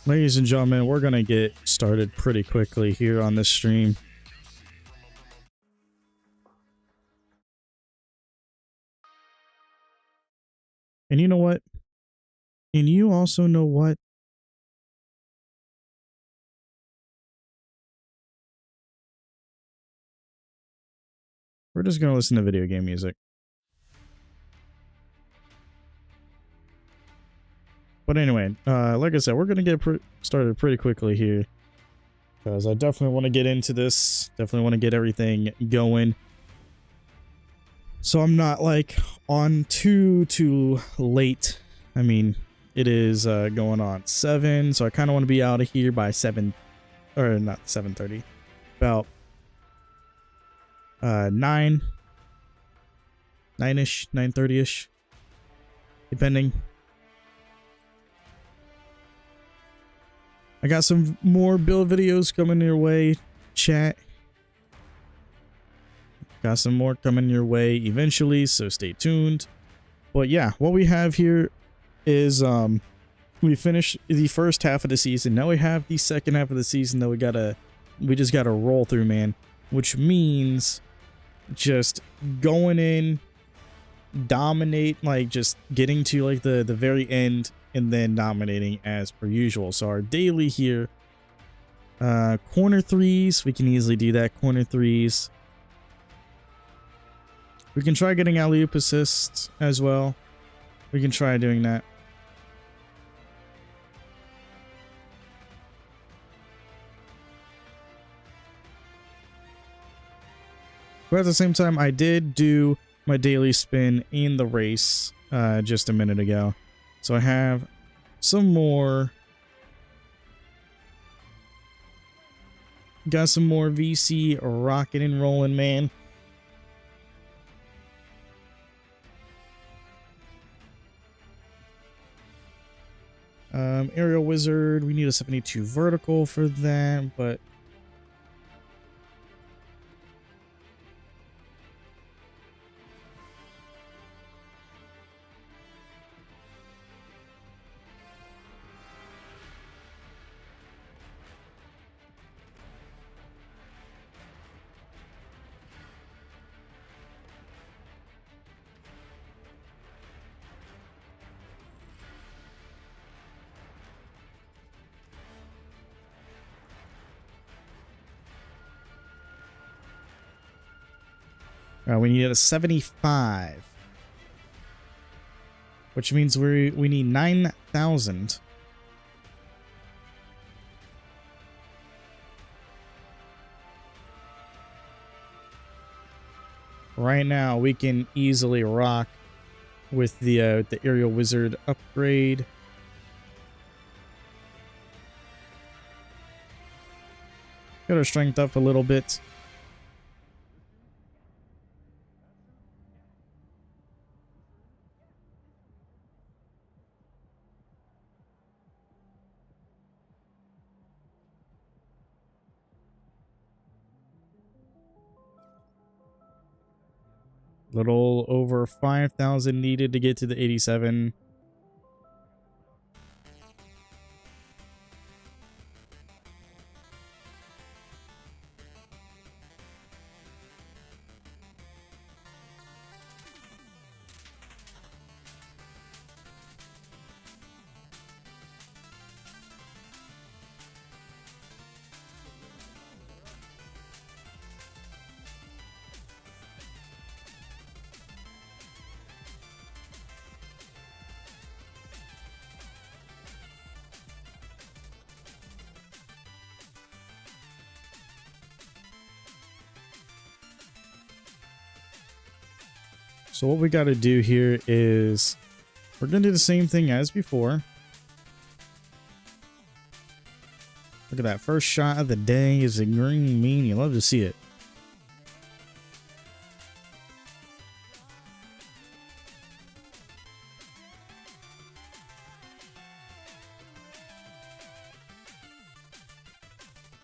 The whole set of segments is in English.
Ladies and gentlemen, we're gonna get started pretty quickly here on this stream. And you know what? And you also know what? We're just gonna listen to video game music. But anyway, like I said, we're gonna get started pretty quickly here, because I definitely want to get into this. Definitely want to get everything going, so I'm not like on too late. I mean, it is going on 7, so I kind of want to be out of here by 7, or not 7:30, about 9-ish, 9:30ish, depending. I got some more build videos coming your way, chat. Got some more coming your way eventually, so stay tuned. But yeah, what we have here is we finished the first half of the season. Now we have the second half of the season that we just gotta roll through, man. Which means just going in, dominate, like just getting to like the very end, and then dominating as per usual. So our daily here, corner threes, we can easily do that. Corner threes. We can try getting alley-oop assists as well. We can try doing that. But at the same time, I did do my daily spin in the race just a minute ago. So I have some more. Got some more VC rocking and rolling, man. Aerial Wizard, we need a 72 vertical for that, but we need a 75, which means we need 9,000. Right now, we can easily rock with the Aerial Wizard upgrade. Got our strength up a little bit. Little over 5,000 needed to get to the 87. So what we got to do here is we're going to do the same thing as before. Look at that. First shot of the day is a green mean. You love to see it.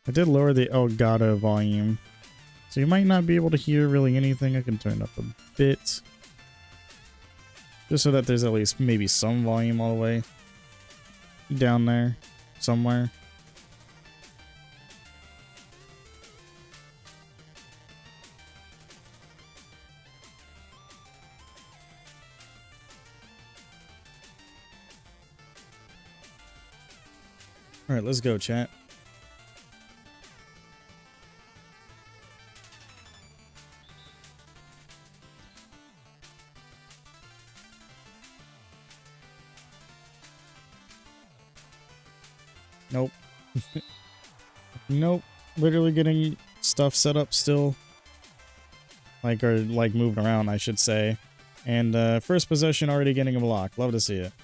I did lower the Elgato volume, so you might not be able to hear really anything. I can turn it up a bit, just so that there's at least maybe some volume all the way down there. somewhere. All right, let's go, chat. Nope. Nope. Literally getting stuff set up still. Like, or like moving around, I should say. And first possession already getting a block. Love to see it.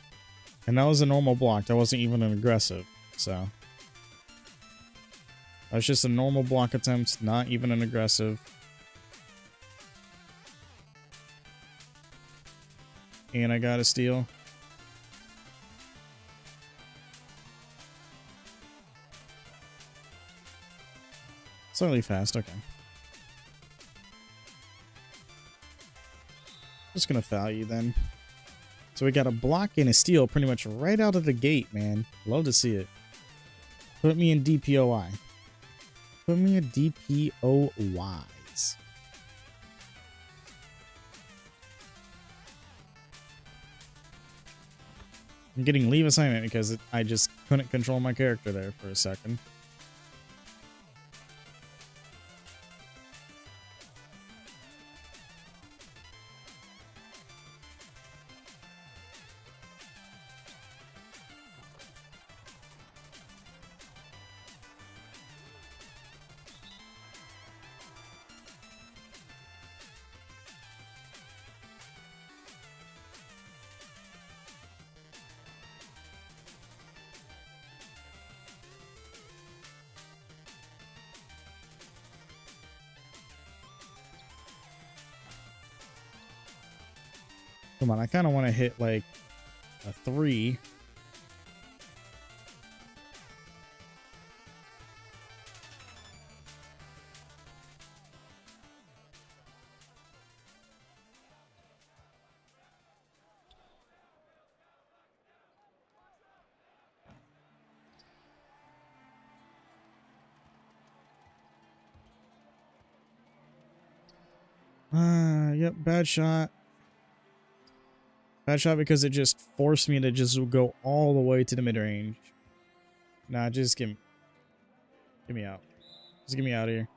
And that was a normal block. That wasn't even an aggressive. So that was just a normal block attempt, not even an aggressive. And I got a steal. Slightly fast, okay. Just gonna foul you then. So we got a block and a steal pretty much right out of the gate, man. Love to see it. Put me in DPOI. Put me in DPOYs. I'm getting leave assignment because I just couldn't control my character there for a second. Come on, I kind of want to hit like a 3. Yep, bad shot. Bad shot because it just forced me to just go all the way to the mid-range. Nah, just get me out. Just get me out of here.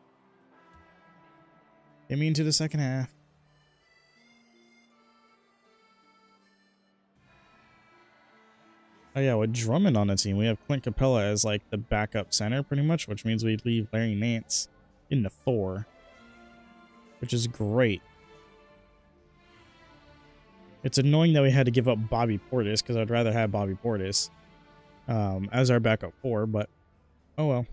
Get me into the second half. Oh yeah, with Drummond on the team, we have Clint Capella as like the backup center pretty much, which means we leave Larry Nance in the 4. Which is great. It's annoying that we had to give up Bobby Portis because I'd rather have Bobby Portis as our backup 4, but oh well.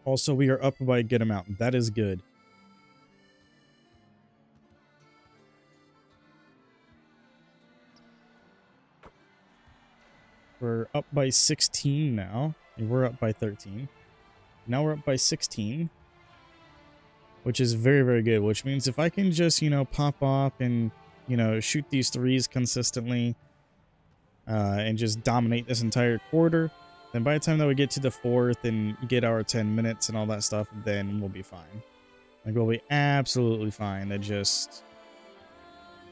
Also, we are up by a good amount. That is good. We're up by 16 now. And we're up by 13. Now we're up by 16. Which is very, very good. Which means if I can just, you know, pop off and, you know, shoot these threes consistently and just dominate this entire quarter, then by the time that we get to the 4th and get our 10 minutes and all that stuff, then we'll be fine. Like, we'll be absolutely fine. That just,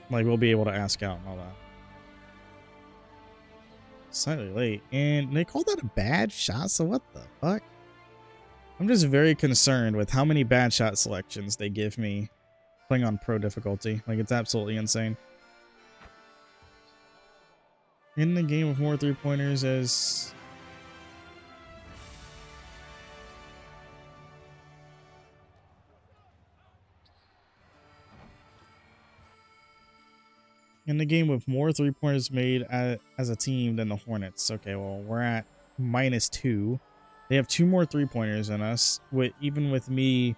like, we'll be able to ask out and all that. Slightly late. And they called that a bad shot, so what the fuck? I'm just very concerned with how many bad shot selections they give me playing on pro difficulty. Like, it's absolutely insane. In the game with more 3-pointers as... In the game with more 3-pointers made as a team than the Hornets. Okay, well, we're at -2. They have 2 more 3-pointers than us. Even with me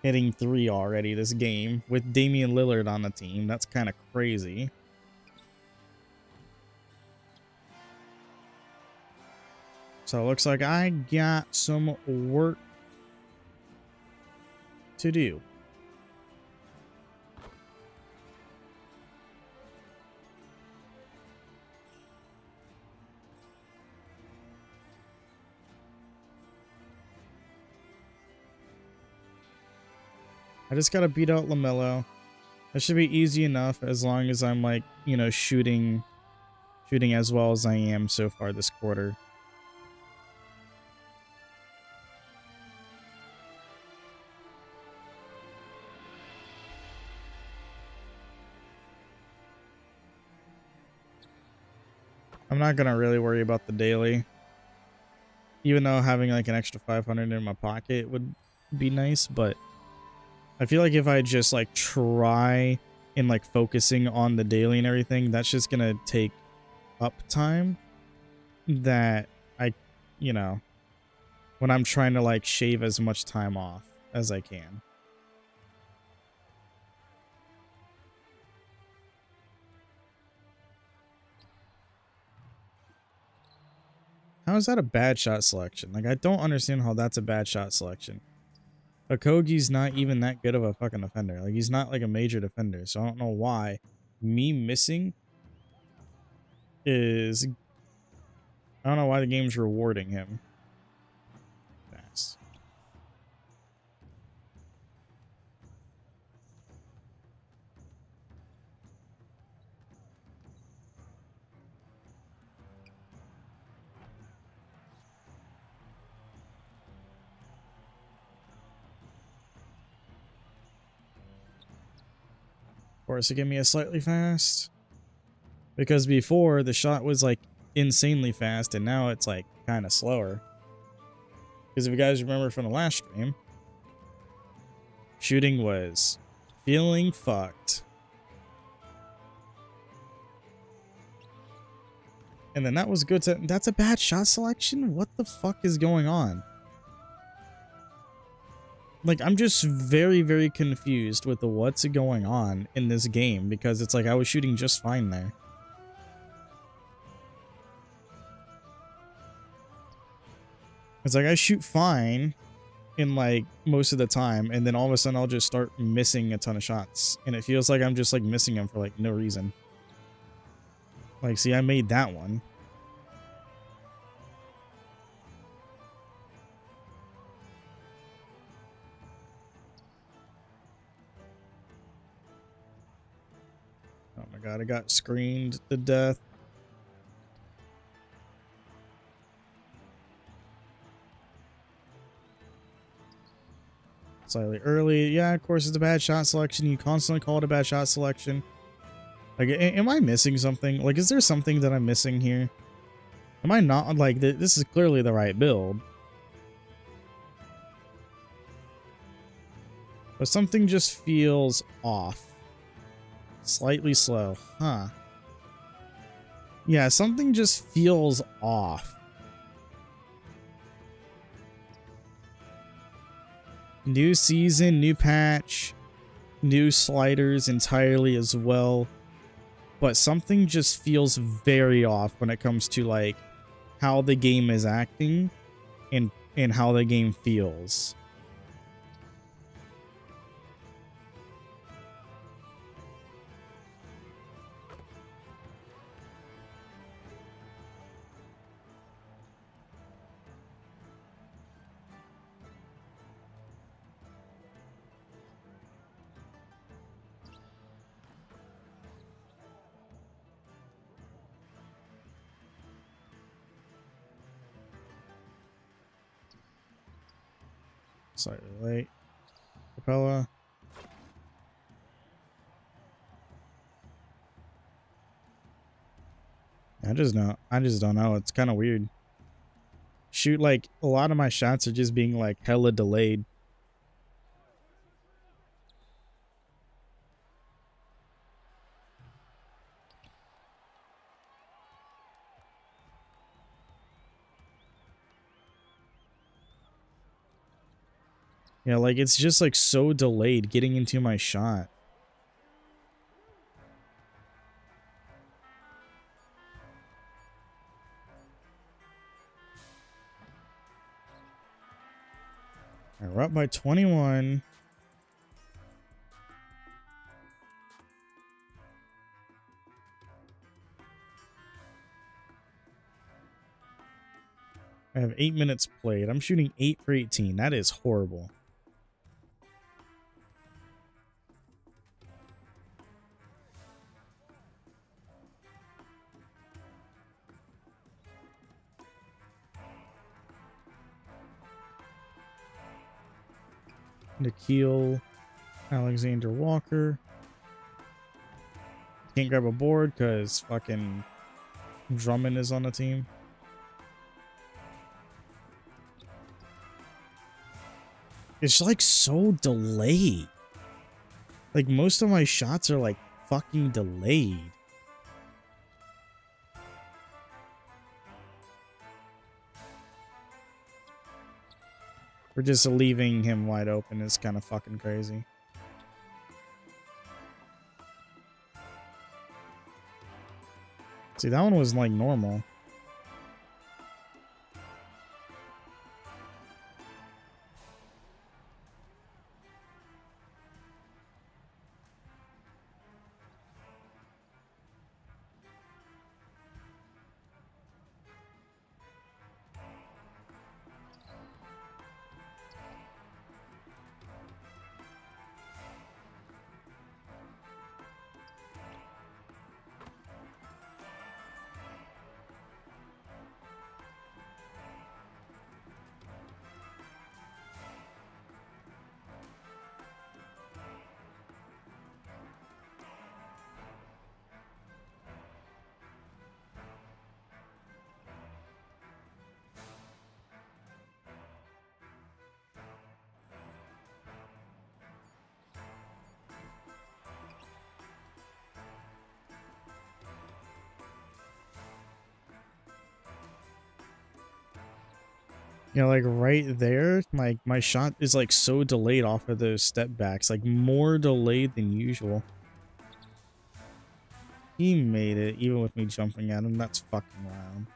hitting 3 already this game with Damian Lillard on the team. That's kind of crazy. So it looks like I got some work to do. I just gotta beat out LaMelo. That should be easy enough as long as I'm like, you know, shooting as well as I am so far this quarter. I'm not gonna really worry about the daily, even though having like an extra 500 in my pocket would be nice, but I feel like if I just like try and like focusing on the daily and everything, that's just gonna take up time that I, you know, when I'm trying to like shave as much time off as I can. How is that a bad shot selection? Like, I don't understand how that's a bad shot selection. Okogie's not even that good of a fucking defender. Like, he's not like a major defender, so I don't know why me missing is... I don't know why the game's rewarding him. Fast. Force to give me a slightly fast. Because before, the shot was like insanely fast, and now it's like kind of slower. Because if you guys remember from the last stream, shooting was feeling fucked. And then that was good to... That's a bad shot selection? What the fuck is going on? Like, I'm just very, very confused with the what's going on in this game, because it's like I was shooting just fine there. It's like I shoot fine in like most of the time, and then all of a sudden I'll just start missing a ton of shots, and it feels like I'm just like missing them for like no reason. Like, see, I made that one. Oh my god, I got screened to death. Slightly early. Yeah, of course it's a bad shot selection. You constantly call it a bad shot selection. Like, am I missing something? Like, is there something that I'm missing here? Am I not, like, this is clearly the right build. But something just feels off. Slightly slow. Huh. Yeah, something just feels off. New season, new patch, new sliders entirely as well. But something just feels very off when it comes to, like, how the game is acting and how the game feels. Slightly late. Capella. I just don't know. It's kind of weird. Shoot, like, a lot of my shots are just being like hella delayed. Yeah, like it's just like so delayed getting into my shot. All right, we're up by 21. I have 8 minutes played. I'm shooting 8 for 18. That is horrible. Nikhil Alexander Walker. Can't grab a board because fucking Drummond is on the team. It's like so delayed. Like most of my shots are like fucking delayed. We're just leaving him wide open is kind of fucking crazy. See, that one was like normal. You know, like right there, my shot is like so delayed off of those step backs, like more delayed than usual. He made it, even with me jumping at him. That's fucking wild.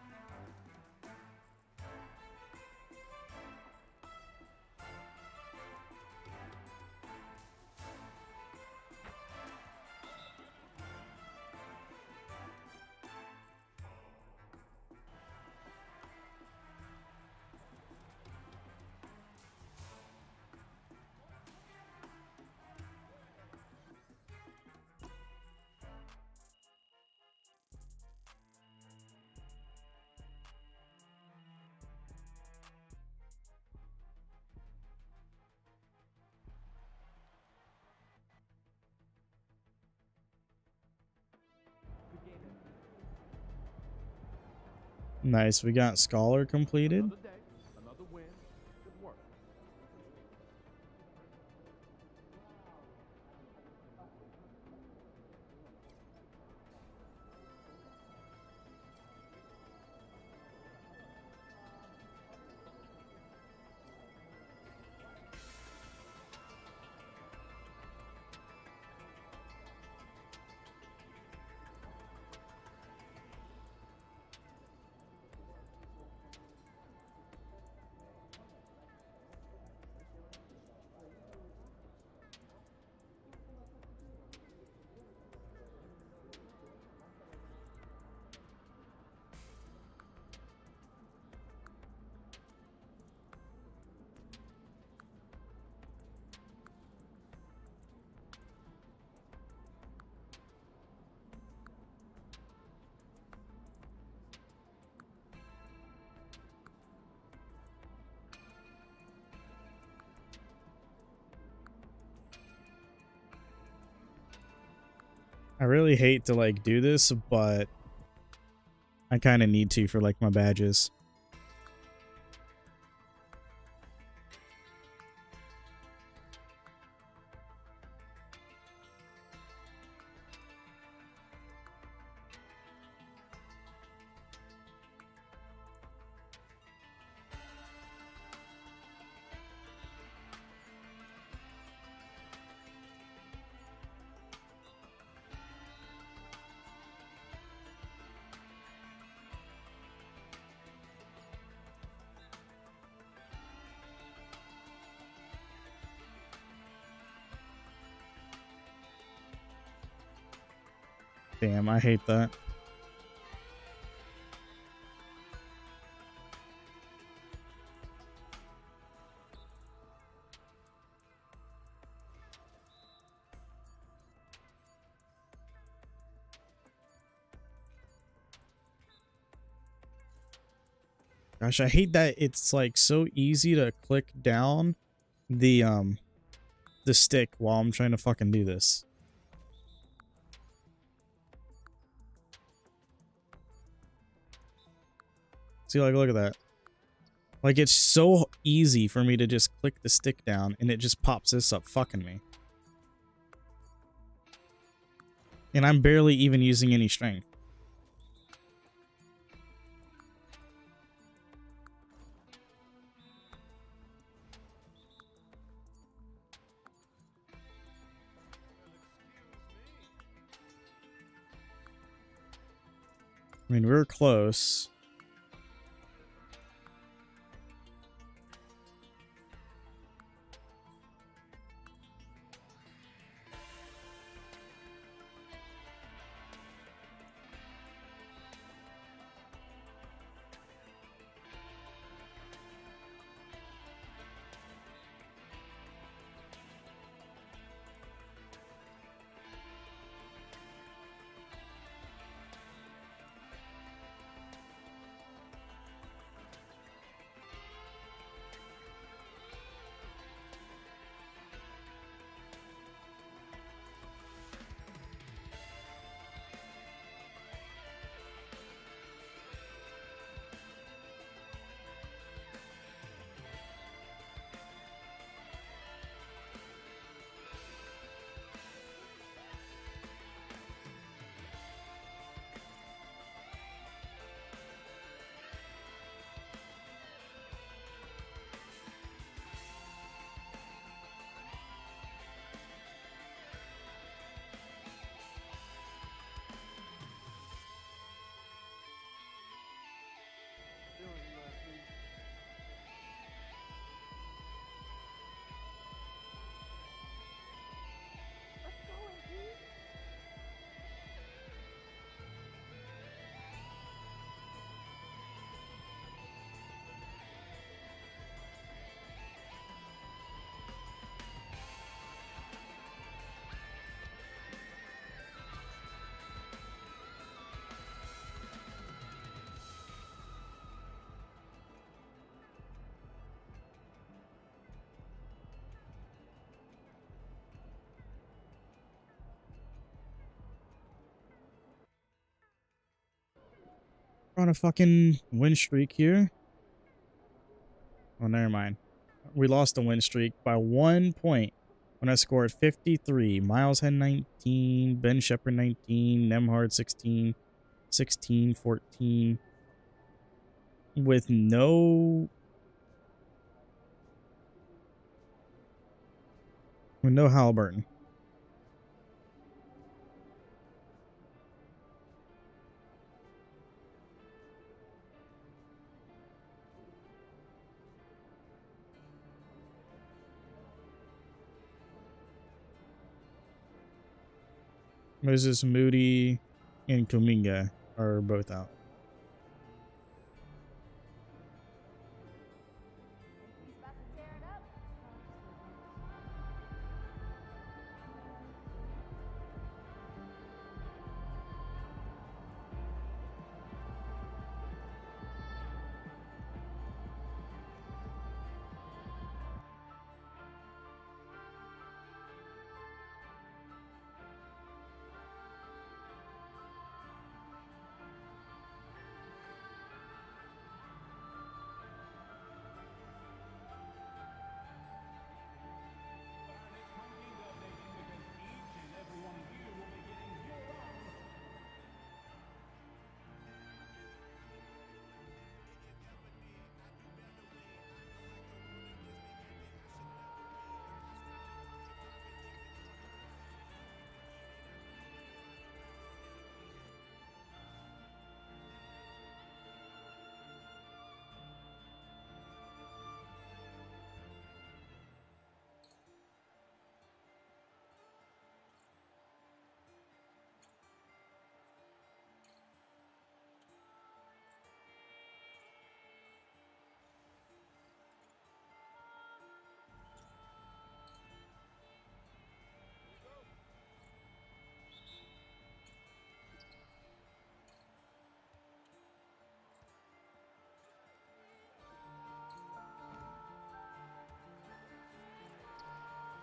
Nice, we got Scholar completed. Another day, another win. Good work. I really hate to like do this, but I kind of need to for like my badges. Damn, I hate that. Gosh, I hate that it's like so easy to click down the stick while I'm trying to fucking do this. See, like, look at that. Like, it's so easy for me to just click the stick down and it just pops this up fucking me. And I'm barely even using any strength. I mean, we're close. We're on a fucking win streak here. Oh, never mind. We lost the win streak by 1 point when I scored 53. Miles had 19, Ben Shepard 19, Nemhard 16, 16, 14. With no Halliburton. Moses Moody and Kuminga are both out.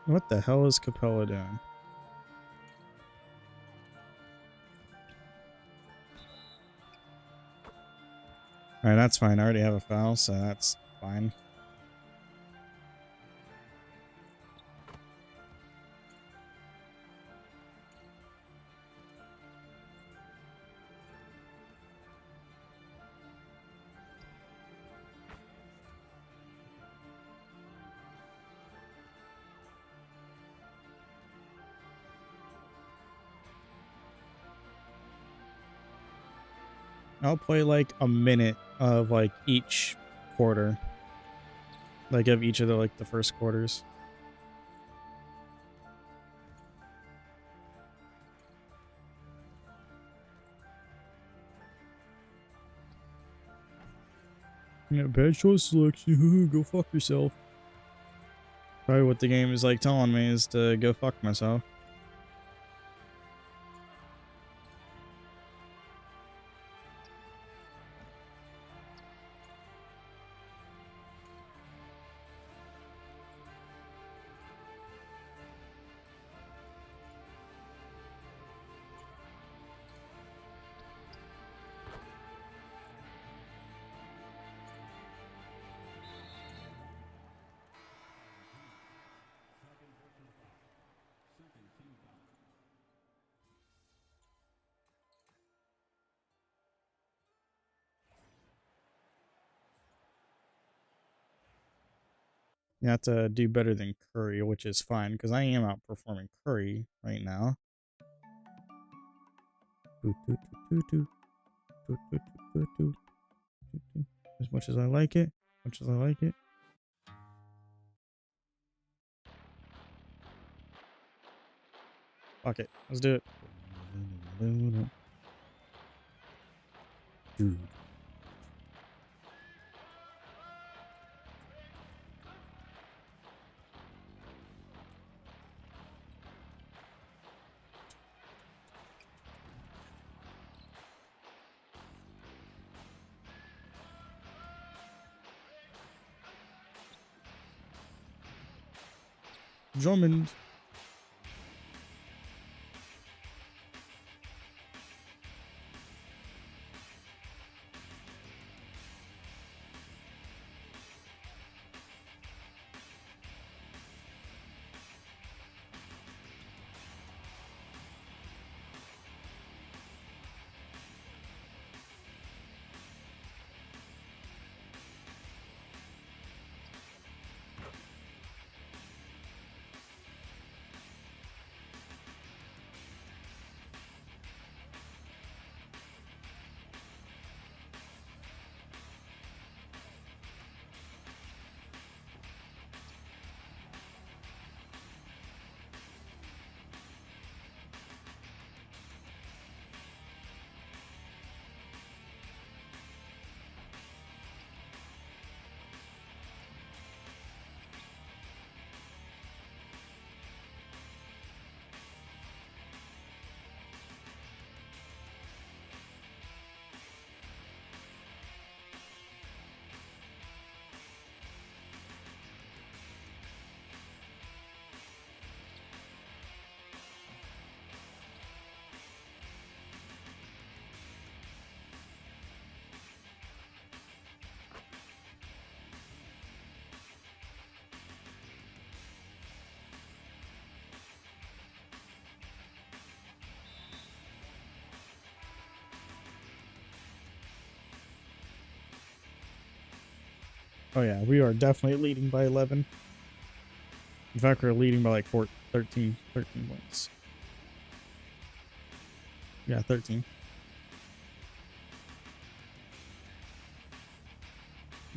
What the hell is Capella doing? Alright, that's fine. I already have a foul, so that's fine. I'll play like a minute of like each quarter. Like of each of the like the first quarters. Yeah, bad choice selection. Go fuck yourself. Probably what the game is like telling me is to go fuck myself. You have to do better than Curry, which is fine, because I am outperforming Curry right now. As much as I like it, Fuck it, let's do it. Dude. Drummond. Oh yeah, we are definitely leading by 11. In fact, we're leading by like 13 points. Yeah, 13.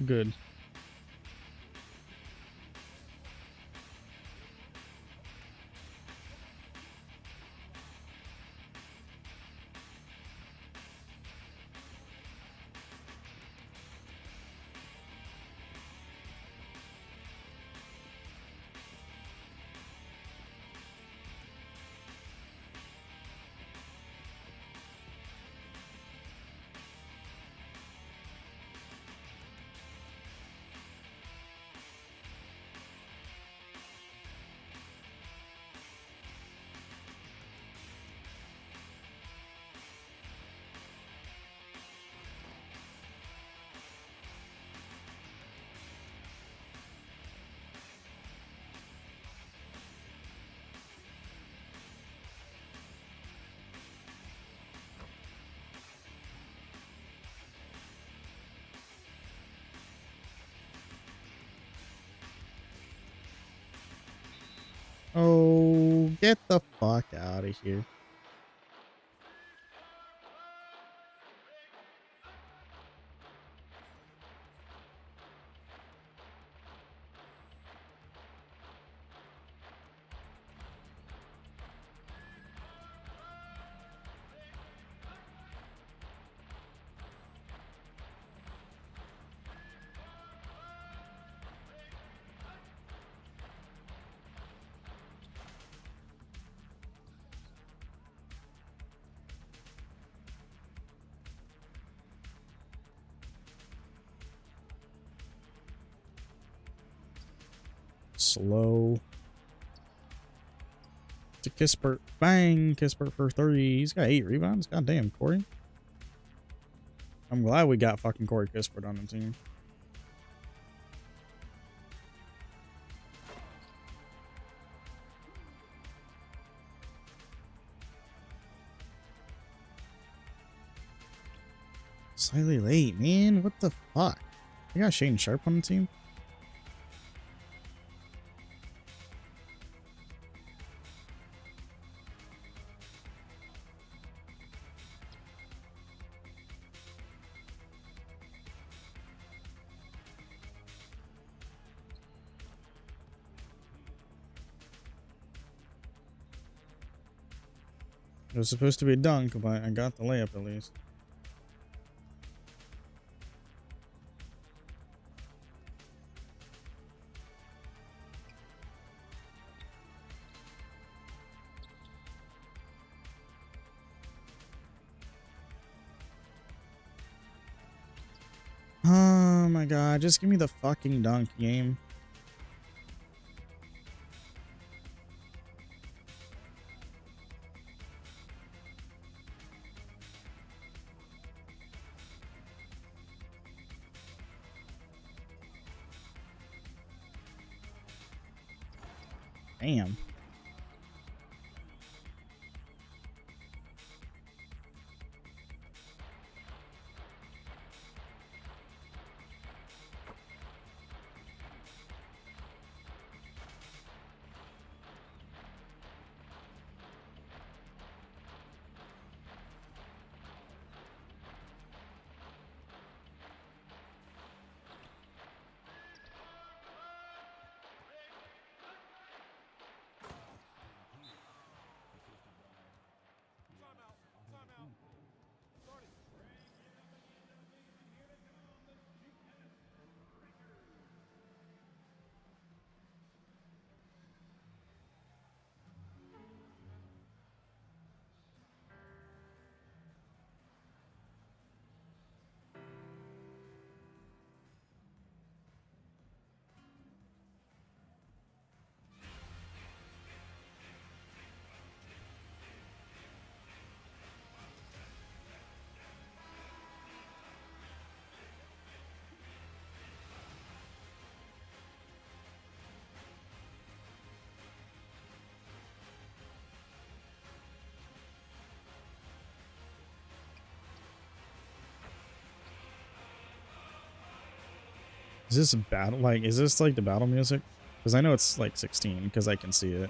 Good. Oh, get the fuck out of here. Slow. To Kispert. Bang! Kispert for 3. He's got 8 rebounds. God damn, Corey. I'm glad we got fucking Corey Kispert on the team. Slightly late, man. What the fuck? We got Shane Sharp on the team? It was supposed to be a dunk, but I got the layup at least. Oh my god, just give me the fucking dunk game. Damn. Is this a battle? Like, is this like the battle music? Because I know it's like 16 because I can see it.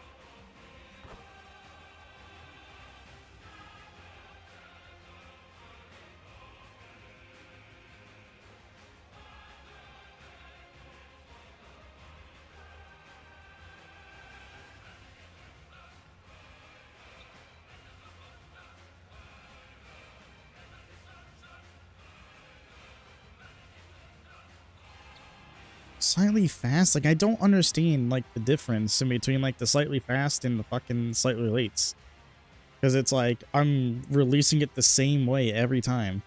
Slightly fast? Like, I don't understand, like, the difference in between, like, the slightly fast and the fucking slightly lates. Because it's like, I'm releasing it the same way every time.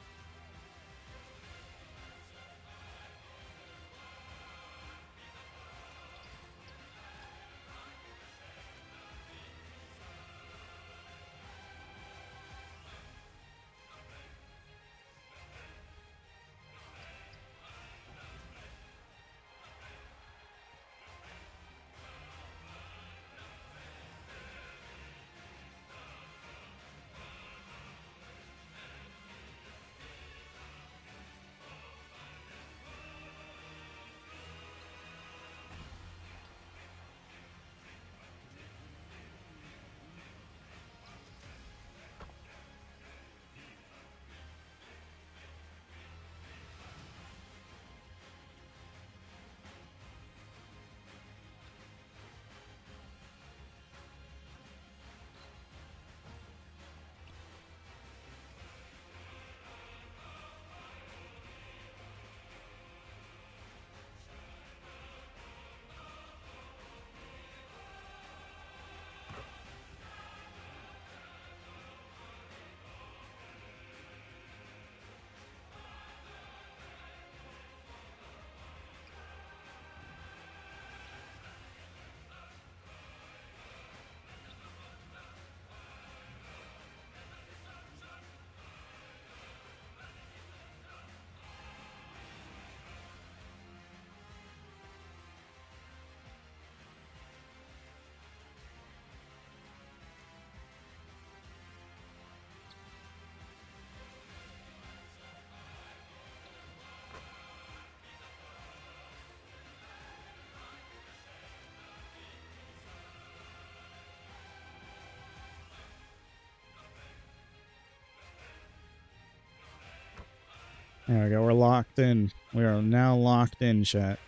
There we go. We're locked in. We are now locked in, chat.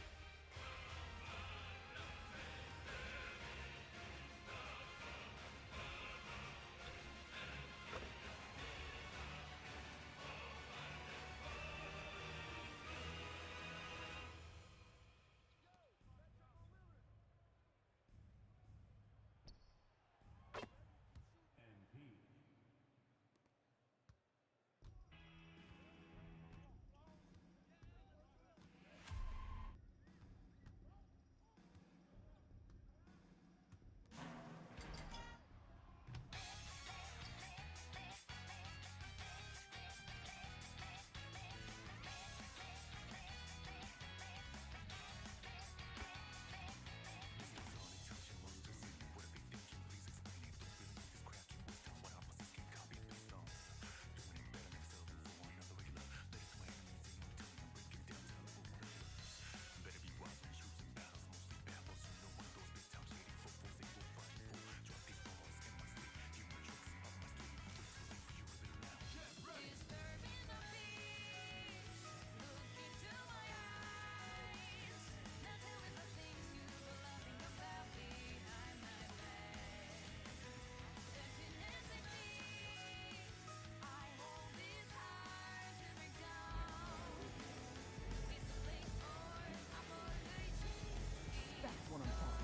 That's what I'm talking about.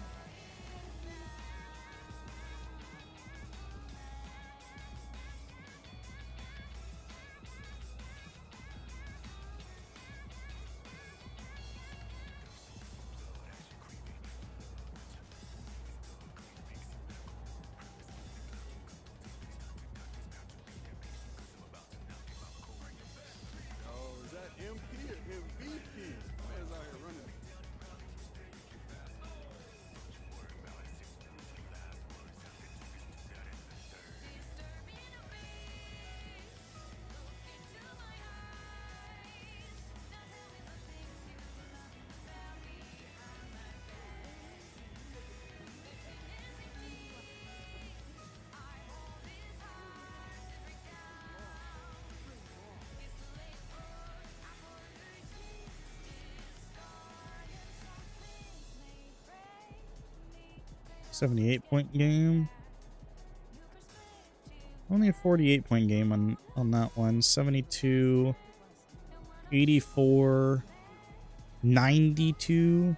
78-point game. Only a 48-point game on that one. 72, 84, 92.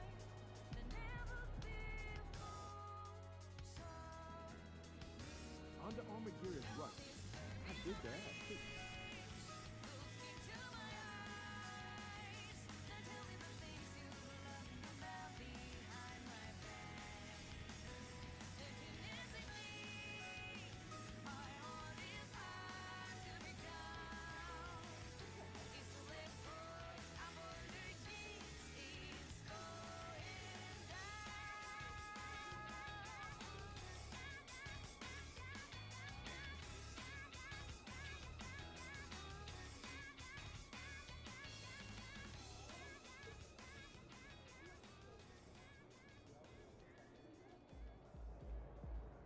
Under Armour gear is right. I did that.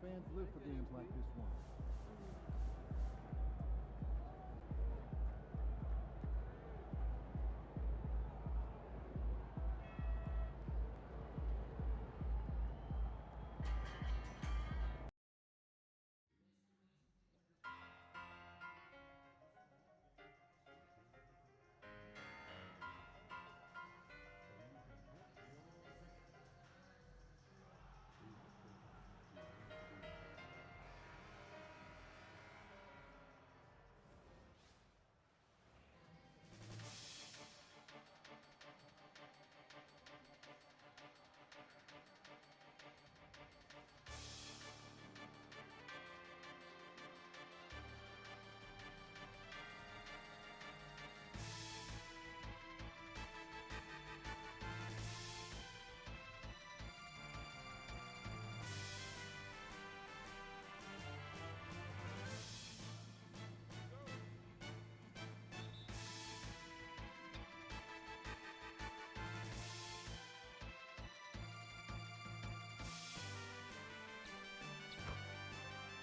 Fans live for games like this one.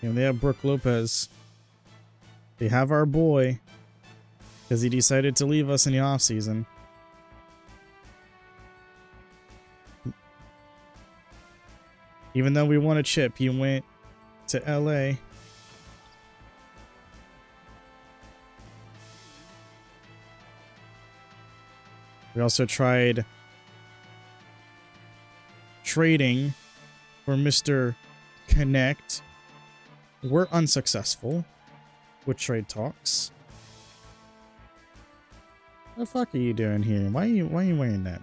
And they have Brook Lopez. They have our boy. because he decided to leave us in the off season. Even though we won a chip, he went to LA. We also tried trading for Mr. Connect. We're unsuccessful with trade talks. What the fuck are you doing here? Why are you wearing that,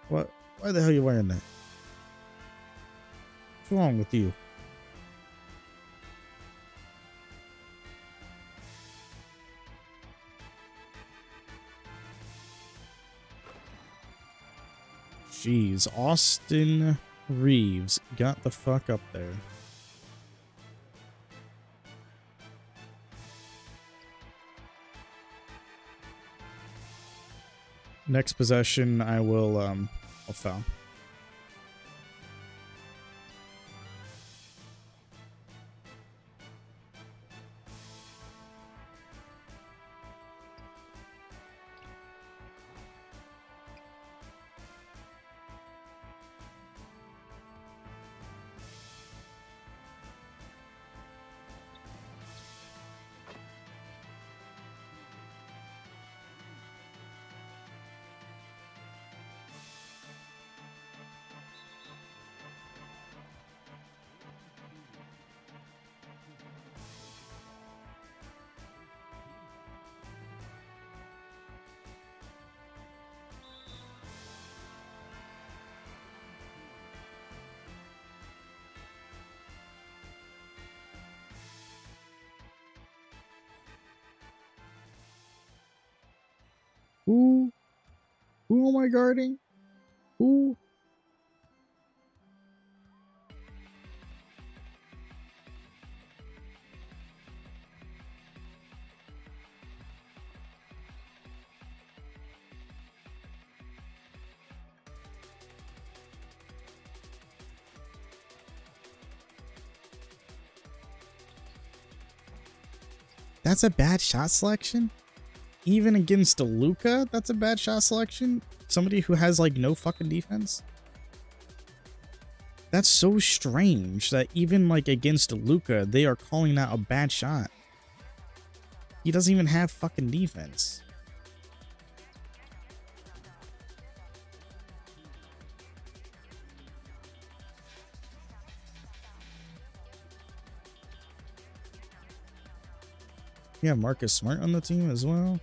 bro? Why the hell are you wearing that? What's wrong with you? Jeez, Austin Reeves got the fuck up there. Next possession, I'll foul. Who am I guarding? Who? That's a bad shot selection? Even against Luka, that's a bad shot selection? Somebody who has, like, no fucking defense? That's so strange that even, like, against Luka, they are calling that a bad shot. He doesn't even have fucking defense. Yeah, Marcus Smart on the team as well.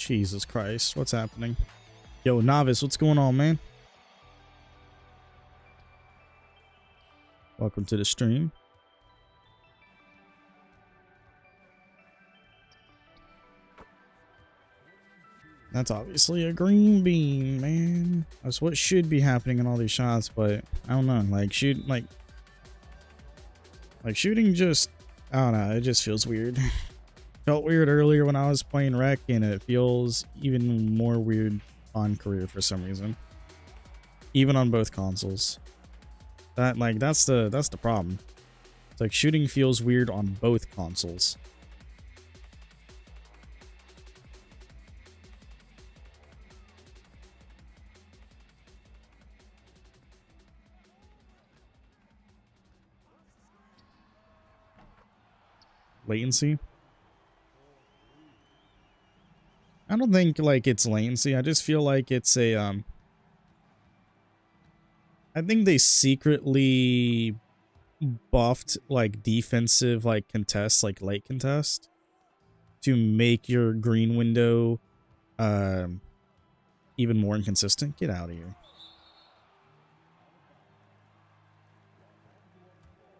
Jesus Christ, what's happening? Yo, Novice, what's going on, man? Welcome to the stream. That's obviously a green bean, man. That's what should be happening in all these shots, but I don't know. Like shooting just, I don't know. It just feels weird. Felt weird earlier when I was playing rec, and it feels even more weird on career for some reason. Even on both consoles. That's the problem. It's like shooting feels weird on both consoles. Latency? I don't think like it's latency. I just feel like it's a I think they secretly buffed like defensive like contests, like late contest, to make your green window even more inconsistent. Get out of here.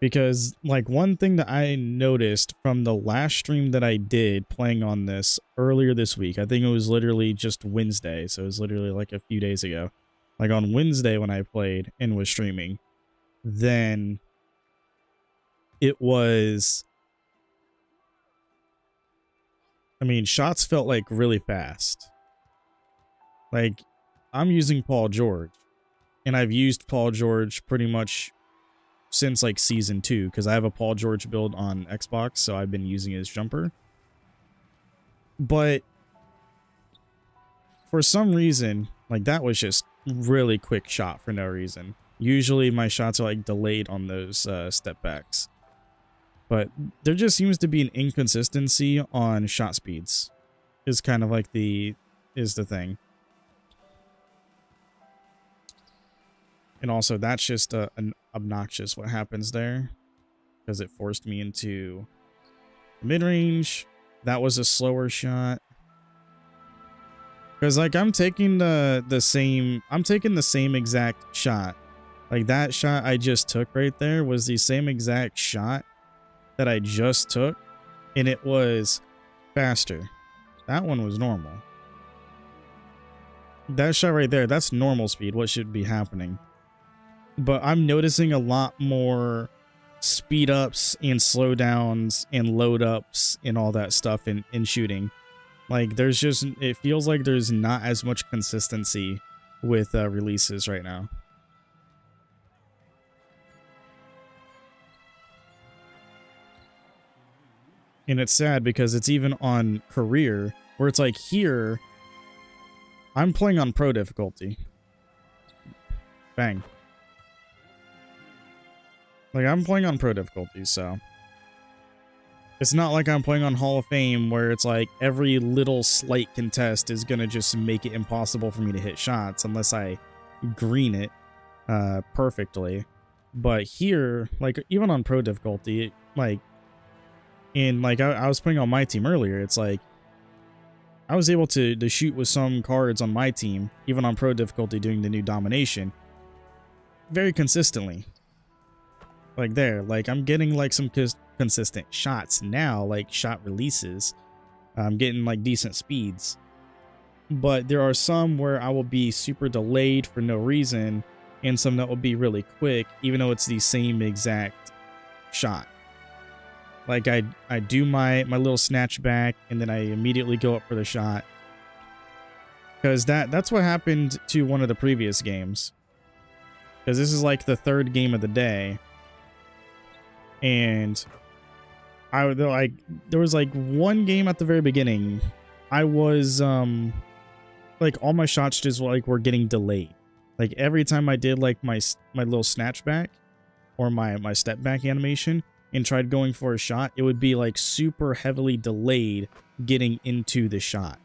Because like one thing that I noticed from the last stream that I did playing on this earlier this week, I think it was literally just Wednesday, so it was literally like a few days ago. Like on Wednesday when I played and was streaming, then it was, I mean, shots felt like really fast. Like I'm using Paul George, and I've used Paul George pretty much since like season 2, because I have a Paul George build on Xbox, so I've been using his jumper. But for some reason, like that was just really quick shot for no reason. Usually my shots are like delayed on those step backs, but there just seems to be an inconsistency on shot speeds is kind of like the thing. And also that's just an obnoxious what happens there, because it forced me into mid-range. That was a slower shot. Because like I'm taking the same exact shot. Like that shot I just took right there was the same exact shot that I just took, and it was faster. That one was normal. That shot right there, that's normal speed, what should be happening. But I'm noticing a lot more speed ups and slow downs and load ups and all that stuff in shooting. Like there's just, it feels like there's not as much consistency with releases right now. And it's sad because it's even on career, where it's like here, I'm playing on pro difficulty. Bang. Like I'm playing on pro difficulty, so it's not like I'm playing on Hall of Fame where it's like every little slight contest is gonna just make it impossible for me to hit shots unless I green it perfectly. But here, like even on pro difficulty, like I was playing on my team earlier, it's like I was able to shoot with some cards on my team, even on pro difficulty doing the new domination, very consistently. Like there, like I'm getting like some consistent shots now, like shot releases. I'm getting like decent speeds. But there are some where I will be super delayed for no reason, and some that will be really quick, even though it's the same exact shot. Like I do my little snatch back, and then I immediately go up for the shot. Because that's what happened to one of the previous games. Because this is like the third game of the day. And there was like one game at the very beginning, I was like all my shots just like were getting delayed. Like every time I did like my little snatch back or my step back animation and tried going for a shot, it would be like super heavily delayed getting into the shot.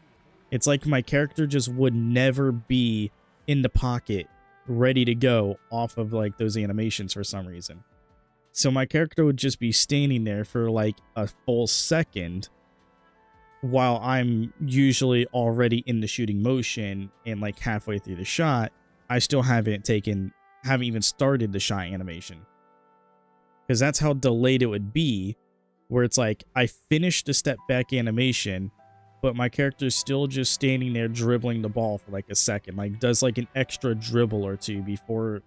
It's like my character just would never be in the pocket ready to go off of like those animations for some reason. So my character would just be standing there for like a full second while I'm usually already in the shooting motion and like halfway through the shot, I still haven't even started the shot animation. Because that's how delayed it would be, where it's like I finished the step back animation, but my character's still just standing there dribbling the ball for like a second, like does like an extra dribble or two before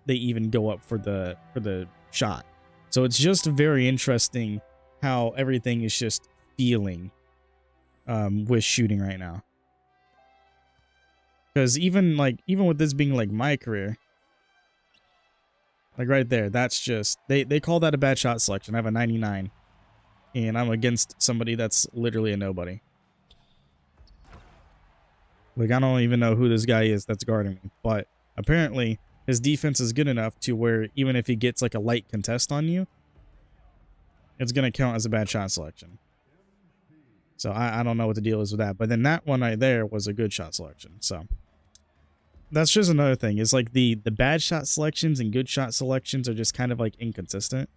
they even go up for the shot. So it's just very interesting how everything is just feeling with shooting right now. Because even with this being like my career, like right there, that's just they call that a bad shot selection. I have a 99 and I'm against somebody that's literally a nobody. Like, I don't even know who this guy is that's guarding me, but apparently his defense is good enough to where even if he gets like a light contest on you, it's going to count as a bad shot selection. So I don't know what the deal is with that. But then that one right there was a good shot selection. So that's just another thing. It's like the bad shot selections and good shot selections are just kind of like inconsistent.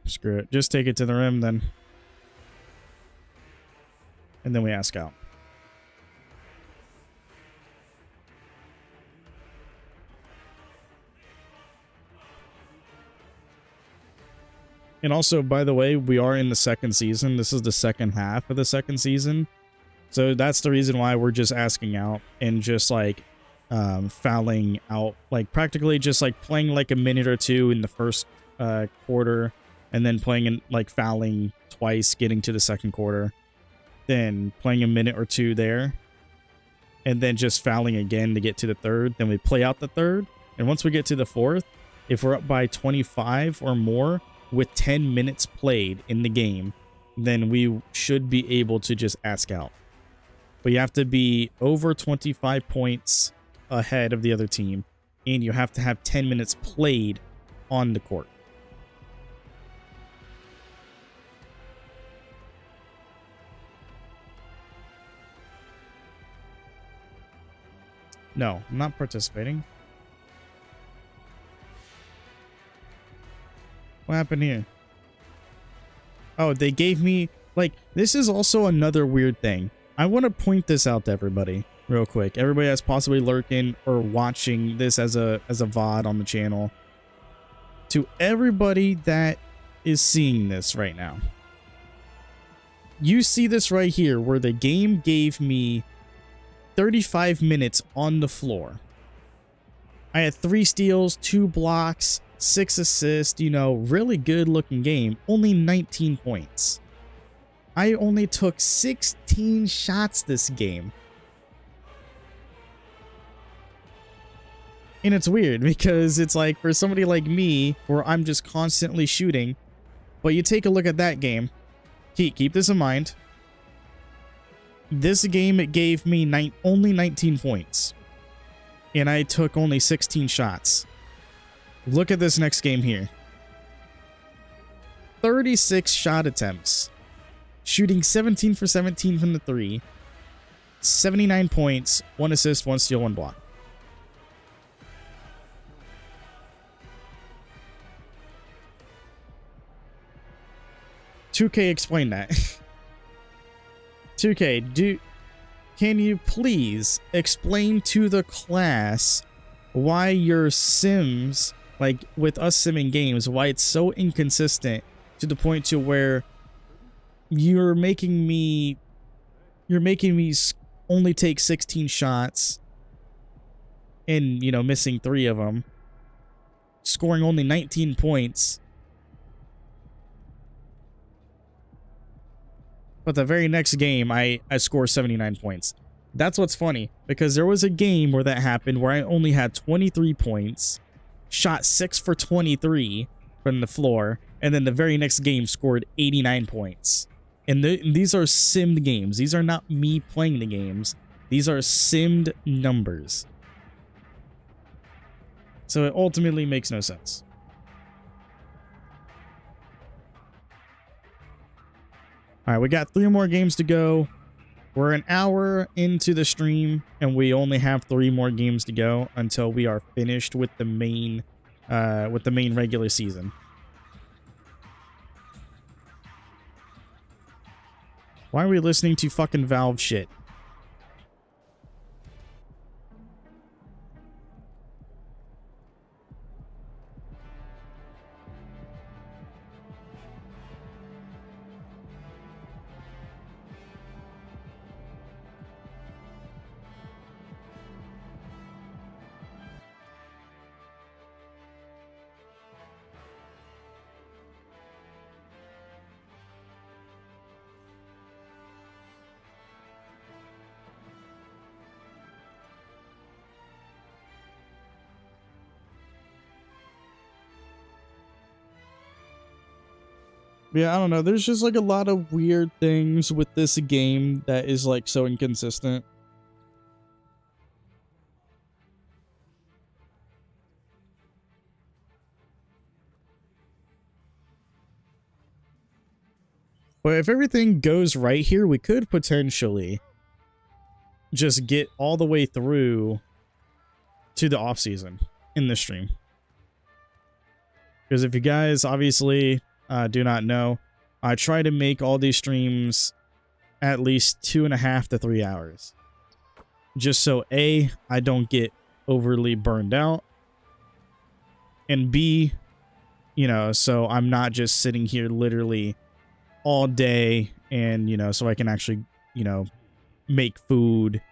Screw it. Just take it to the rim then. And then we ask out. And also, by the way, we are in the second season. This is the second half of the second season. So that's the reason why we're just asking out and just like fouling out. Like practically just like playing like a minute or two in the first quarter. And then playing in like fouling twice, getting to the second quarter. Then playing a minute or two there. And then just fouling again to get to the third. Then we play out the third. And once we get to the fourth, if we're up by 25 or more with 10 minutes played in the game, then we should be able to just ask out. But you have to be over 25 points ahead of the other team. And you have to have 10 minutes played on the court. No, I'm not participating. What happened here? Oh, they gave me... Like, this is also another weird thing. I want to point this out to everybody real quick. Everybody that's possibly lurking or watching this as a VOD on the channel. To everybody that is seeing this right now. You see this right here where the game gave me 35 minutes on the floor. I had 3 steals, 2 blocks, 6 assists, you know, really good looking game. Only 19 points. I only took 16 shots this game. And it's weird because it's like for somebody like me where I'm just constantly shooting, but you take a look at that game. Keep this in mind. This game, it gave me only 19 points. And I took only 16 shots. Look at this next game here. 36 shot attempts. Shooting 17 for 17 from the 3. 79 points. 1 assist, 1 steal, 1 block. $2K, explain that. 2K, can you please explain to the class why your sims, like with us simming games, why it's so inconsistent to the point to where you're making me only take 16 shots and, you know, missing 3 of them, scoring only 19 points. But the very next game, I score 79 points. That's what's funny, because there was a game where that happened where I only had 23 points, shot 6 for 23 from the floor, and then the very next game scored 89 points. And these are simmed games. These are not me playing the games. These are simmed numbers. So it ultimately makes no sense. All right, we got 3 more games to go. We're an hour into the stream, and we only have 3 more games to go until we are finished with the main regular season. Why are we listening to fucking Valve shit? Yeah, I don't know. There's just like a lot of weird things with this game that is like so inconsistent. But if everything goes right here, we could potentially just get all the way through to the off season in this stream. Because if you guys obviously do not know, I try to make all these streams at least 2.5 to 3 hours. Just so A, I don't get overly burned out. And B, you know, so I'm not just sitting here literally all day and, you know, so I can actually, you know, make food,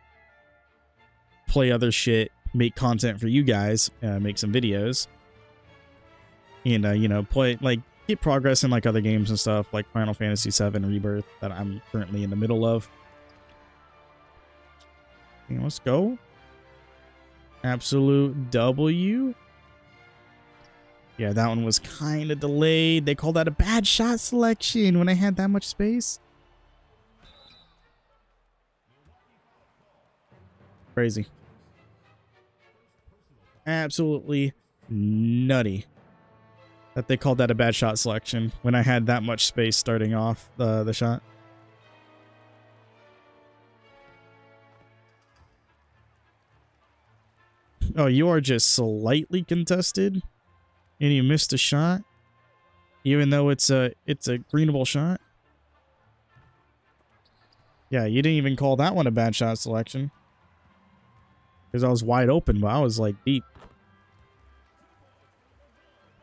play other shit, make content for you guys, make some videos. And, you know, play, like, get progress in, like, other games and stuff, like Final Fantasy VII Rebirth that I'm currently in the middle of. Okay, let's go. Absolute W. Yeah, that one was kind of delayed. They call that a bad shot selection when I had that much space. Crazy. Absolutely nutty that they called that a bad shot selection when I had that much space starting off the shot. Oh, you are just slightly contested and you missed a shot even though it's a greenable shot. Yeah, you didn't even call that one a bad shot selection because I was wide open, but I was like deep.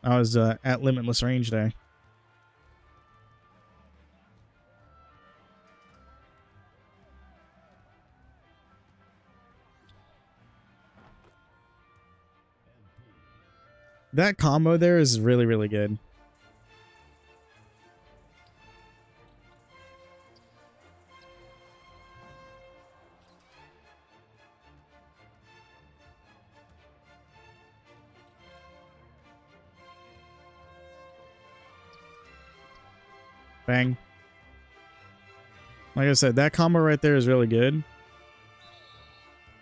I was at limitless range there. That combo there is really, really good. Bang. Like I said, that combo right there is really good.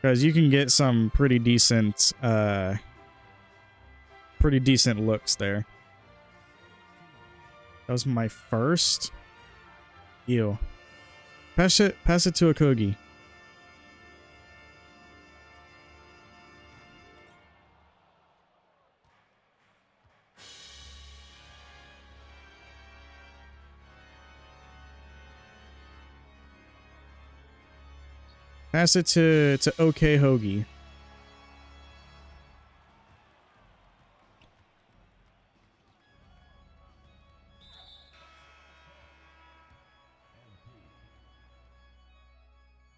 Because you can get some pretty decent looks there. That was my first. Ew. Pass it to a Kogi. Pass it to OK Hoagie.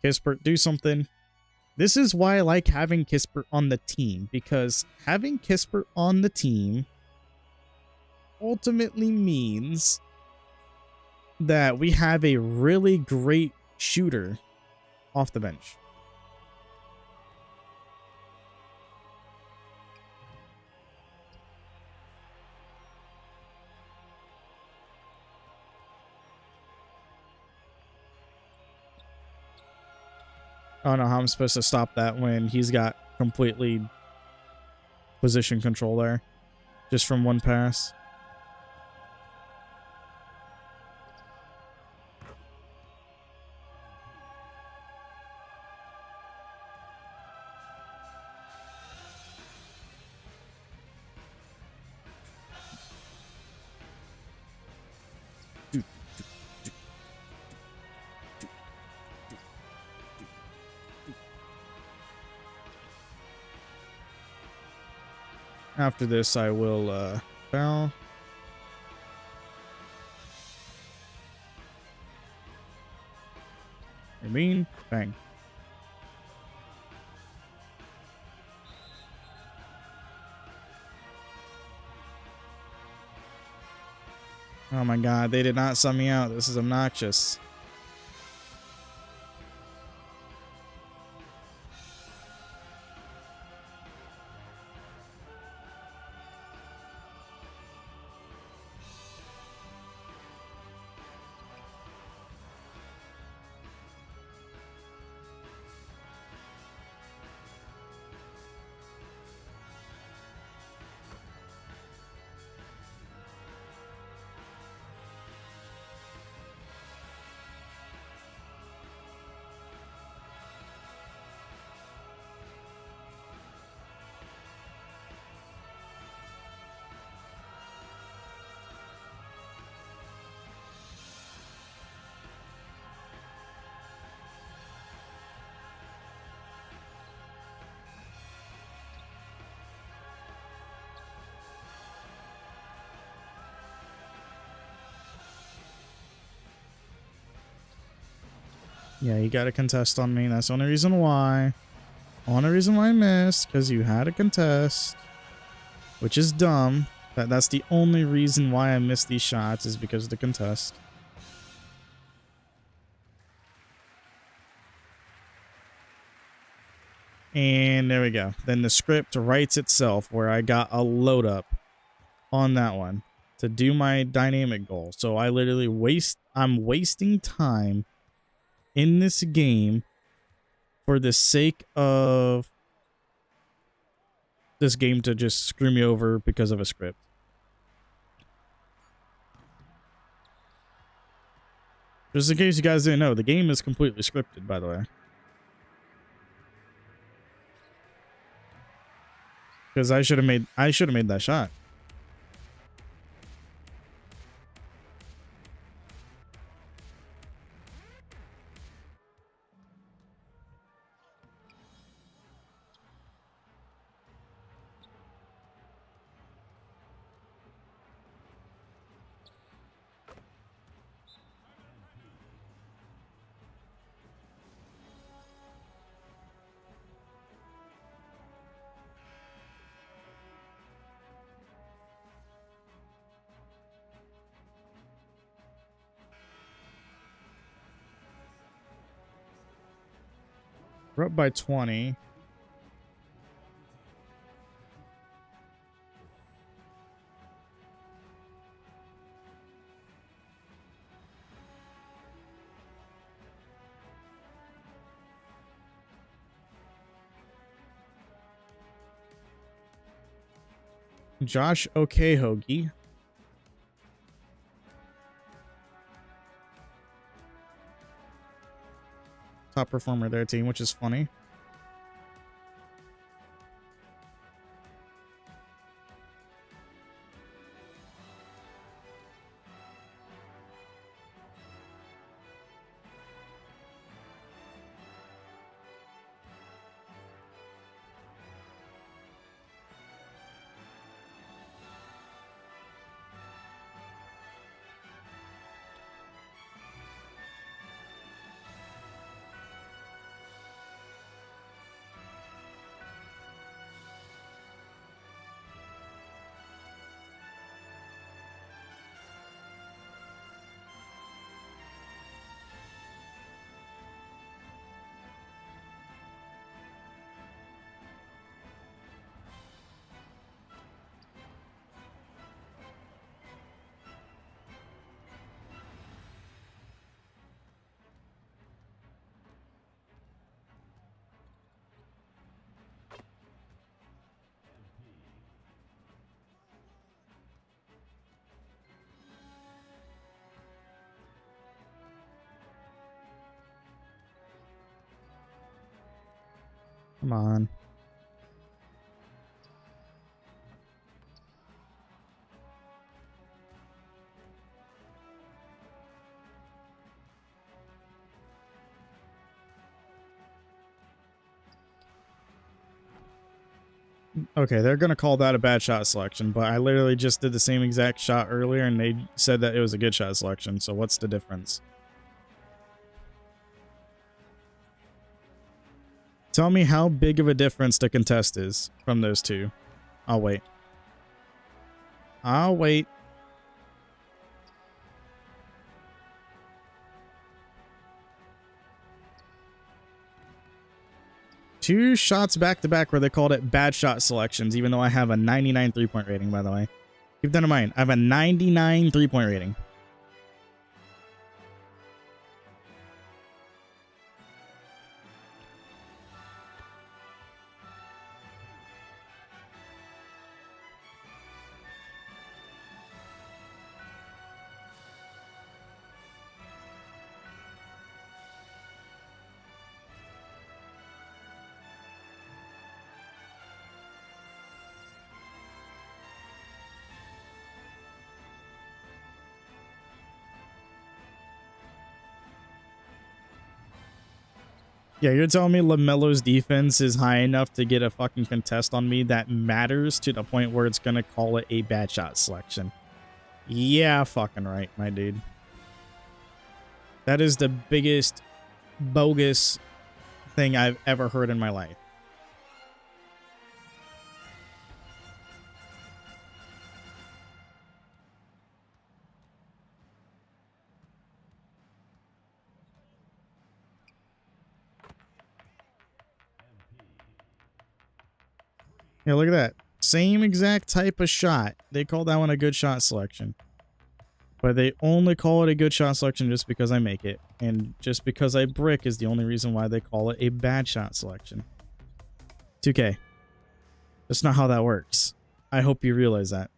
Kispert, do something. This is why I like having Kispert on the team, because having Kispert on the team ultimately means that we have a really great shooter off the bench. I don't know how I'm supposed to stop that when he's got completely position control there just from one pass. After this, I will foul. I mean, bang. Oh my god, they did not sub me out. This is obnoxious. Yeah, you got a contest on me. That's the only reason why. Only reason why I missed, because you had a contest. Which is dumb. That's the only reason why I missed these shots, is because of the contest. And there we go. Then the script writes itself, where I got a load up on that one to do my dynamic goal. So I literally I'm wasting time in this game for the sake of this game to just screw me over because of a script. Just in case you guys didn't know, the game is completely scripted, by the way. Because I should have made that shot. We're up by 20. Josh Okehogie. Top performer of their team, which is funny. Come on. Okay, they're gonna call that a bad shot selection, but I literally just did the same exact shot earlier and they said that it was a good shot selection, so what's the difference? Tell me how big of a difference the contest is from those two. I'll wait. I'll wait. Two shots back to back where they called it bad shot selections, even though I have a 99 3-point rating, by the way. Keep that in mind. I have a 99 3-point rating. Yeah, you're telling me LaMelo's defense is high enough to get a fucking contest on me that matters to the point where it's going to call it a bad shot selection. Yeah, fucking right, my dude. That is the biggest bogus thing I've ever heard in my life. Yeah, look at that. Same exact type of shot. They call that one a good shot selection. But they only call it a good shot selection just because I make it. And just because I brick is the only reason why they call it a bad shot selection. 2K. That's not how that works. I hope you realize that.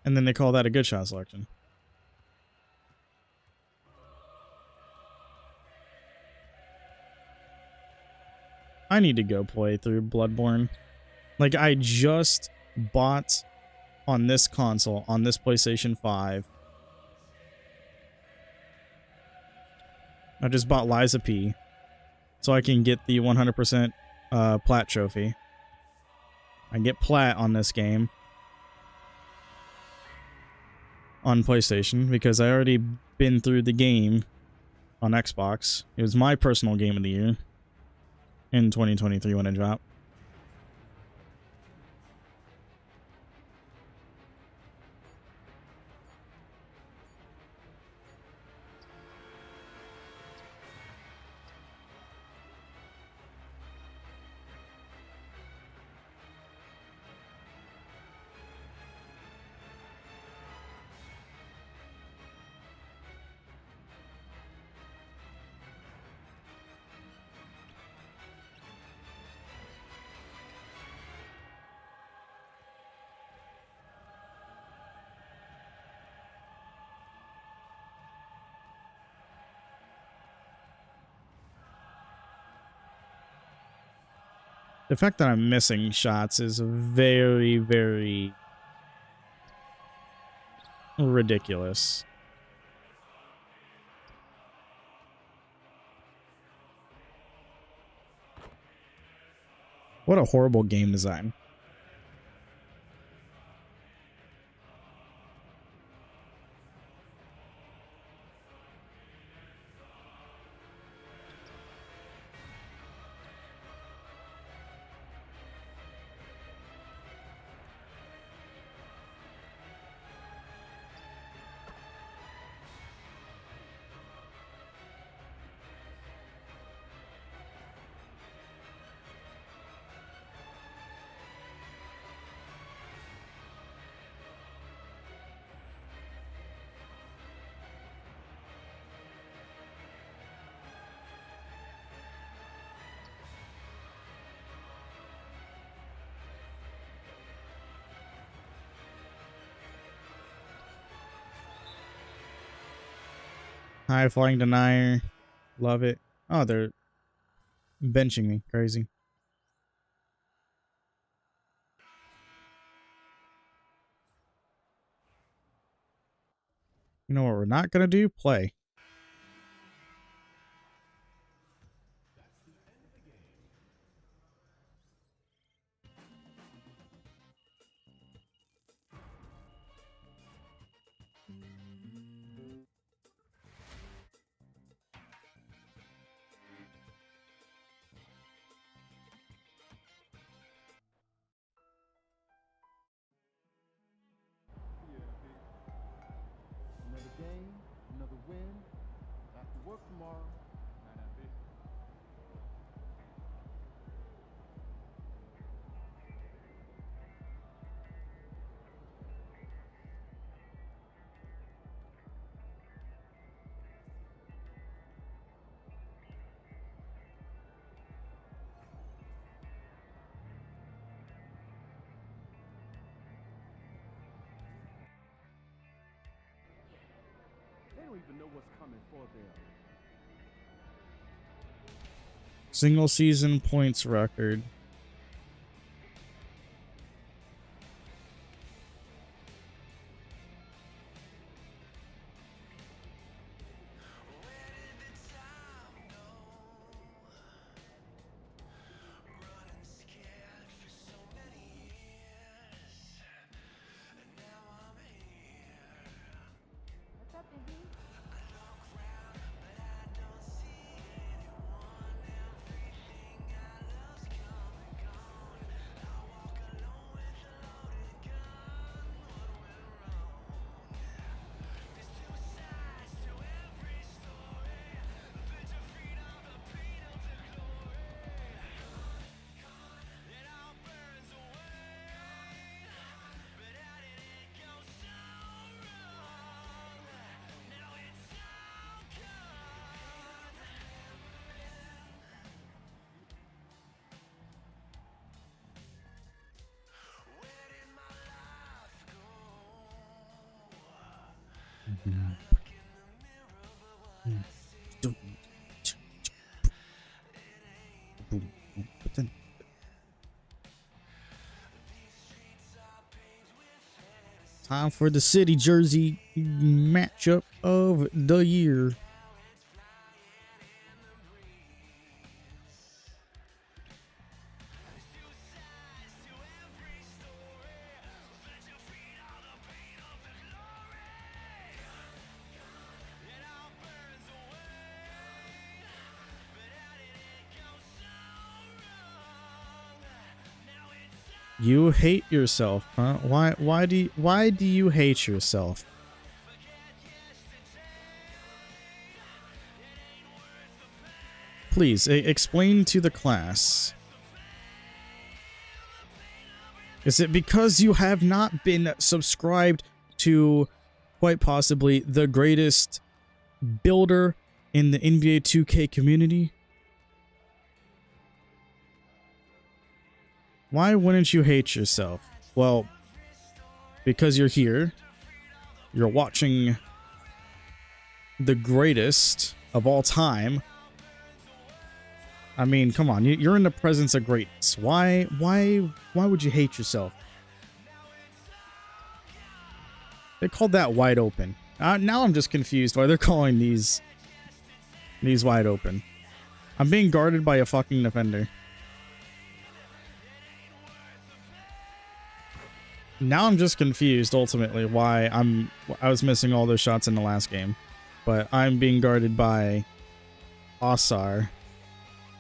And then they call that a good shot selection. I need to go play through Bloodborne. Like, I just bought on this console, on this PlayStation 5. I just bought Liza P. So I can get the 100% plat trophy. I get plat on this game. On PlayStation, because I already been through the game on Xbox. It was my personal game of the year in 2023 when it dropped. The fact that I'm missing shots is very, very ridiculous. What a horrible game design. High flying denier. Love it. Oh, they're benching me. Crazy. You know what we're not going to do? Play. Another game, another win. Back to work tomorrow. Night out, bitch. They don't even know what's coming for them. Single season points record. Time for the city jersey matchup of the year. You hate yourself, huh? Why do you hate yourself? Please explain to the class. Is it because you have not been subscribed to quite possibly the greatest builder in the NBA 2K community? Why wouldn't you hate yourself? Well, because you're here, you're watching the greatest of all time. I mean, come on, you're in the presence of greatness. Why would you hate yourself? They called that wide open. Now I'm just confused why they're calling these wide open. I'm being guarded by a fucking defender. Now I'm just confused ultimately why I was missing all those shots in the last game. But I'm being guarded by Asar.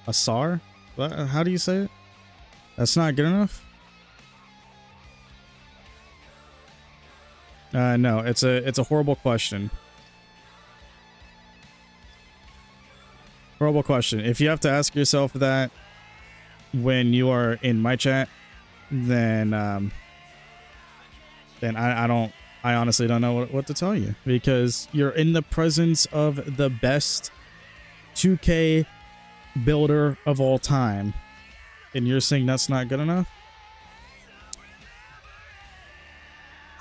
Asar? How do you say it? That's not good enough? No, it's a horrible question. Horrible question. If you have to ask yourself that when you are in my chat, then I honestly don't know what to tell you, because you're in the presence of the best 2K builder of all time, and you're saying that's not good enough?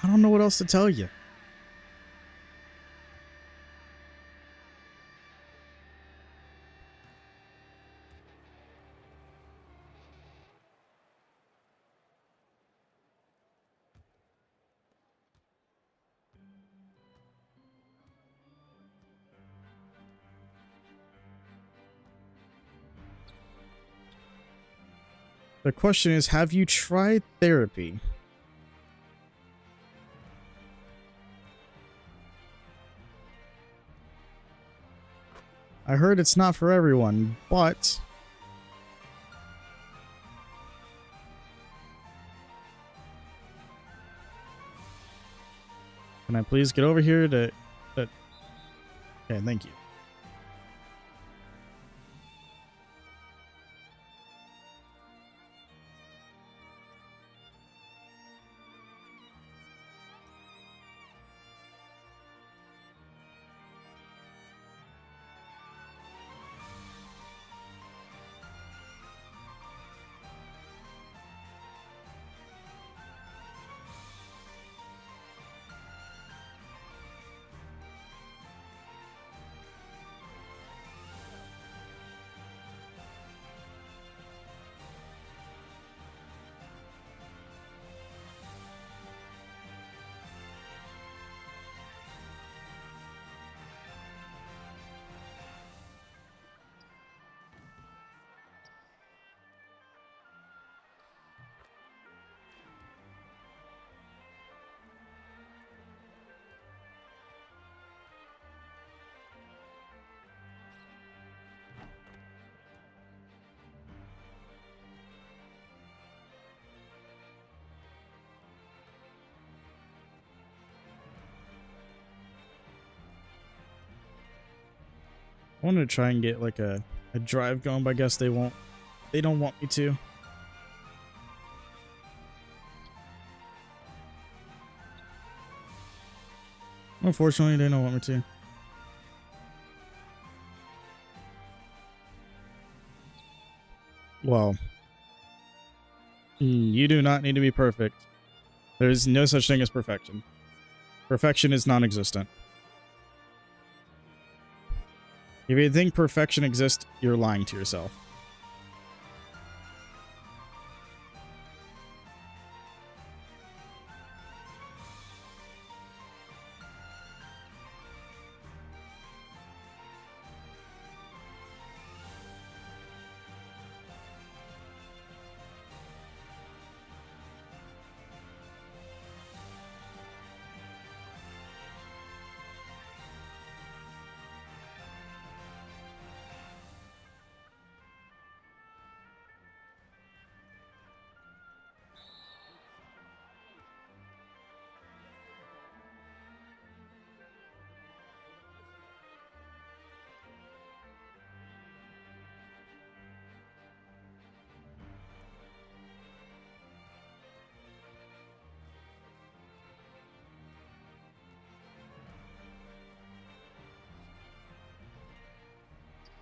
I don't know what else to tell you. The question is, have you tried therapy? I heard it's not for everyone, but can I please get over here to okay, thank you. I wanted to try and get like a drive going, but I guess they won't. They don't want me to. Unfortunately, they don't want me to. Well, you do not need to be perfect. There's no such thing as perfection. Perfection is non-existent. If you think perfection exists, you're lying to yourself.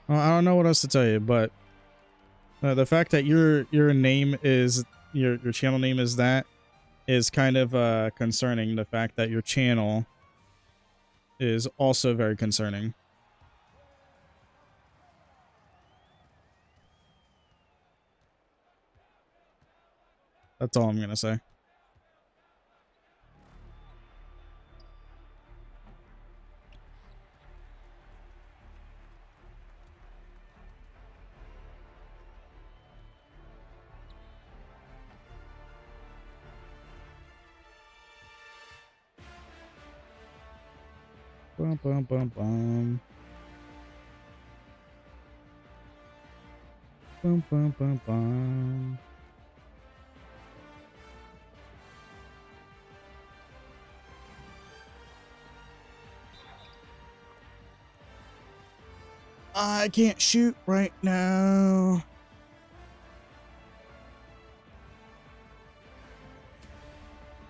Well, I don't know what else to tell you, but the fact that your name is your channel name is that is kind of concerning. The fact that your channel is also very concerning. That's all I'm gonna say. Bum, bum, bum, bum. Bum, bum, bum, bum. I can't shoot right now.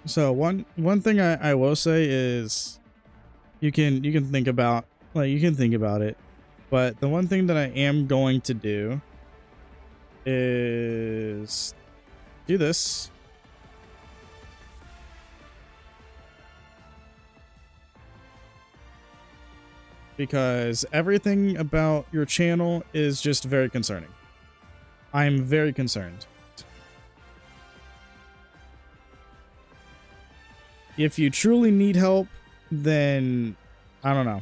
So one thing I will say is you can think about it, but the one thing that I am going to do is do this. Because everything about your channel is just very concerning. I'm very concerned. If you truly need help, then I don't know.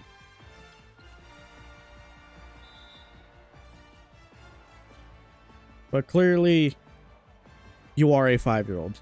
But clearly You are a 5-year-old.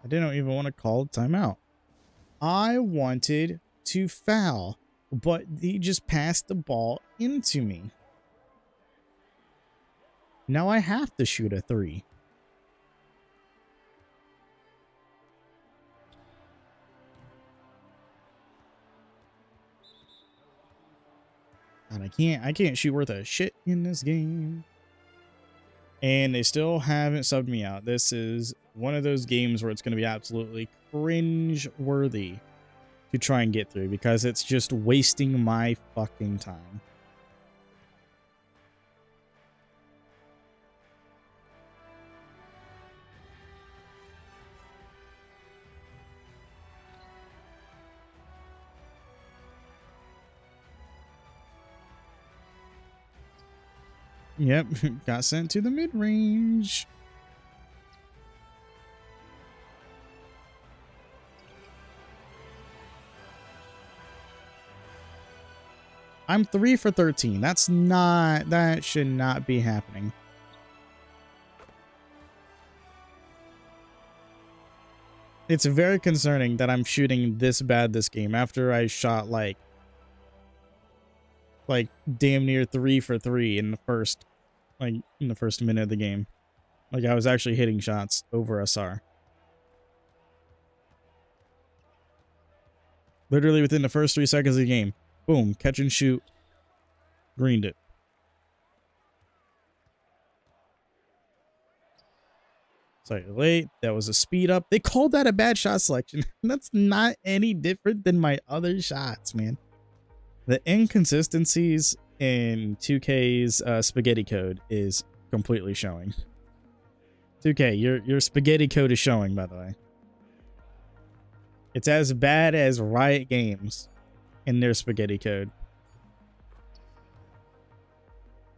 I didn't even want to call timeout. I wanted to foul, but he just passed the ball into me. Now I have to shoot a 3. And I can't shoot worth a shit in this game. And they still haven't subbed me out. This is one of those games where it's going to be absolutely cringe-worthy to try and get through because it's just wasting my fucking time. Yep, got sent to the mid-range. I'm 3 for 13. That should not be happening. It's very concerning that I'm shooting this bad this game after I shot like damn near 3 for 3 in the first minute of the game. Like I was actually hitting shots over SR. Literally within the first 3 seconds of the game. Boom, catch and shoot. Greened it. Sorry, late. That was a speed up. They called that a bad shot selection. That's not any different than my other shots, man. The inconsistencies in 2K's spaghetti code is completely showing. 2K, your spaghetti code is showing, by the way. It's as bad as Riot Games in their spaghetti code.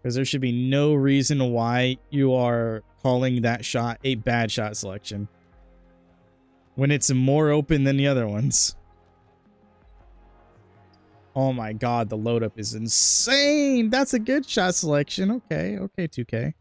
Because there should be no reason why you are calling that shot a bad shot selection when it's more open than the other ones. Oh my god, the load up is insane. That's a good shot selection. Okay, 2K.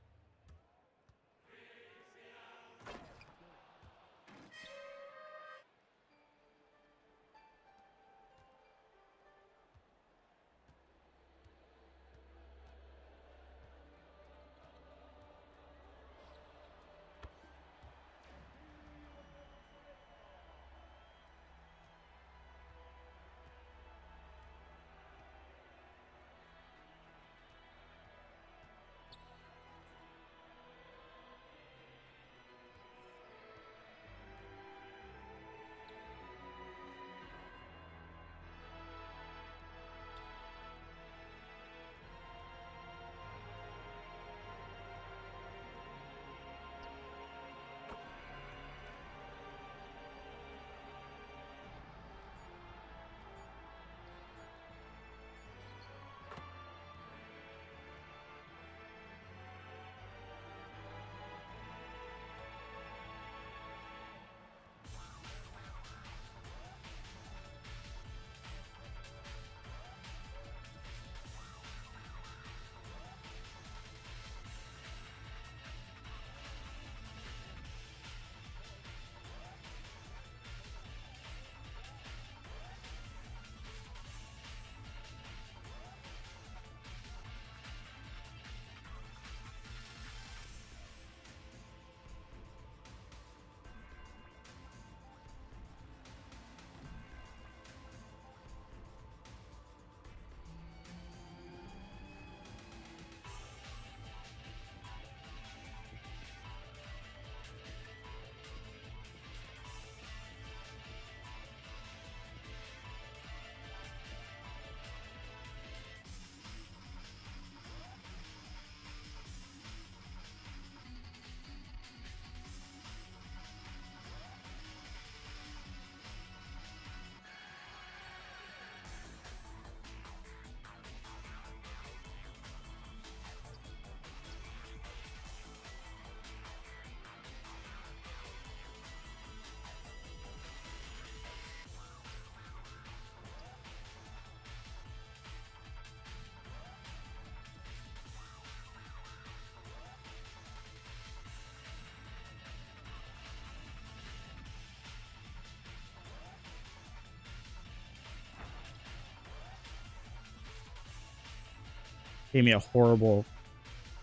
Gave me a horrible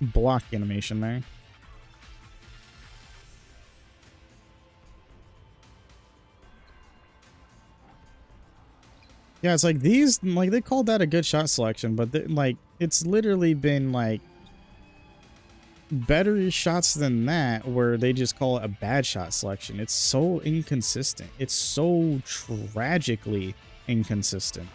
block animation there. Yeah, it's like these, like they called that a good shot selection, but like it's literally been like better shots than that where they just call it a bad shot selection. It's so inconsistent. It's so tragically inconsistent.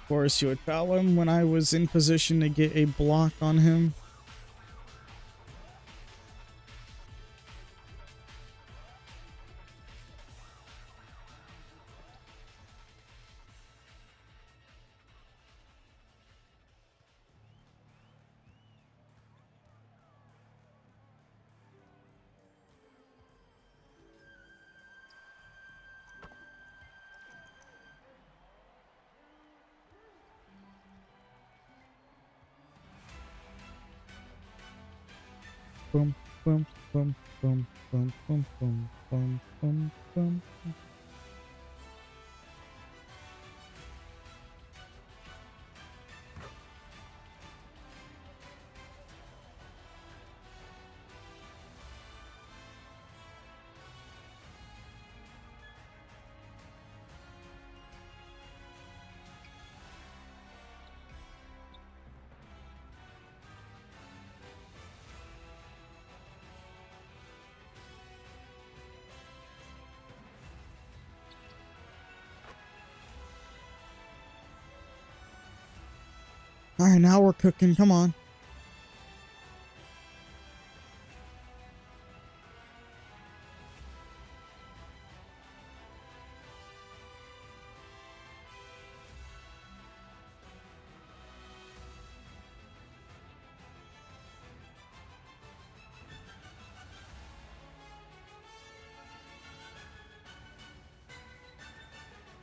Of course, you would foul him when I was in position to get a block on him. Boom, boom, boom, boom, boom, boom, boom, boom, boom, boom. All right, now we're cooking. Come on.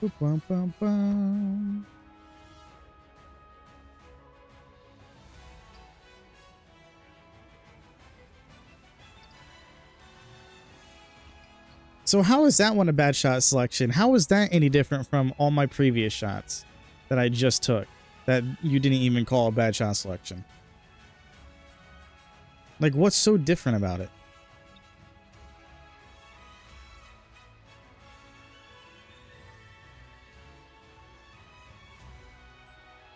Boop, bum, bum, bum. So how is that one a bad shot selection? How is that any different from all my previous shots that I just took that you didn't even call a bad shot selection? Like, what's so different about it?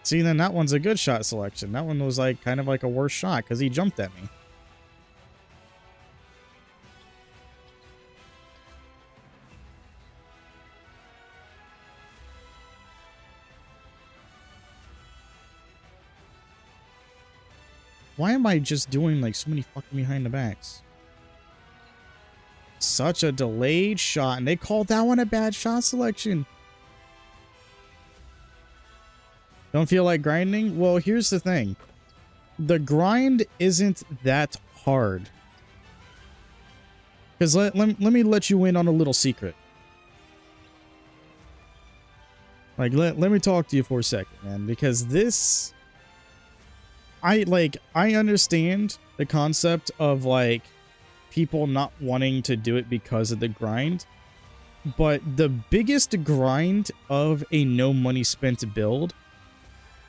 See, then that one's a good shot selection. That one was like kind of like a worse shot because he jumped at me. Why am I just doing like so many fucking behind the backs? Such a delayed shot, and they called that one a bad shot selection. Don't feel like grinding? Well, here's the thing. The grind isn't that hard. Because let me let you in on a little secret. Like, let me talk to you for a second, man. Because this... I understand the concept of, like, people not wanting to do it because of the grind. But the biggest grind of a no money spent build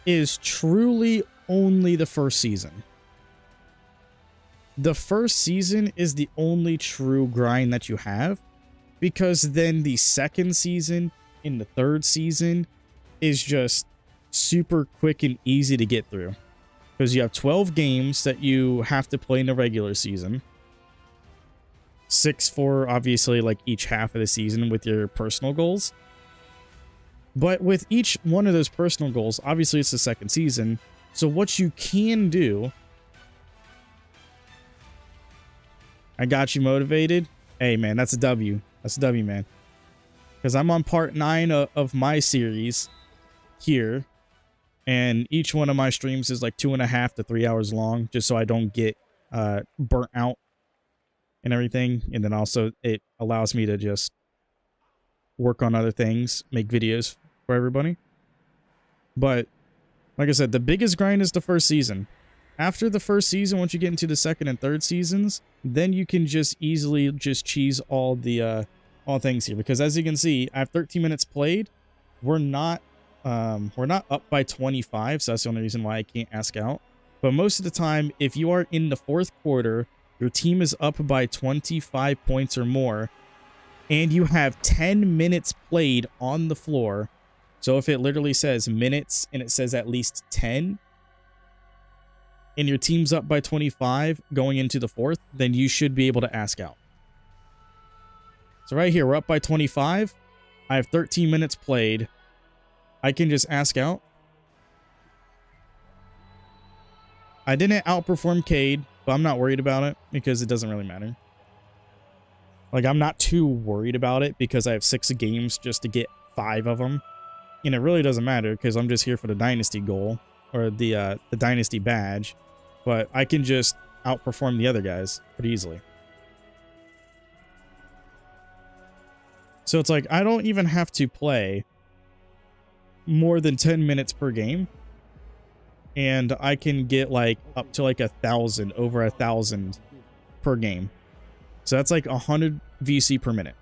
is truly only the first season. The first season is the only true grind that you have, because then the second season and the third season is just super quick and easy to get through. Because you have 12 games that you have to play in the regular season. 6 for, obviously, like, each half of the season with your personal goals. But with each one of those personal goals, obviously it's the second season. So what you can do... I got you motivated. Hey, man, that's a W. That's a W, man. Because I'm on part 9 of my series here. And each one of my streams is like 2.5 to 3 hours long, just so I don't get burnt out. and everything. And then also it allows me to just work on other things, make videos for everybody. But like I said, the biggest grind is the first season. After the first season, once you get into the second and third seasons, then you can just easily just cheese all the all things here. Because as you can see, I have 13 minutes played. We're not up by 25, so that's the only reason why I can't ask out. But most of the time, if you are in the fourth quarter, your team is up by 25 points or more, and you have 10 minutes played on the floor. So if it literally says minutes and it says at least 10, and your team's up by 25 going into the fourth, then you should be able to ask out. So right here, we're up by 25. I have 13 minutes played. I can just ask out. I didn't outperform Cade, but I'm not worried about it because it doesn't really matter. Like, I'm not too worried about it because I have 6 games just to get 5 of them. And it really doesn't matter because I'm just here for the dynasty goal or the dynasty badge. But I can just outperform the other guys pretty easily. So it's like, I don't even have to play more than 10 minutes per game. And I can get like up to like 1,000, over 1,000 per game. So that's like 100 VC per minute.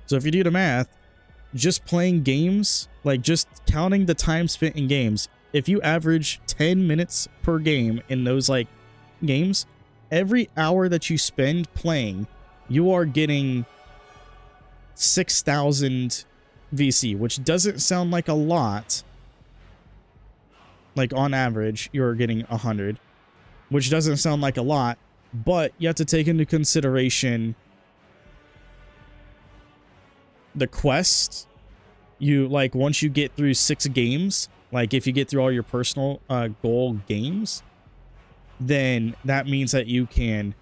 So if you do the math, just playing games, like just counting the time spent in games, if you average 10 minutes per game in those like games, every hour that you spend playing, you are getting 6,000 VC, which doesn't sound like a lot. Like on average, you're getting 100, which doesn't sound like a lot, but you have to take into consideration the quest. You like once you get through 6 games, like if you get through all your personal goal games, then that means that you can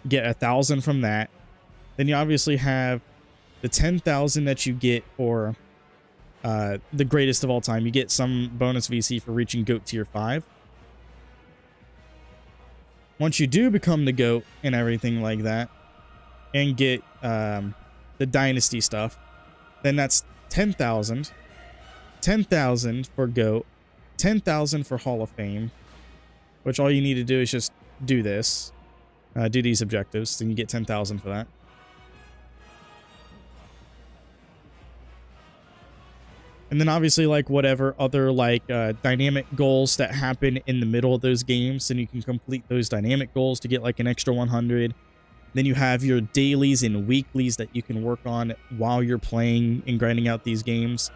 get 1,000 from that. Then you obviously have the 10,000 that you get for the greatest of all time. You get some bonus VC for reaching GOAT tier 5. Once you do become the GOAT and everything like that, and get the dynasty stuff, then that's 10,000. 10,000 for GOAT, 10,000 for Hall of Fame, which all you need to do is just do this, do these objectives, then you get 10,000 for that. And then obviously like whatever other like dynamic goals that happen in the middle of those games, then you can complete those dynamic goals to get like an extra 100. Then you have your dailies and weeklies that you can work on while you're playing and grinding out these games.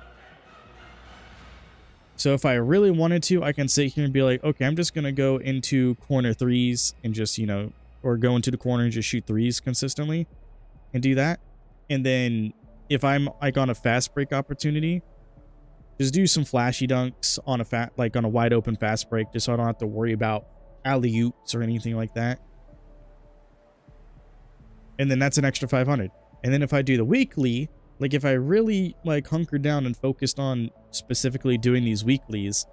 So if I really wanted to, I can sit here and be like, okay, I'm just going to go into corner threes and just, you know, or go into the corner and just shoot threes consistently and do that. And then if I'm like on a fast break opportunity, just do some flashy dunks on a wide open fast break, just so I don't have to worry about alley-oops or anything like that. And then that's an extra 500. And then if I do the weekly, like if I really like hunkered down and focused on specifically doing these weeklies,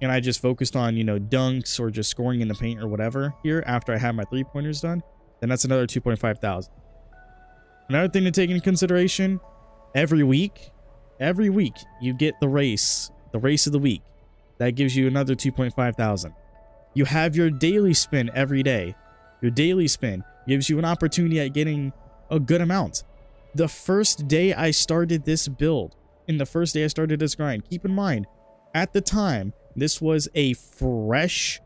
and I just focused on, you know, dunks or just scoring in the paint or whatever here after I have my 3-pointers done, then that's another 2.5 thousand. Another thing to take into consideration, every week you get the race of the week. That gives you another 2.5 thousand. You have your daily spin every day. Your daily spin gives you an opportunity at getting a good amount. The first day I started this build, and the first day I started this grind, keep in mind, at the time, this was a fresh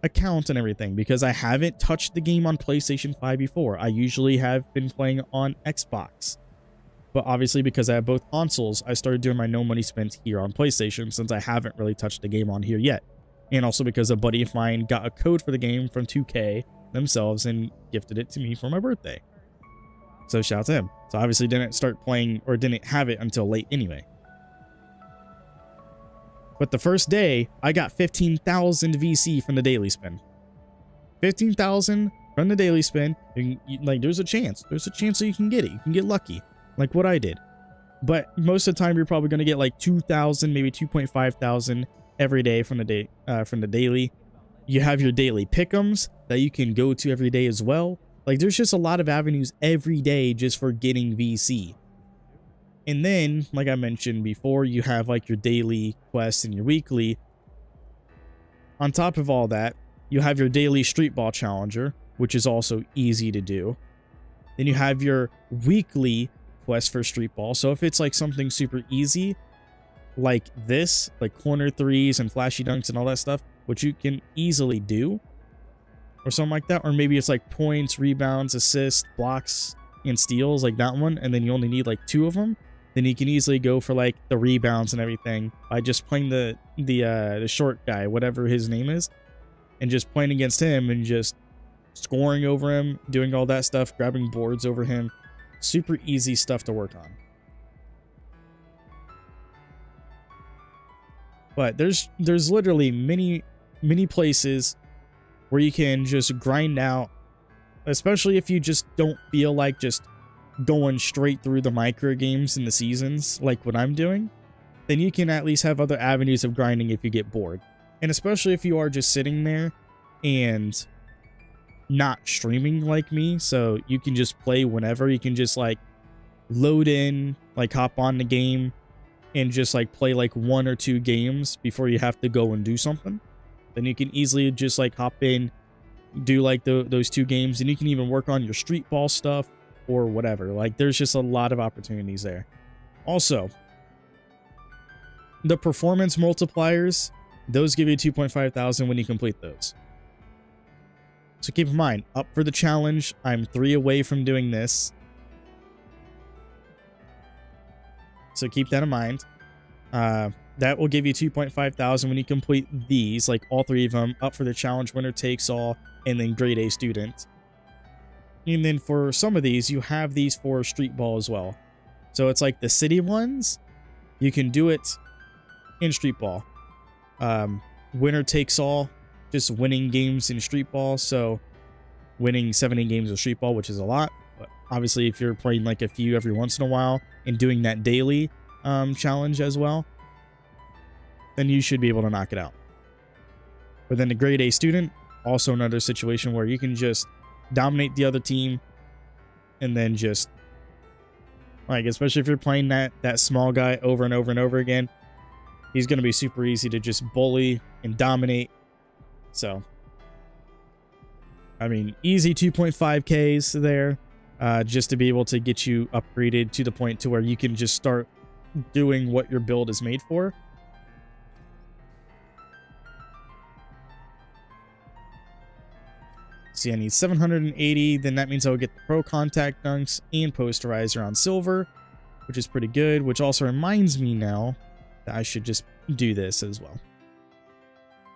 account and everything because I haven't touched the game on PlayStation 5 before. I usually have been playing on Xbox. But obviously, because I have both consoles, I started doing my no money spent here on PlayStation since I haven't really touched the game on here yet. And also because a buddy of mine got a code for the game from 2K themselves and gifted it to me for my birthday. So shout out to him. So obviously didn't start playing or didn't have it until late anyway. But the first day, I got 15,000 VC from the daily spin. 15,000 from the daily spin. Like, there's a chance. There's a chance that you can get it. You can get lucky. Like what I did. But most of the time, you're probably going to get like 2,000, maybe 2.5 thousand every day from the daily. You have your daily pick'ems that you can go to every day as well. Like, there's just a lot of avenues every day just for getting VC. And then, like I mentioned before, you have like your daily quests and your weekly. On top of all that, you have your daily street ball challenger, which is also easy to do. Then you have your weekly quest for street ball. So if it's like something super easy, like this, like corner threes and flashy dunks and all that stuff, which you can easily do, or something like that, or maybe it's like points, rebounds, assists, blocks, and steals, like that one, and then you only need like 2 of them, then you can easily go for like the rebounds and everything by just playing the short guy, whatever his name is, and just playing against him and just scoring over him, doing all that stuff, grabbing boards over him. Super easy stuff to work on. But there's literally many places where you can just grind out, especially if you just don't feel like just going straight through the micro games in the seasons like what I'm doing, then you can at least have other avenues of grinding if you get bored. And especially if you are just sitting there and not streaming like me, so you can just play whenever. You can just like load in, like hop on the game and just like play like 1 or 2 games before you have to go and do something. Then you can easily just like hop in, do like those 2 games, and you can even work on your street ball stuff or whatever. Like, there's just a lot of opportunities there. Also, the performance multipliers, those give you 2.5 thousand when you complete those. So keep in mind, up for the challenge, I'm 3 away from doing this. So keep that in mind. That will give you 2.5 thousand when you complete these, like all 3 of them. Up for the challenge, winner takes all, and then grade A student. And then for some of these, you have these for street ball as well. So it's like the city ones, you can do it in street ball. Winner takes all, just winning games in street ball. So winning 70 games of street ball, which is a lot. But obviously, if you're playing like a few every once in a while and doing that daily challenge as well, then you should be able to knock it out. But then the grade A student, also another situation where you can just dominate the other team and then just, like, especially if you're playing that small guy over and over and over again, he's going to be super easy to just bully and dominate. So, I mean, easy 2.5Ks there, just to be able to get you upgraded to the point to where you can just start doing what your build is made for. See, I need 780, then that means I'll get the pro contact dunks and posterizer on silver, which is pretty good, which also reminds me now that I should just do this as well.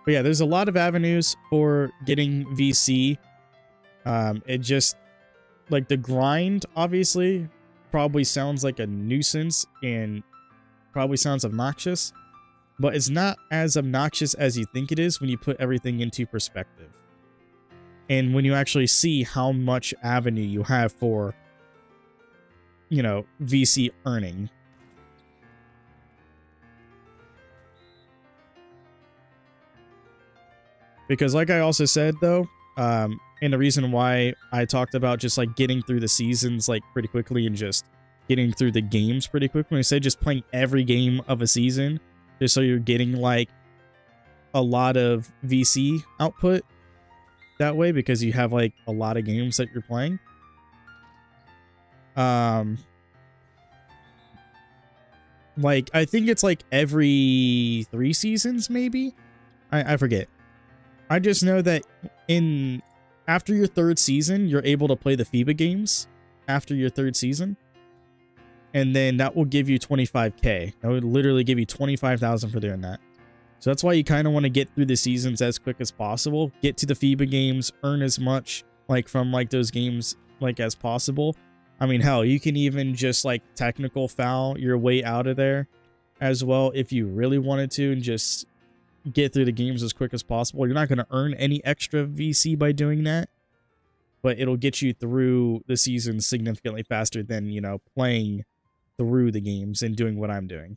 But yeah, there's a lot of avenues for getting VC. It just, like, the grind, obviously, probably sounds like a nuisance and probably sounds obnoxious, but it's not as obnoxious as you think it is when you put everything into perspective. And when you actually see how much avenue you have for, you know, VC earning. Because like I also said, though, and the reason why I talked about just like getting through the seasons like pretty quickly and just getting through the games pretty quickly, I said just playing every game of a season, just so you're getting like a lot of VC output that way, because you have like a lot of games that you're playing. Like, I think it's like every 3 seasons, maybe? I forget. I just know that after your 3rd season, you're able to play the FIBA games after your 3rd season. And then that will give you 25K. That would literally give you 25,000 for doing that. So that's why you kind of want to get through the seasons as quick as possible. Get to the FIBA games, earn as much like from like those games like as possible. I mean, hell, you can even just like technical foul your way out of there as well if you really wanted to, and just get through the games as quick as possible. You're not going to earn any extra VC by doing that, but it'll get you through the season significantly faster than, you know, playing through the games and doing what I'm doing.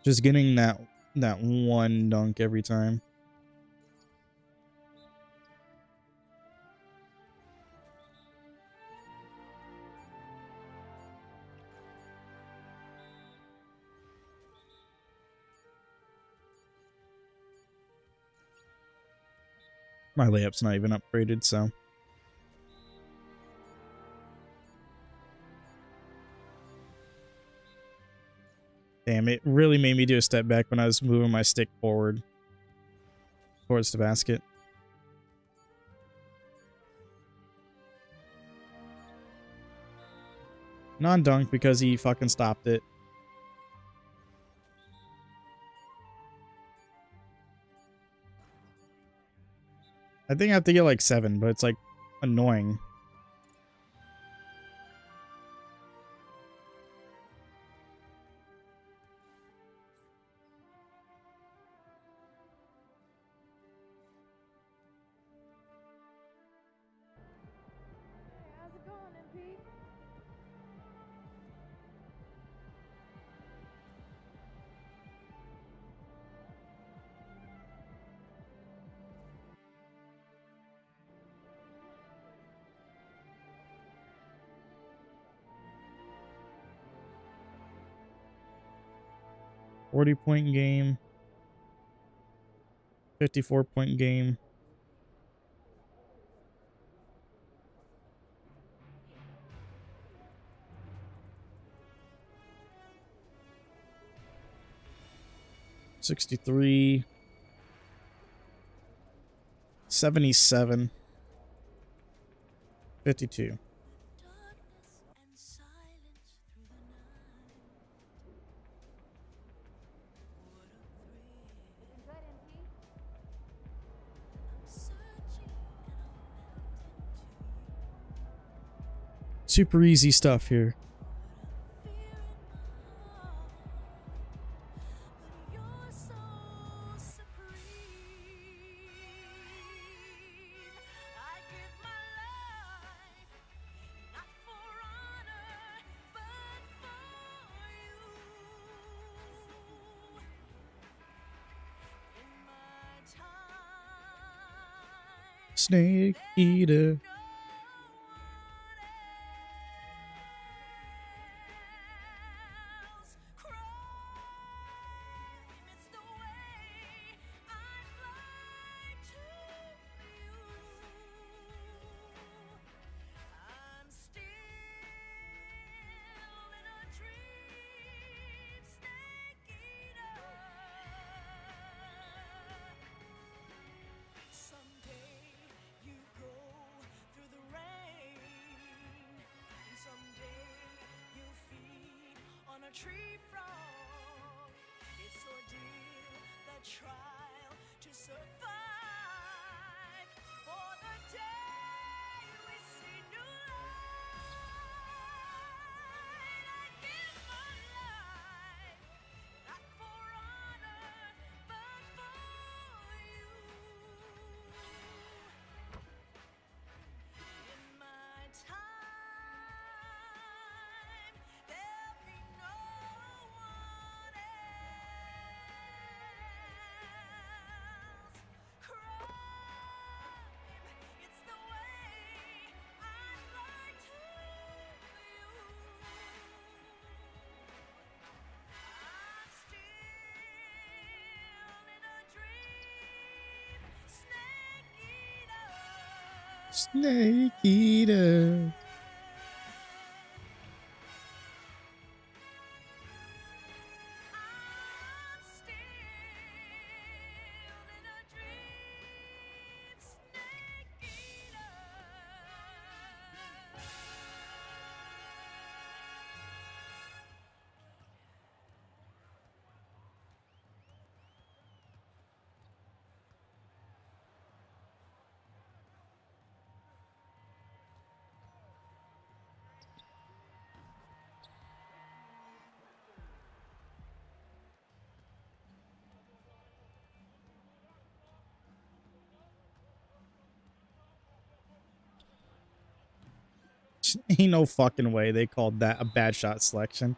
Just getting that one dunk every time. My layup's not even upgraded, so. Damn, it really made me do a step back when I was moving my stick forward towards the basket. Non-dunk because he fucking stopped it. I think I have to get like 7, but it's like annoying. How's it going, MP? .40 game. 54-point game. .63. 77. 52. Super easy stuff here. Snake eater. Tree frog, it's ordeal, the trial to survive. For the day we see new light, I give my life, not for honor, but for you. In my time, there'll be no one else. Crime, it's the way I'd like to you. I'm still in a dream, snake eater. Snake eater. I'm still in a dream, snake eater. Ain't no fucking way they called that a bad shot selection.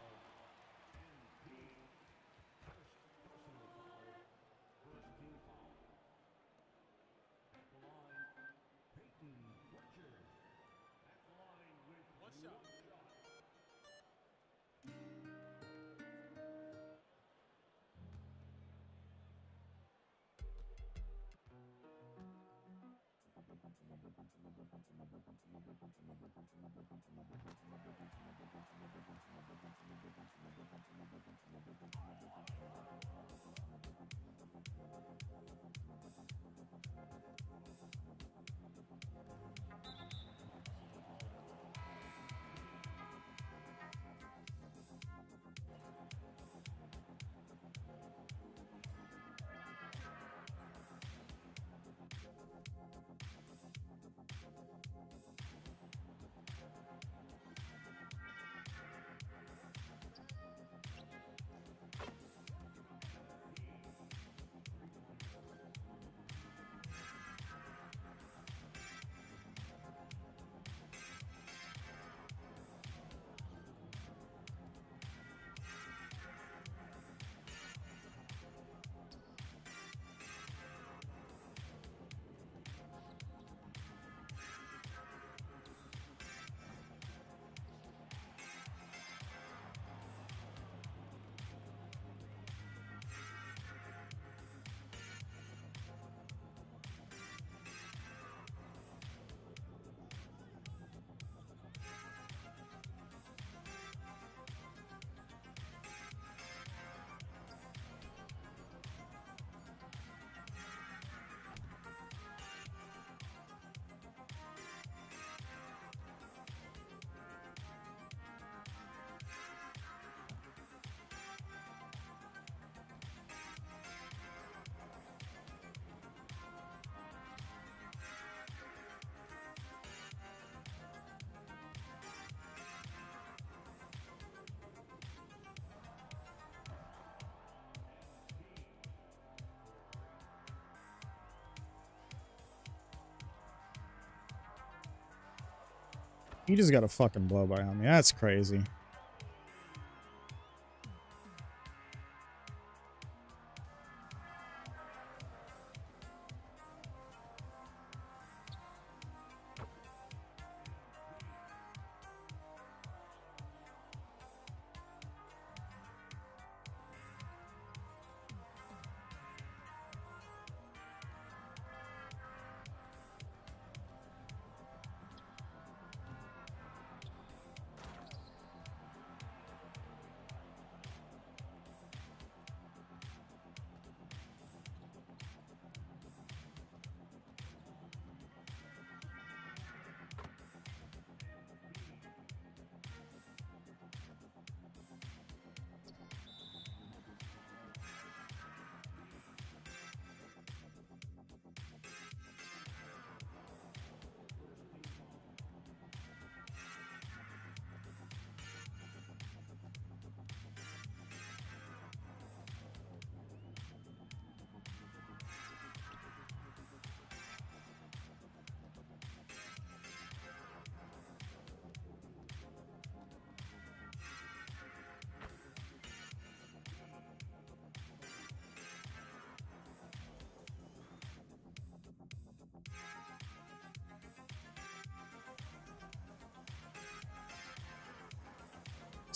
He just got a fucking blow by on me. That's crazy.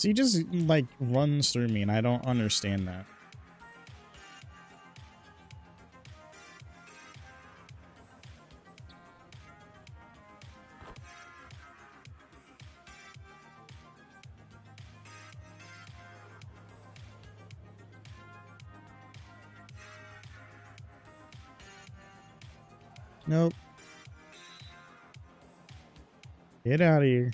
So he just like runs through me and I don't understand that. Nope. Get out of here.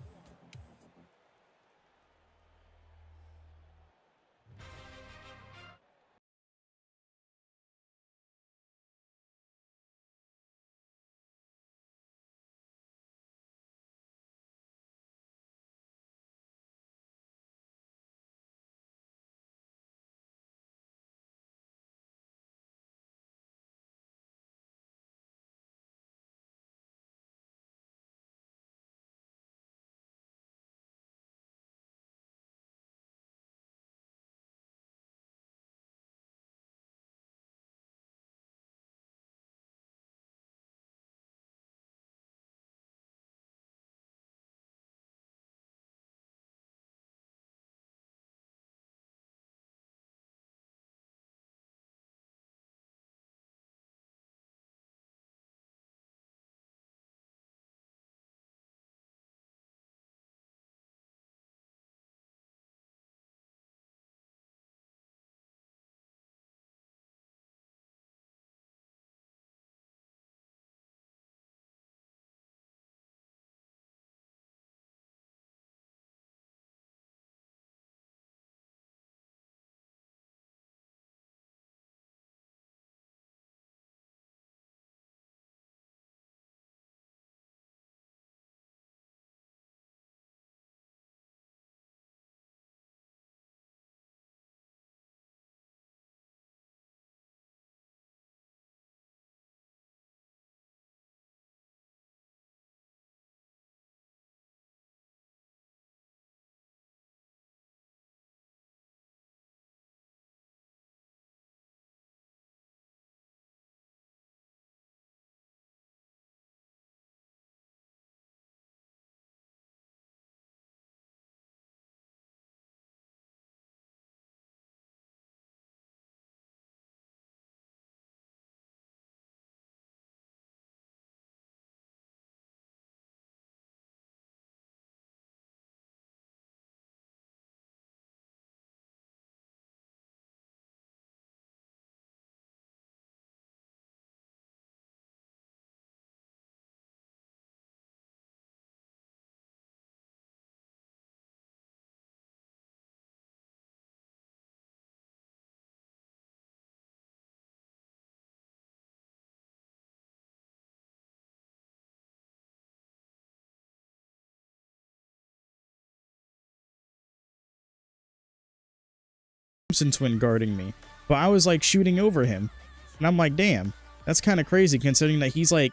Thompson twin guarding me, but I was like shooting over him, and I'm like, damn, that's kind of crazy considering that he's like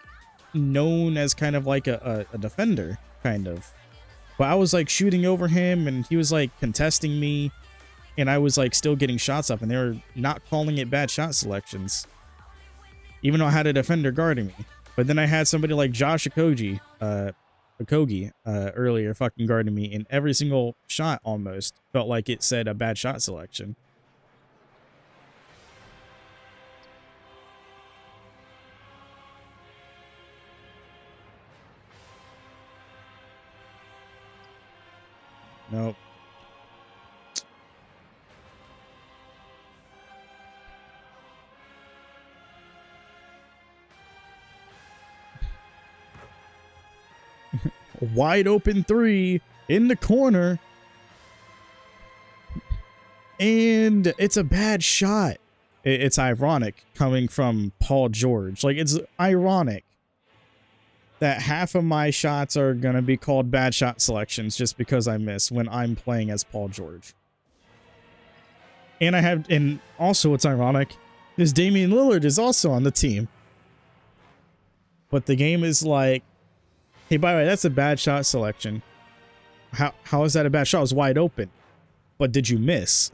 known as kind of like a defender, kind of. But I was like shooting over him, and he was like contesting me, and I was like still getting shots up, and they were not calling it bad shot selections, even though I had a defender guarding me. But then I had somebody like Josh Okogie earlier fucking guarding me, and every single shot almost felt like it said a bad shot selection. Nope. Wide open three in the corner. And it's a bad shot. It's ironic coming from Paul George. Like, it's ironic that half of my shots are going to be called bad shot selections just because I miss when I'm playing as Paul George. And also what's ironic is Damian Lillard is also on the team. But the game is like, hey, by the way, that's a bad shot selection. How is that a bad shot? It was wide open. But did you miss?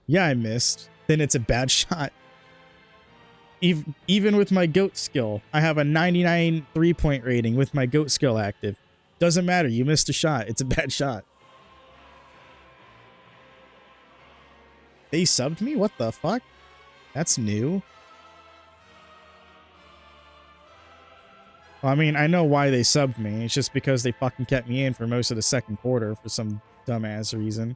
Yeah, I missed. Then it's a bad shot. Even with my GOAT skill, I have a 99 3-point rating with my GOAT skill active. Doesn't matter. You missed a shot. It's a bad shot. They subbed me? What the fuck? That's new. Well, I mean, I know why they subbed me. It's just because they fucking kept me in for most of the second quarter for some dumbass reason.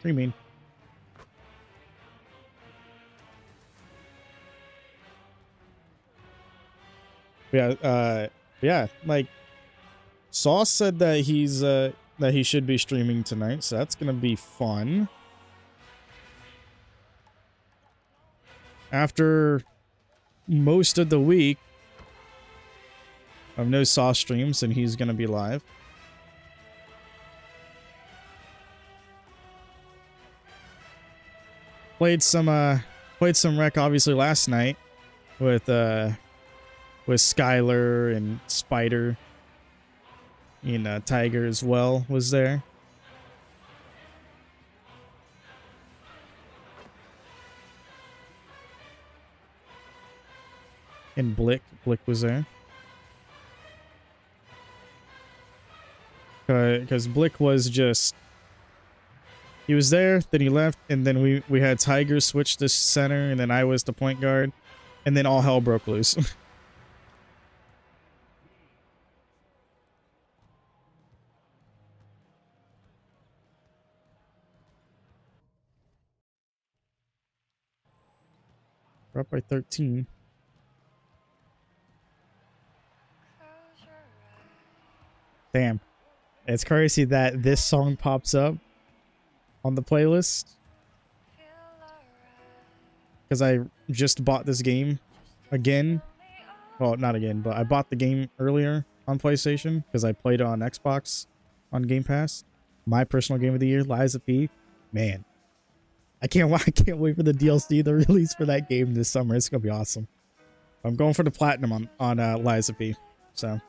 What do you mean? Yeah, like Sauce said that he should be streaming tonight, so that's gonna be fun. After most of the week of no Sauce streams, and he's gonna be live. Played some rec obviously last night with Skylar and Spider. And Tiger as well was there. And Blick was there. Because Blick was just... He was there, then he left, and then we had Tiger switch to center, and then I was the point guard, and then all hell broke loose. We're up by 13. Damn. It's crazy that this song pops up on the playlist. Because I just bought this game again. Well, not again, but I bought the game earlier on PlayStation because I played it on Xbox on Game Pass. My personal game of the year, Liza P. Man. I can't wait for the DLC, the release for that game this summer. It's gonna be awesome. I'm going for the platinum on Liza P. So.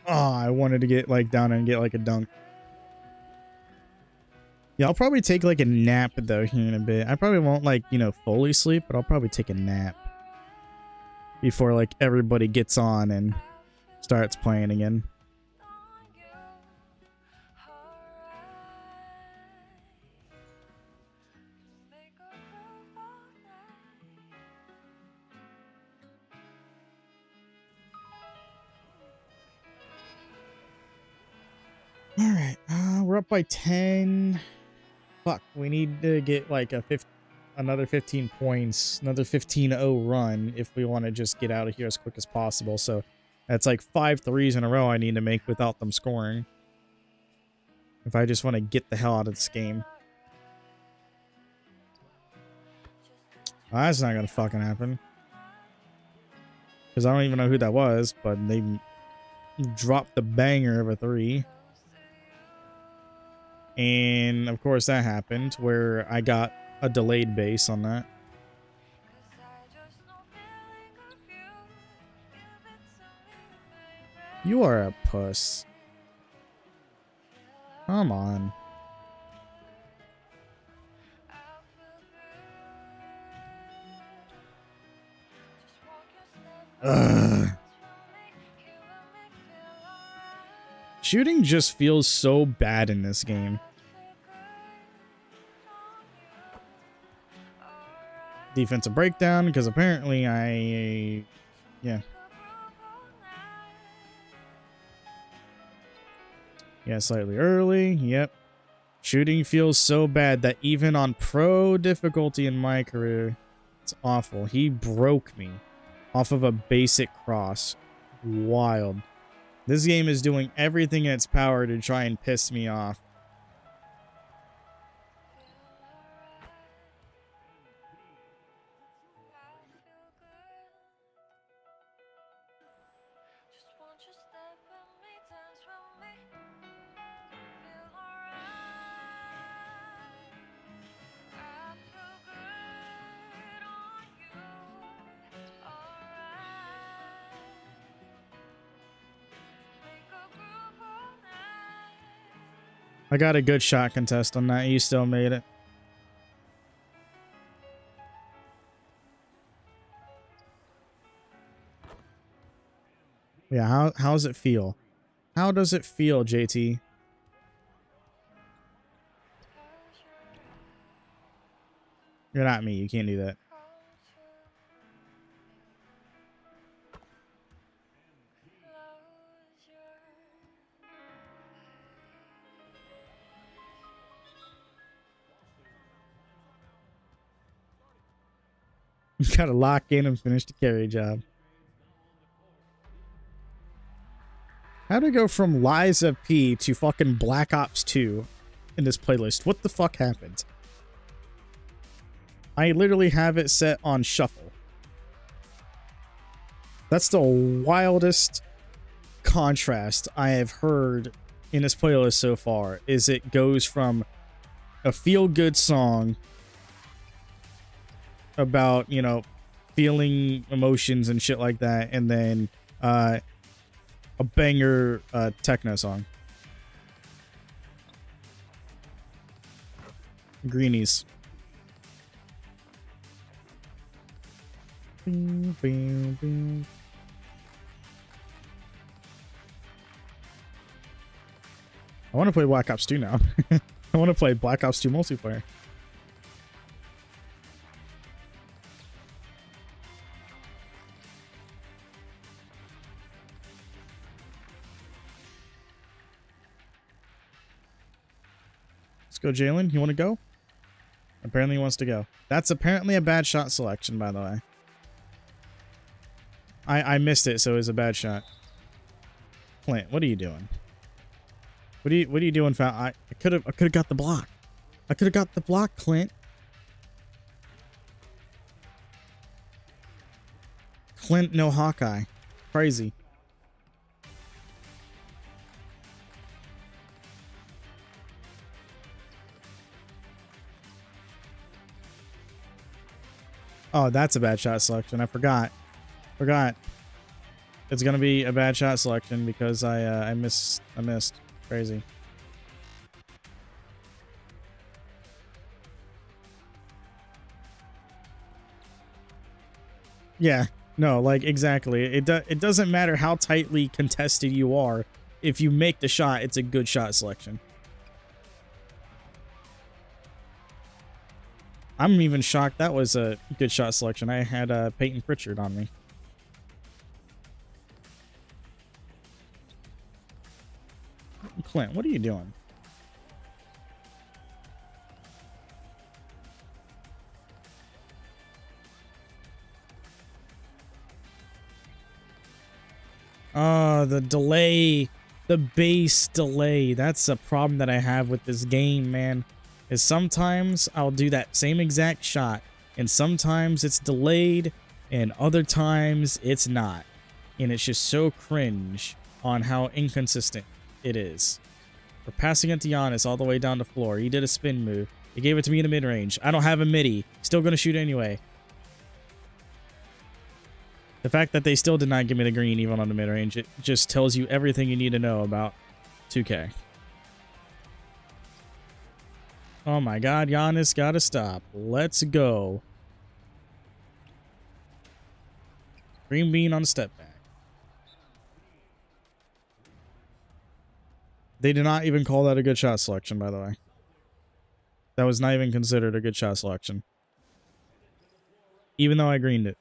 Oh, I wanted to get like down and get like a dunk. Yeah, I'll probably take like a nap though here in a bit. I probably won't like, you know, fully sleep, but I'll probably take a nap before like everybody gets on and starts playing again. All right, we're up by 10. Fuck, we need to get like another 15 points, another 15-0 run if we want to just get out of here as quick as possible. So that's like 5 threes in a row I need to make without them scoring. if I just want to get the hell out of this game. Well, that's not gonna fucking happen. Because I don't even know who that was, but they dropped the banger of a 3. And of course that happened where I got a delayed base on that. You are a puss. Come on. Ugh. Shooting just feels so bad in this game. Defensive breakdown, because apparently yeah, slightly early. Yep. Shooting feels so bad that even on pro difficulty in my career, it's awful. He broke me off of a basic cross. Wild. This game is doing everything in its power to try and piss me off. I got a good shot contest on that. You still made it. Yeah, how's it feel? How does it feel, JT? You're not me. You can't do that. You gotta lock in and finish the carry job. How to go from Lies of P to fucking Black Ops 2 in this playlist? What the fuck happened? I literally have it set on shuffle. That's the wildest contrast I have heard in this playlist so far. Is it goes from a feel-good song about, you know, feeling emotions and shit like that, and then a banger techno song. Greenies. Bing, bing, bing. I want to play Black Ops 2 now. I want to play Black Ops 2 multiplayer. Let's go, Jalen. You want to go? Apparently he wants to go. That's apparently a bad shot selection, by the way. I missed it, so it was a bad shot. Clint, what are you doing? What are you doing, Foul? I could have got the block. I could have got the block, Clint. Clint, no Hawkeye. Crazy. Oh, that's a bad shot selection. I forgot. It's gonna be a bad shot selection because I missed. Crazy. Yeah. No, like exactly. It doesn't matter how tightly contested you are. If you make the shot, it's a good shot selection. I'm even shocked that was a good shot selection. I had Peyton Pritchard on me. Clint, what are you doing? The delay The base delay. That's a problem that I have with this game, man. Is sometimes I'll do that same exact shot, and sometimes it's delayed, and other times it's not. And it's just so cringe on how inconsistent it is. We're passing it to Giannis all the way down the floor. He did a spin move. He gave it to me in the mid-range. I don't have a midi. Still going to shoot anyway. The fact that they still did not give me the green even on the mid-range, it just tells you everything you need to know about 2K. Oh my god, Giannis gotta stop. Let's go. Green bean on the step back. They did not even call that a good shot selection, by the way. That was not even considered a good shot selection. Even though I greened it.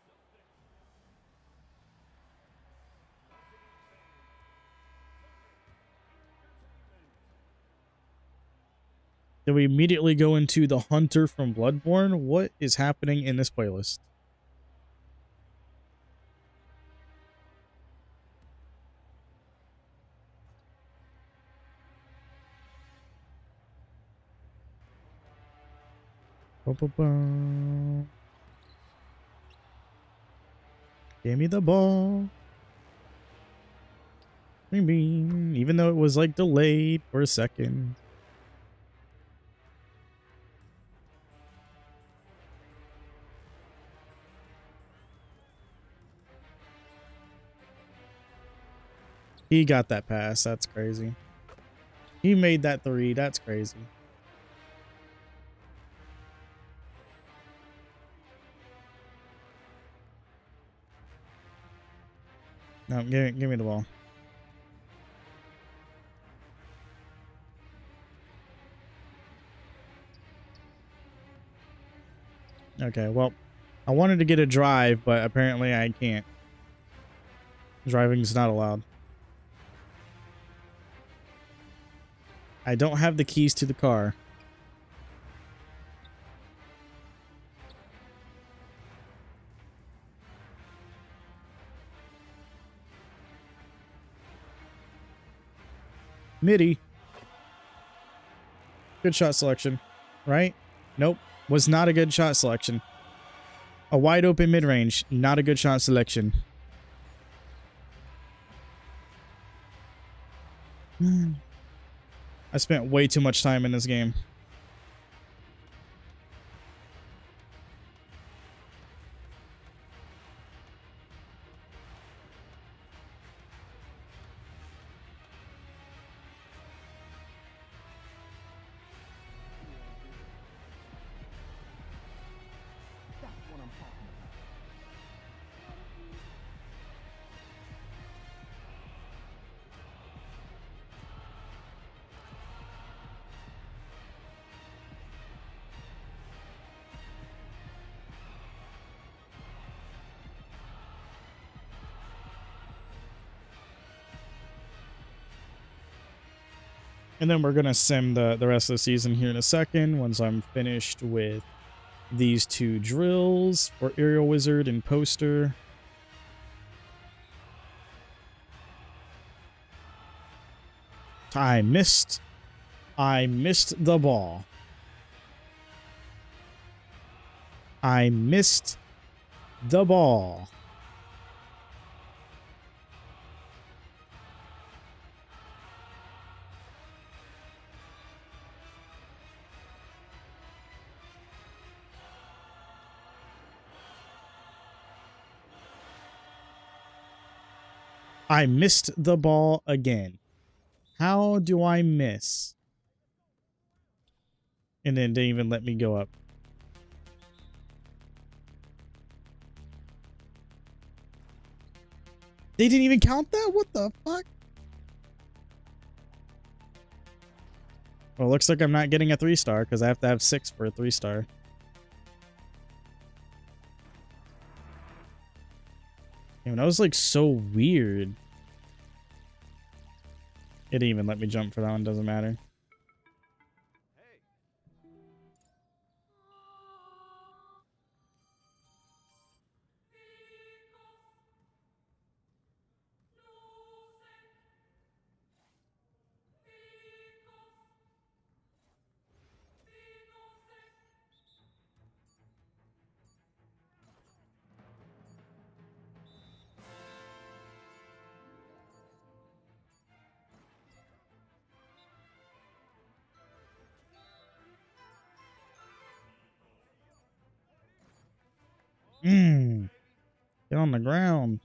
Then we immediately go into the Hunter from Bloodborne. What is happening in this playlist? Ba-ba-ba. Give me the ball. Even though it was like delayed for a second. He got that pass. That's crazy. He made that three. That's crazy. No, give me the ball. Okay, well, I wanted to get a drive, but apparently I can't. Driving's not allowed. I don't have the keys to the car. Midi. Good shot selection, right? Nope. Was not a good shot selection. A wide open mid-range, not a good shot selection. I spent way too much time in this game. That's what I'm talking about. And then we're going to sim the rest of the season here in a second once I'm finished with these two drills for Aerial Wizard and Poster. I missed the ball. I missed the ball. I missed the ball again. How do I miss? And then didn't even let me go up. They didn't even count that? What the fuck? Well, it looks like I'm not getting a 3-star because I have to have 6 for a 3-star. Damn, that was like so weird. It didn't even let me jump for that one, doesn't matter. Get on the ground.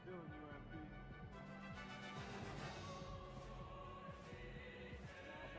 Feeling you, MP.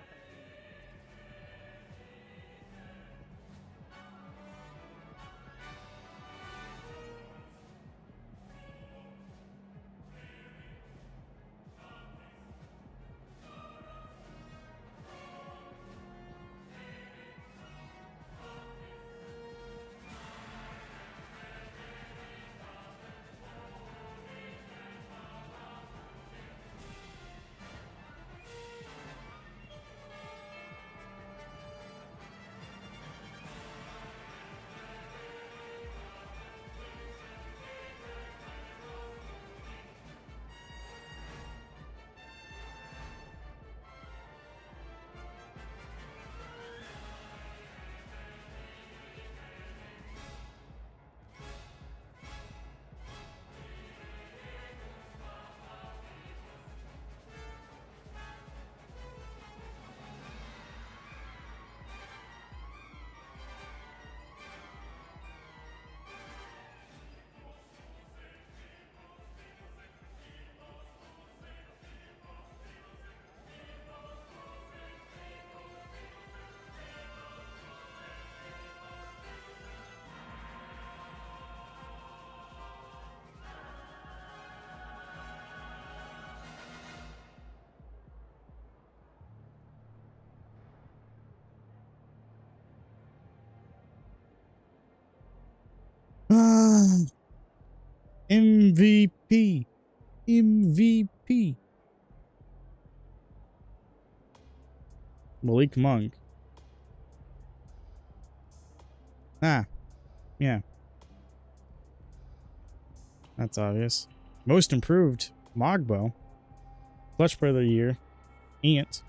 MVP. MVP. Malik Monk. Ah. Yeah. That's obvious. Most improved. Mogbo. Clutch player of the year. Ant.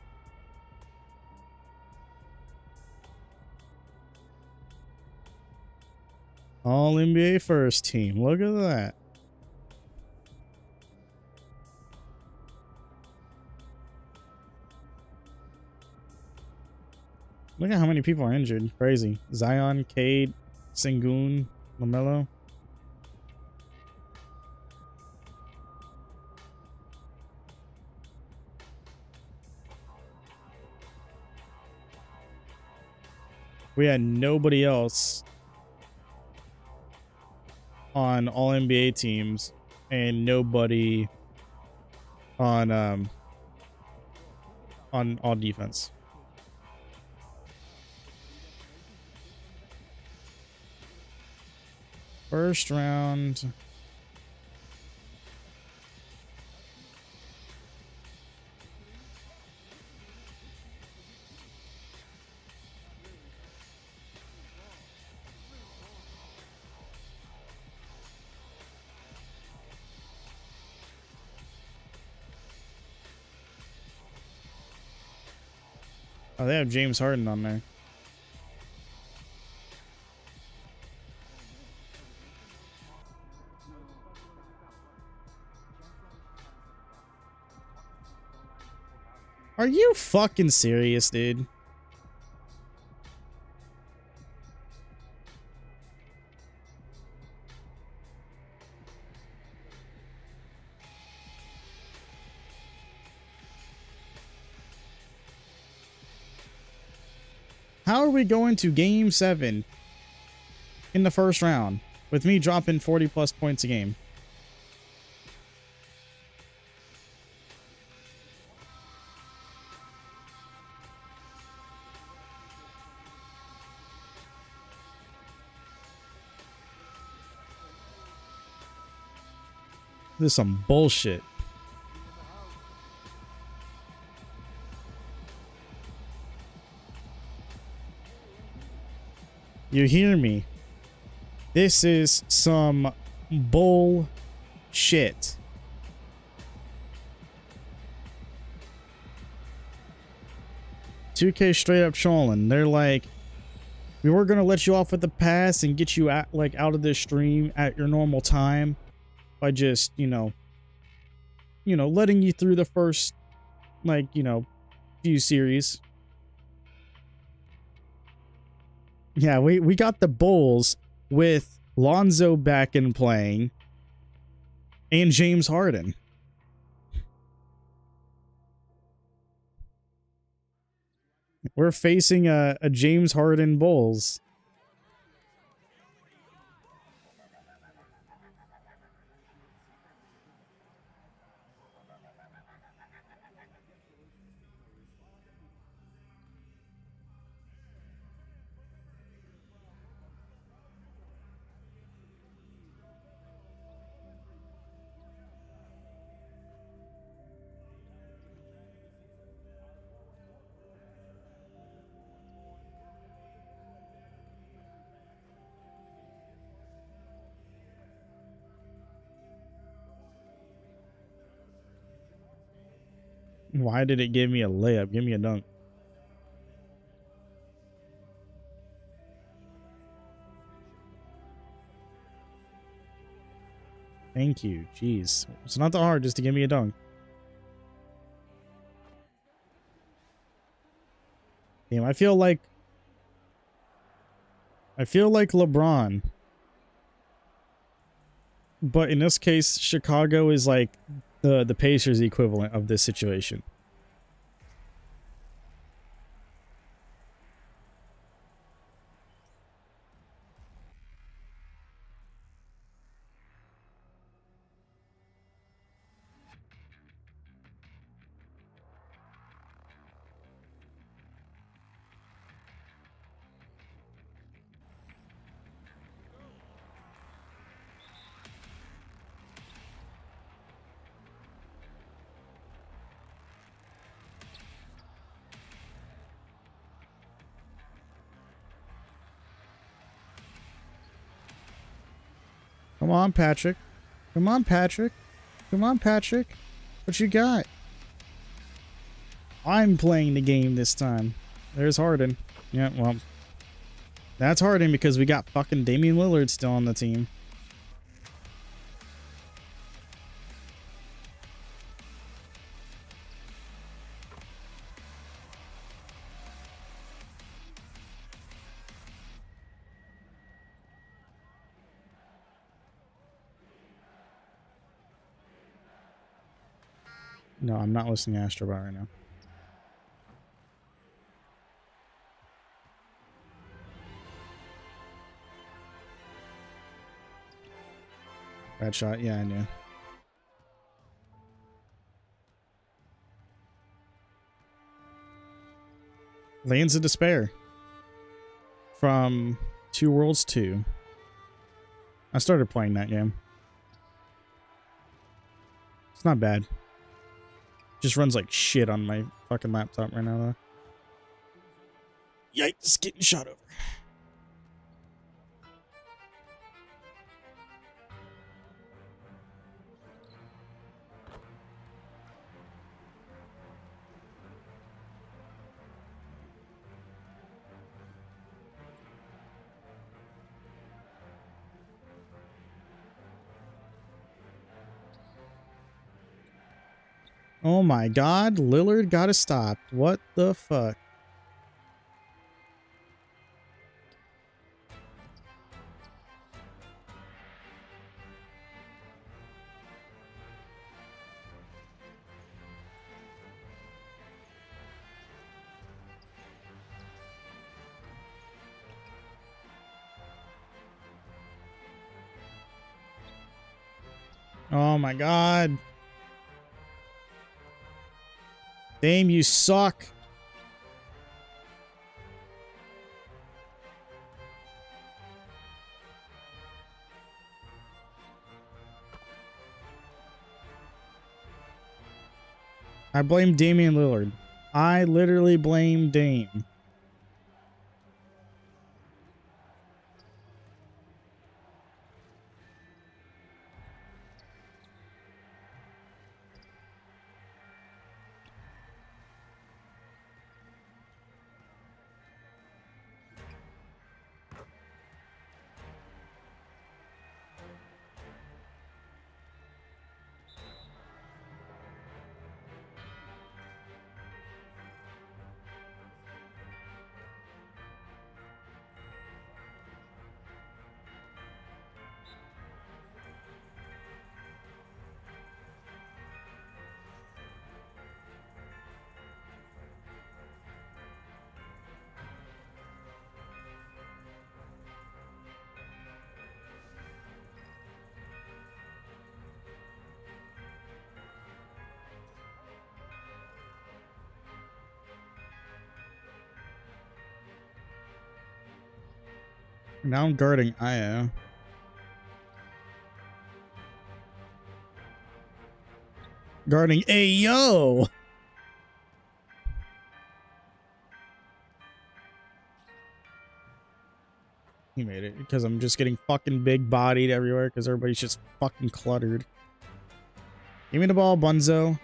All NBA first team. Look at that. Look at how many people are injured. Crazy. Zion, Cade, Sengun, LaMelo. We had nobody else on all NBA teams and nobody on all defense. First round. Oh, they have James Harden on there. Are you fucking serious, dude? How are we going to game 7 in the first round with me dropping 40 plus points a game? This is some bullshit. You hear me? This is some bullshit. $2K straight up trolling. They're like, we were gonna let you off with the pass and get you out of this stream at your normal time by just, you know, letting you through the first, like, you know, few series. Yeah, we got the Bulls with Lonzo back and playing and James Harden. We're facing a James Harden Bulls. Why did it give me a layup? Give me a dunk. Thank you. Jeez. It's not that hard just to give me a dunk. Damn, I feel like LeBron. But in this case, Chicago is like the Pacers equivalent of this situation. Come on, Patrick. Come on, Patrick. Come on, Patrick. What you got? I'm playing the game this time. There's Harden. Yeah, well. That's Harden because we got fucking Damian Lillard still on the team. No, I'm not listening to Astrobot right now. Bad shot. Yeah, I knew. Lands of Despair. From Two Worlds 2. I started playing that game. It's not bad. Just runs like shit on my fucking laptop right now, though. Yikes, getting shot over. Oh my god, Lillard got stopped. What the fuck? Oh my god. Dame, you suck. I blame Damian Lillard. I literally blame Dame. Now I'm guarding Io. Guarding Ayo! He made it because I'm just getting fucking big bodied everywhere because everybody's just fucking cluttered. Give me the ball, Bunzo.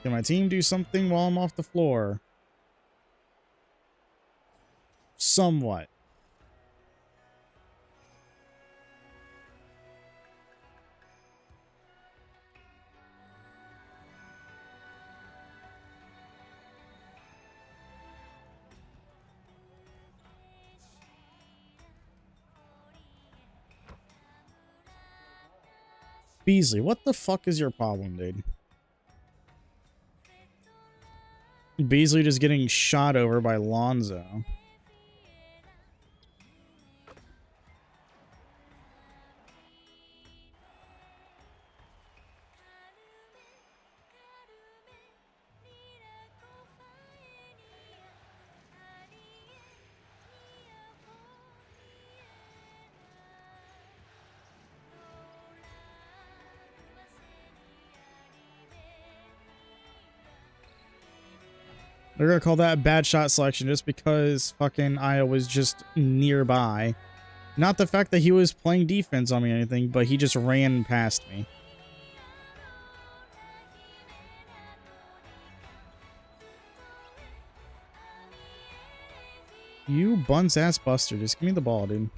Can my team do something while I'm off the floor? Somewhat. Beasley, what the fuck is your problem, dude? Beasley just getting shot over by Lonzo. They're gonna call that bad shot selection just because fucking Io was just nearby. Not the fact that he was playing defense on me or anything, but he just ran past me. You bunce ass buster, just give me the ball, dude.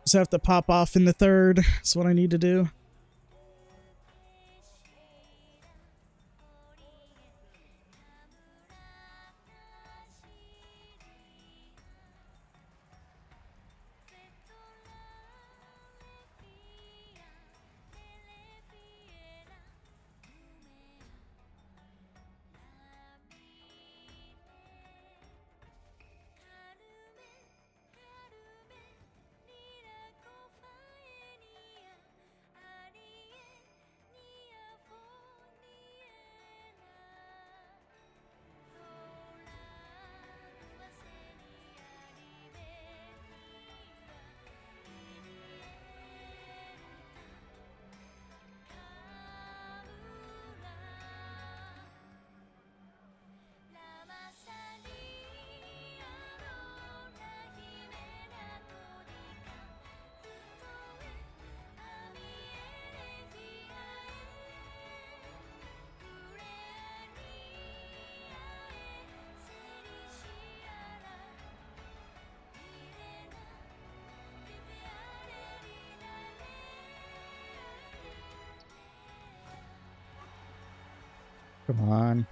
Just have to pop off in the third. That's what I need to do. Come on.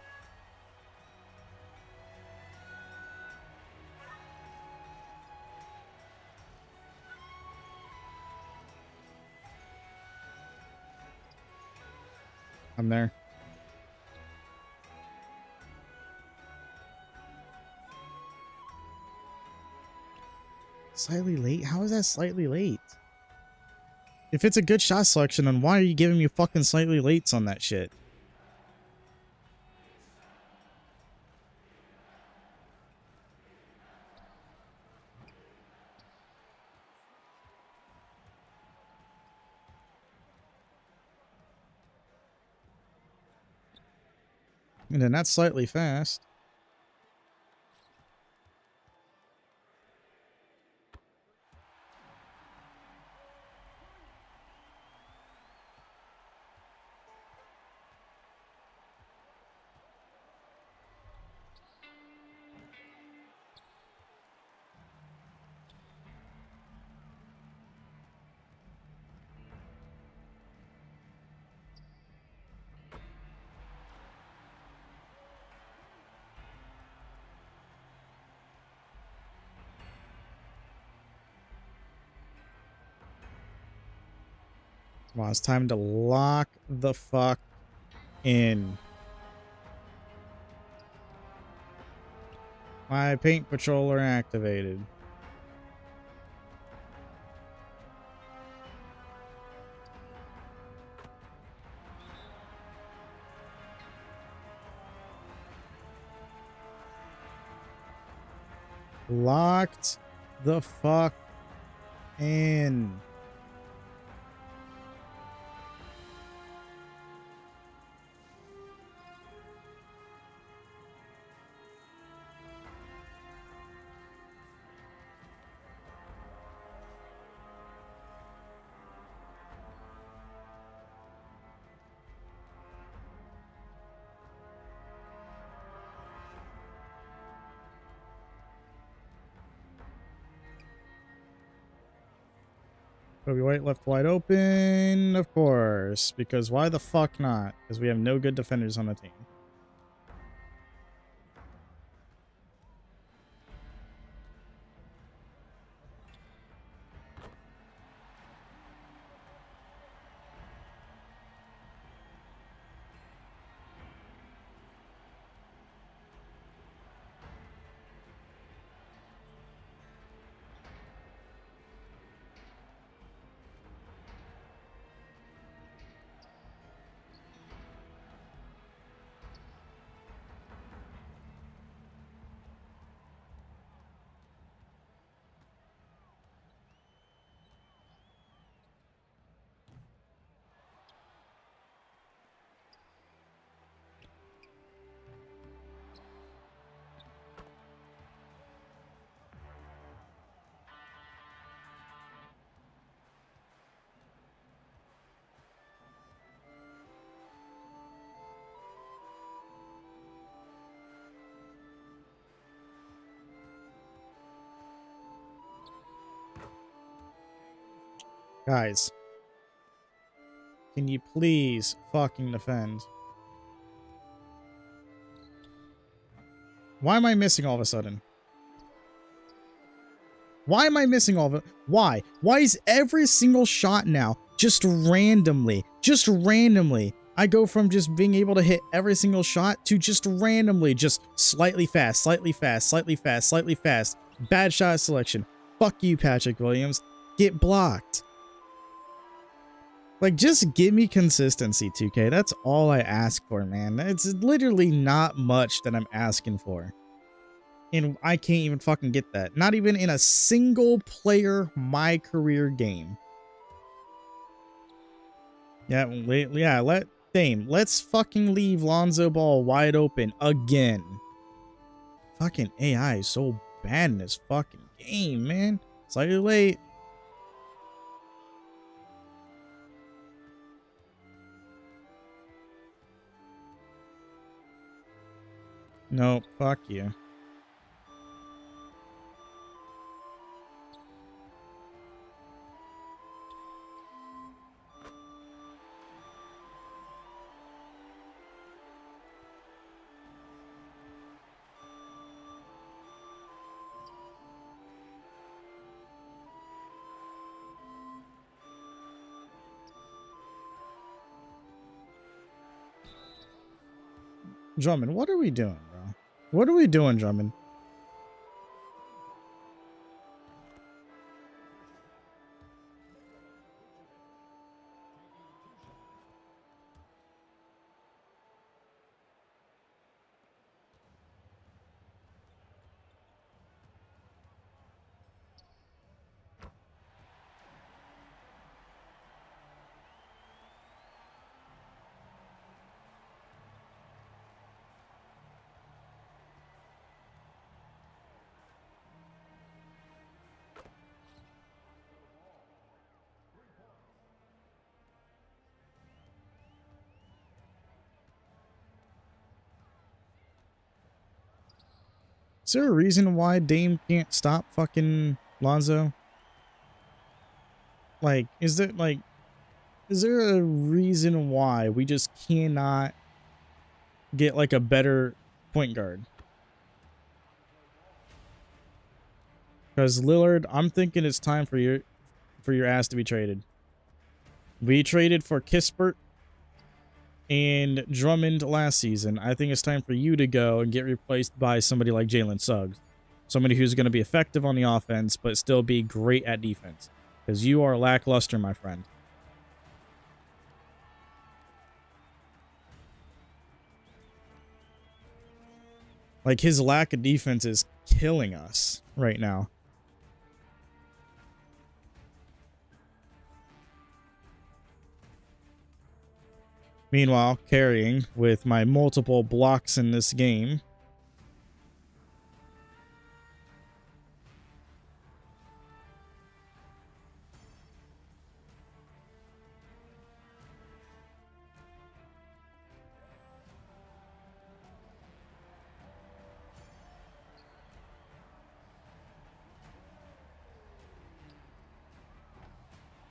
I'm there. Slightly late? How is that slightly late? If it's a good shot selection, then why are you giving me fucking slightly lates on that shit? And then that's slightly fast. Come on, it's time to lock the fuck in. My paint patroller activated. Locked the fuck in. Kobe White left wide open, of course, because why the fuck not? Because we have no good defenders on the team. Guys, can you please fucking defend? Why am I missing all of a sudden? Why am I missing all of it? Why? Why is every single shot now just randomly? I go from just being able to hit every single shot to just randomly, just slightly fast, slightly fast, slightly fast, slightly fast. Bad shot selection. Fuck you, Patrick Williams. Get blocked. Like, just give me consistency, 2K. That's all I ask for, man. It's literally not much that I'm asking for. And I can't even fucking get that. Not even in a single player MyCareer game. Let Dame. Let's fucking leave Lonzo Ball wide open again. Fucking AI is so bad in this fucking game, man. Slightly late. No, fuck you. Drummond, what are we doing, bro? What are we doing, Drummond? Is there a reason why Dame can't stop fucking Lonzo? Like, is there a reason why we just cannot get like a better point guard? Because Lillard, I'm thinking it's time for your ass to be traded. We traded for Kispert and Drummond last season. I think it's time for you to go and get replaced by somebody like Jalen Suggs. Somebody who's going to be effective on the offense, but still be great at defense. Because you are lackluster, my friend. Like, his lack of defense is killing us right now. Meanwhile, carrying with my multiple blocks in this game.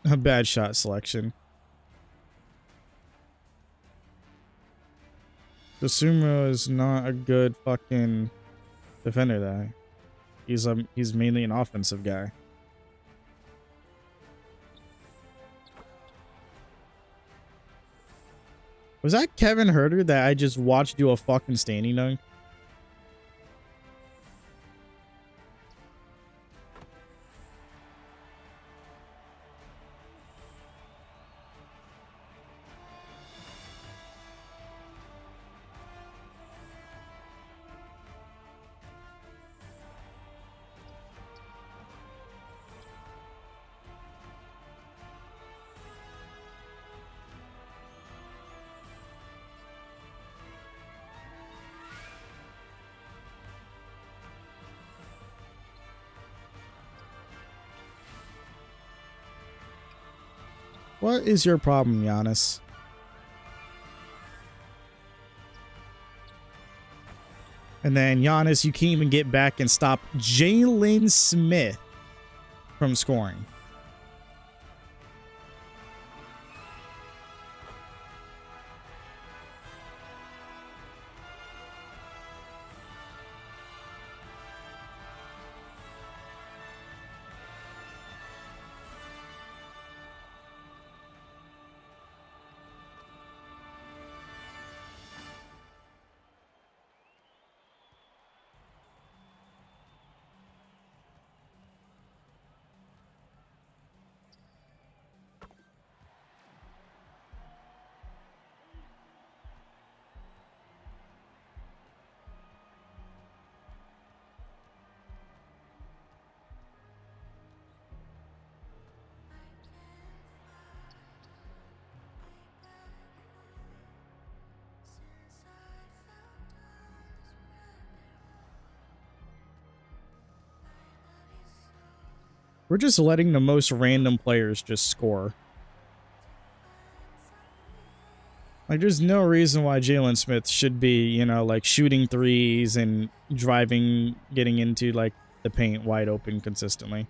A bad shot selection. The Sumo is not a good fucking defender though. He's mainly an offensive guy. Was that Kevin Herter that I just watched do a fucking standing dunk? What is your problem, Giannis? And then Giannis, you can't even get back and stop Jalen Smith from scoring. We're just letting the most random players just score. Like, there's no reason why Jalen Smith should be, you know, like shooting threes and driving, getting into like the paint wide open consistently.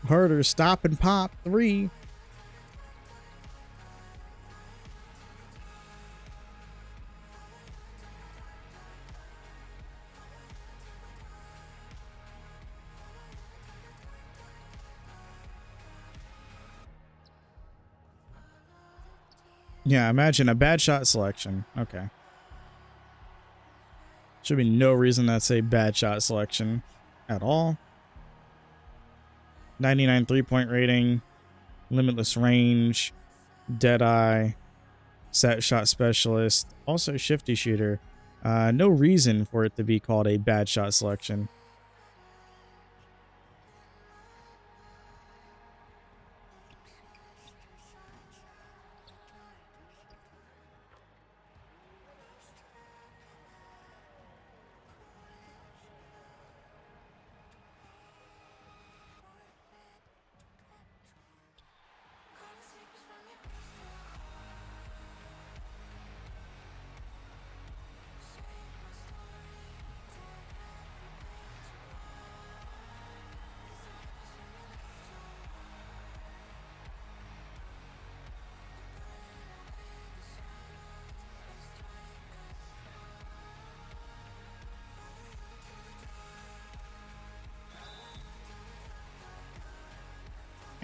Harder, stop and pop. 3. Yeah, imagine a bad shot selection. Okay. Should be no reason that's a bad shot selection at all. 99 3-point rating, limitless range, deadeye, set shot specialist, also shifty shooter. No reason for it to be called a bad shot selection.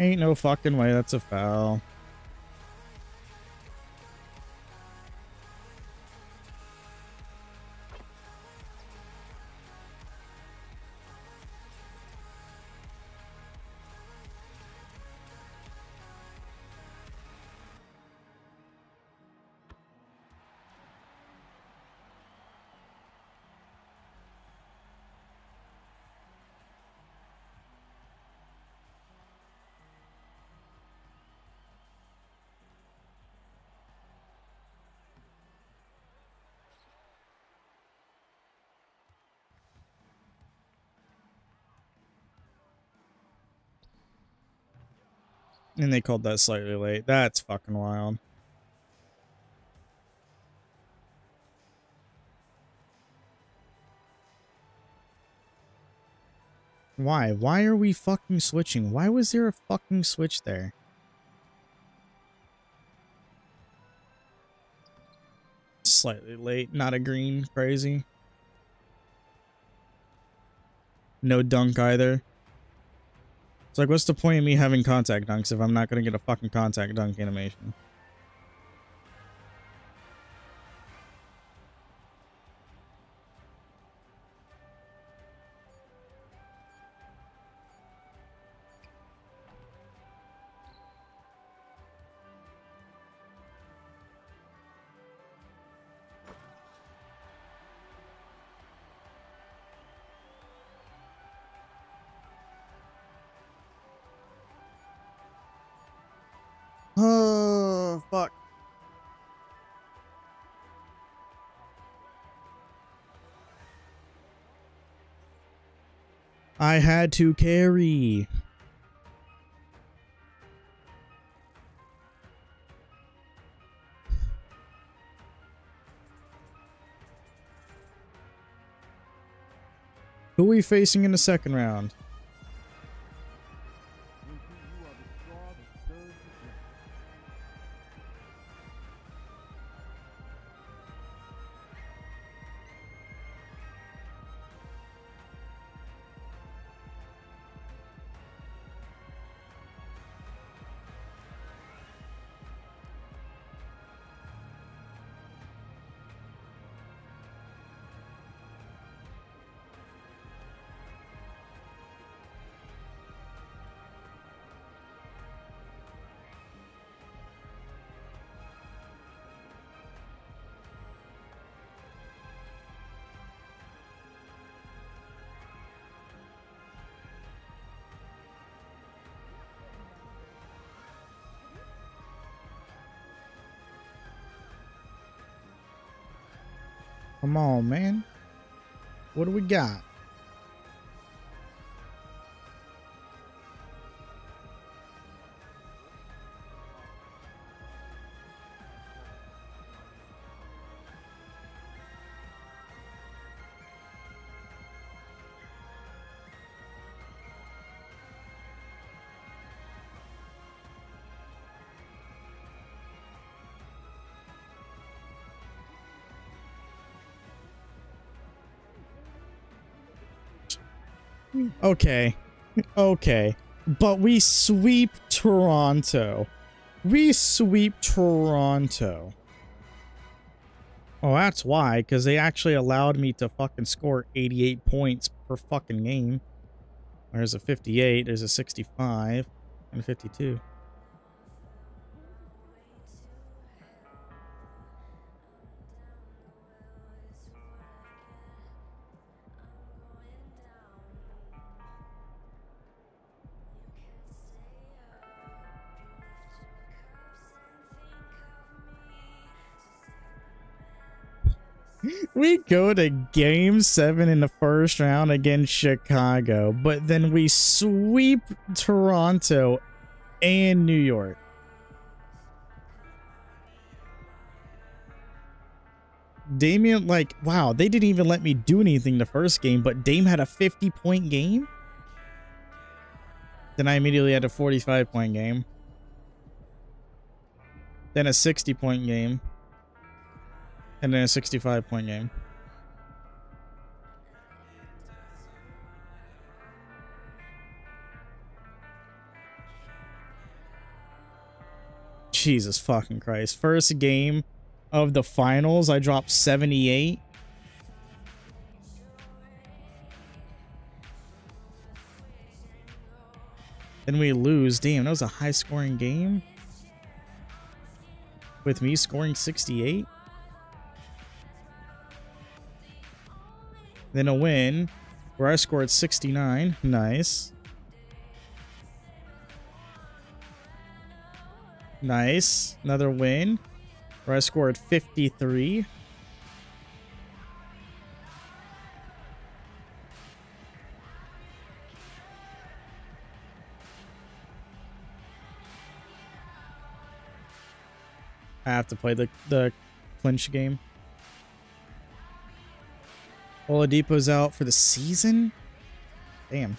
Ain't no fucking way that's a foul. And they called that slightly late. That's fucking wild. Why? Why are we fucking switching? Why was there a fucking switch there? Slightly late. Not a green. Crazy. No dunk either. It's like, what's the point of me having contact dunks if I'm not going to get a fucking contact dunk animation? Oh, fuck. I had to carry. Who are we facing in the second round? MP, you are the straw that stirs the drink. Come on, man. What do we got? Okay. Okay. But we sweep Toronto. We sweep Toronto. Oh, that's why, because they actually allowed me to fucking score 88 points per fucking game. There's a 58, there's a 65, and a 52. We go to game 7 in the first round against Chicago, but then we sweep Toronto and New York. Damian, like, wow, they didn't even let me do anything the first game, but Dame had a 50-point game? Then I immediately had a 45-point game. Then a 60-point game. And then a 65-point game. Jesus fucking Christ. First game of the finals, I dropped 78. Then we lose. Damn, that was a high-scoring game. With me scoring 68. Then a win where I scored 69. Nice. Nice. Another win where I scored 53. I have to play the clinch game. Oladipo's out for the season? Damn.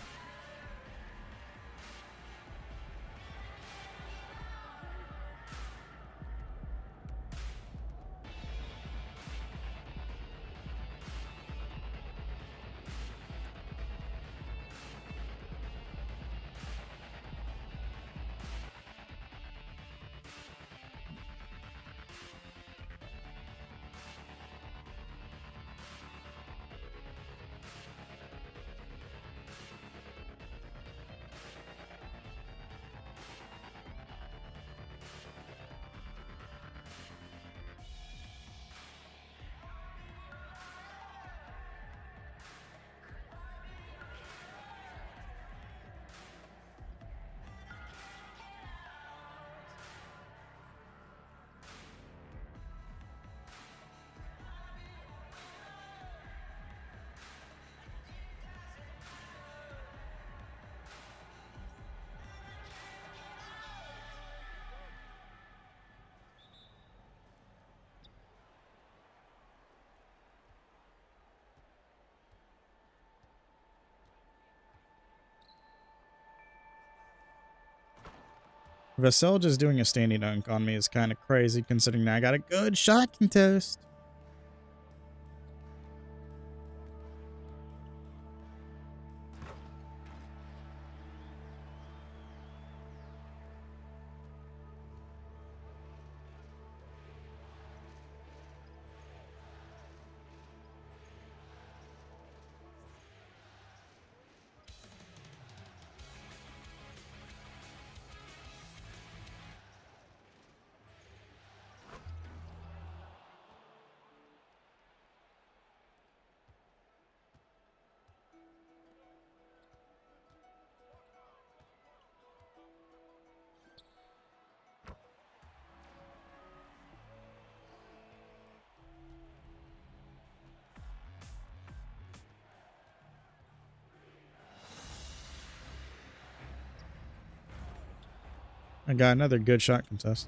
Vassell just doing a standing dunk on me is kind of crazy considering that I got a good shot contest. I got another good shot contest.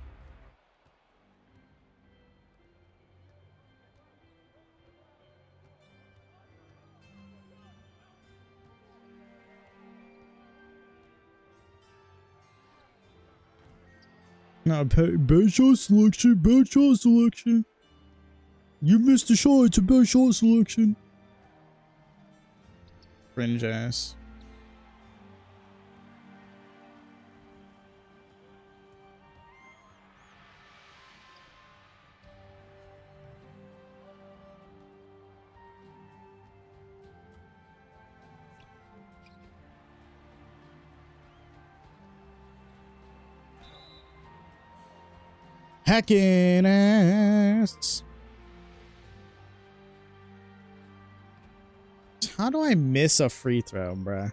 No, bad shot selection, bad shot selection. You missed the shot, it's a bad shot selection. Cringe ass. hacking ass. How do I miss a free throw, bruh?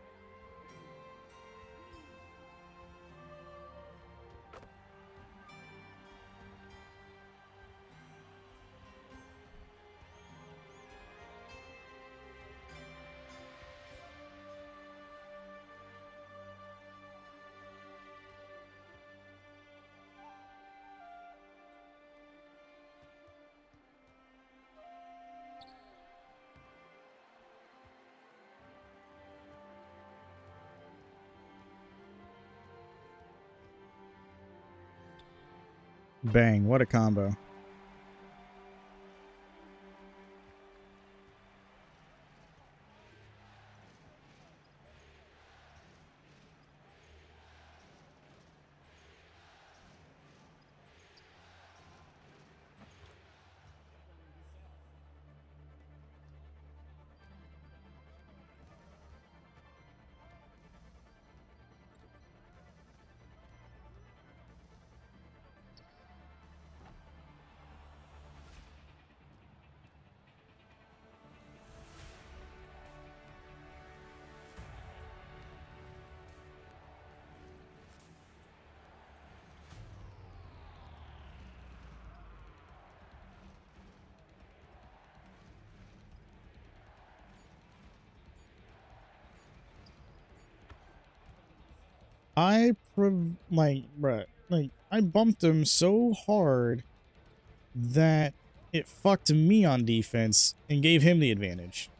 Bang, what a combo. Bruh, like, I bumped him so hard that it fucked me on defense and gave him the advantage.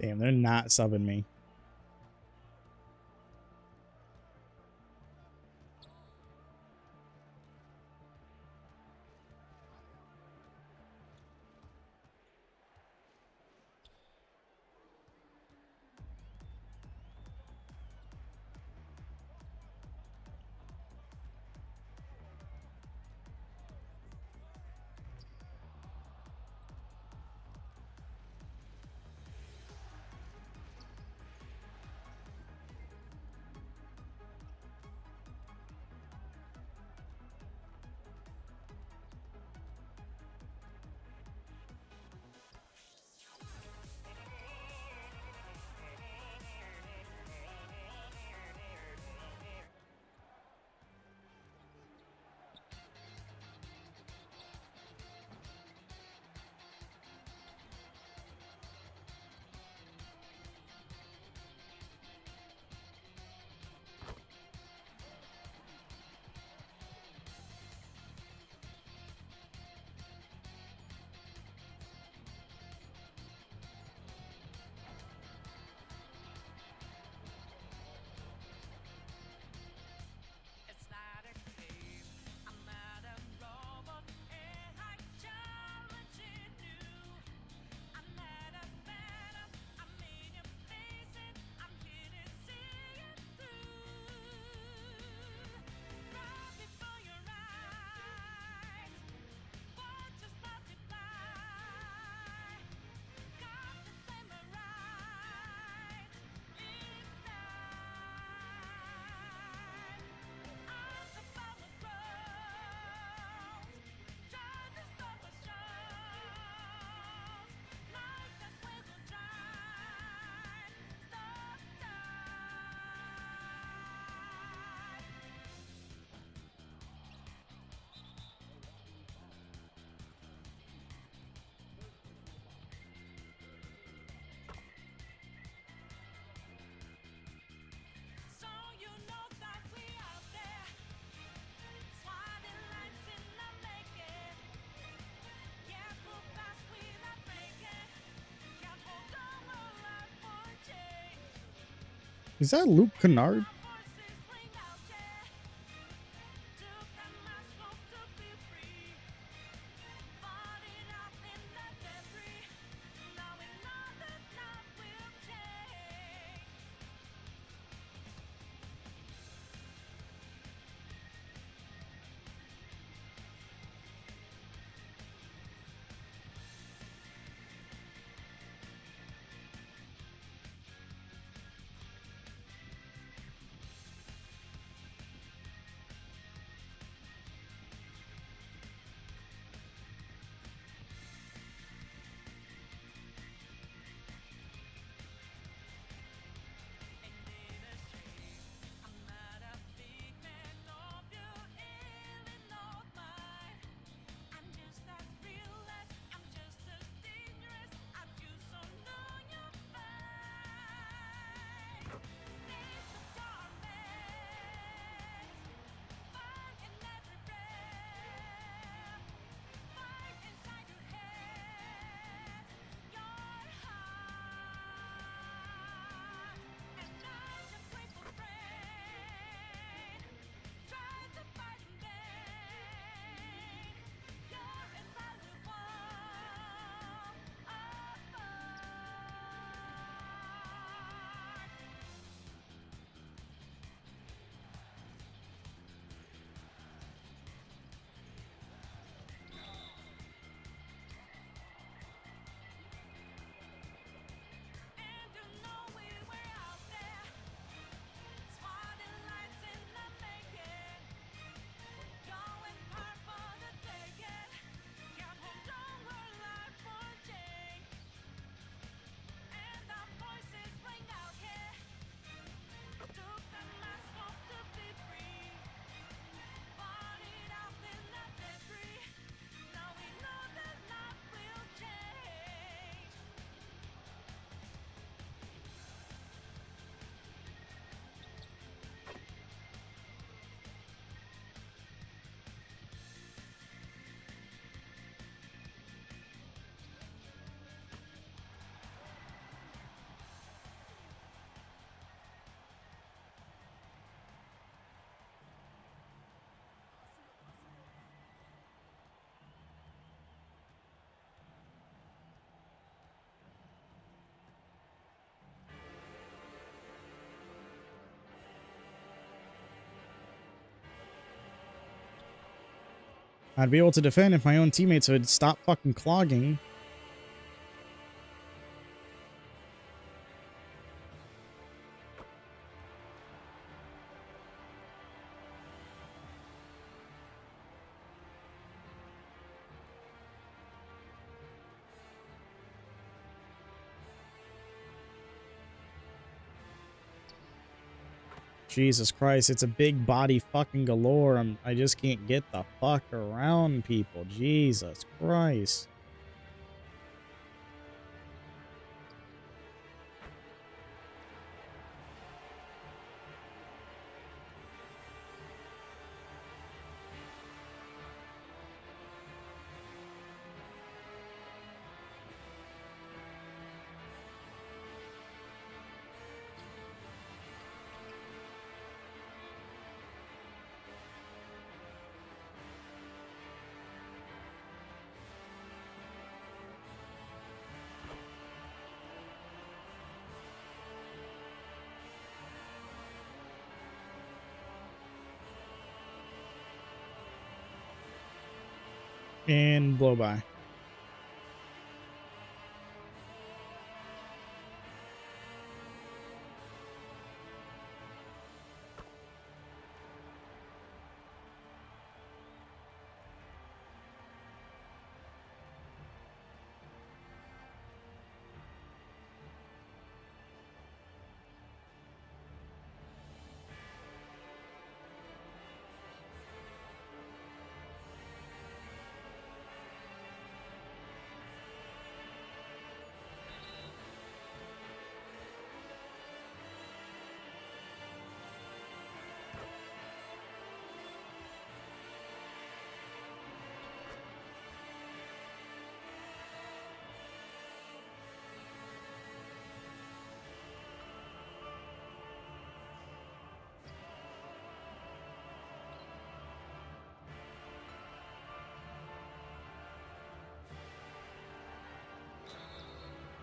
Damn, they're not subbing me. Is that Luke Kennard? I'd be able to defend if my own teammates would stop fucking clogging. Jesus Christ, it's a big body fucking galore. I just can't get the fuck around people. Jesus Christ. And blow by.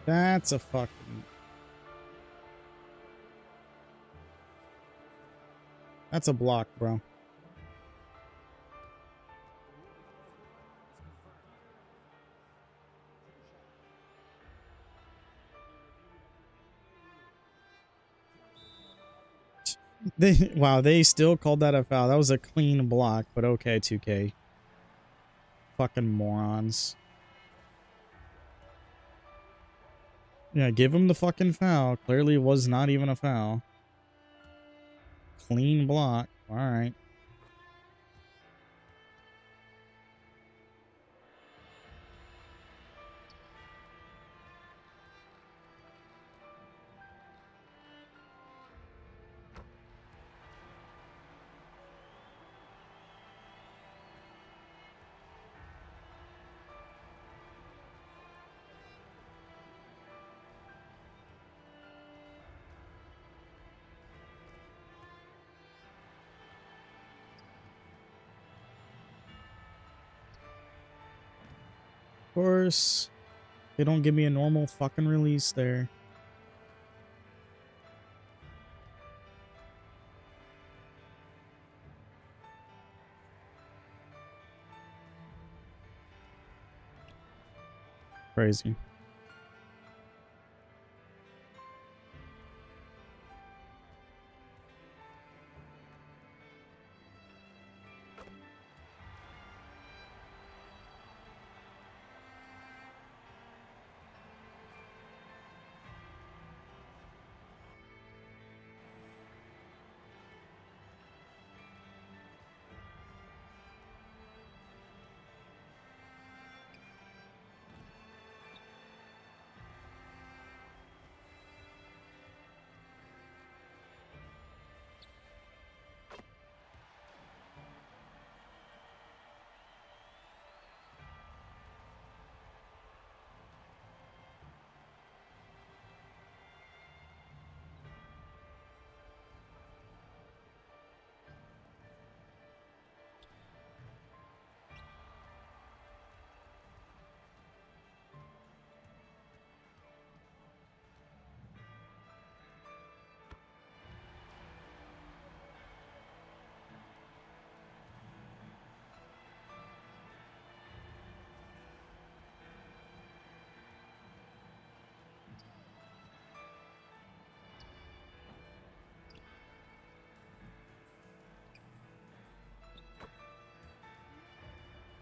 That's a fucking... That's a block, bro. Wow, they still called that a foul. That was a clean block, but okay, 2K. Fucking morons. Yeah, give him the fucking foul. Clearly it was not even a foul. Clean block. Alright. Of course, they don't give me a normal fucking release there. Crazy.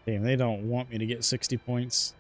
Damn, they don't want me to get 60 points.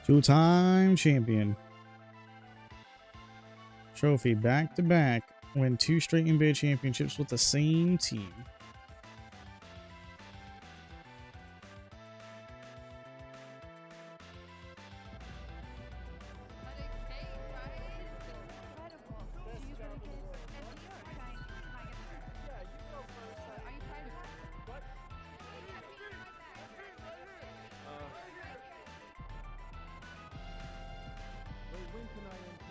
Two-time champion. Trophy back to back. Win 2 straight NBA championships with the same team. What a cake, right? Incredible. She's really good. And you are trying to hang it first. Yeah, you go first. Are you trying to What? They win tonight, MP.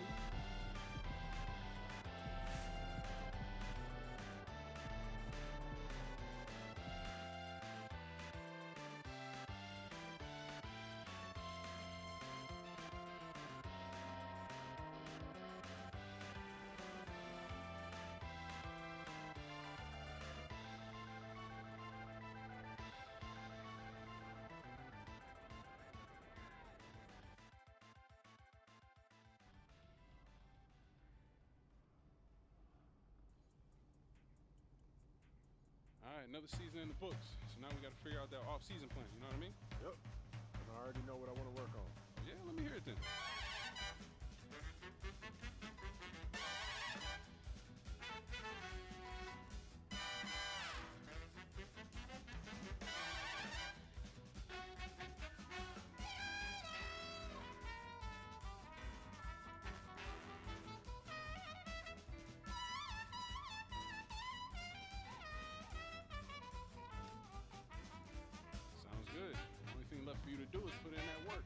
All right, another season in the books. So now we got to figure out that off-season plan. You know what I mean? Yep. And I already know what I want to work on. Yeah, let me hear it then. Sounds good. The only thing left for you to do is put in that work.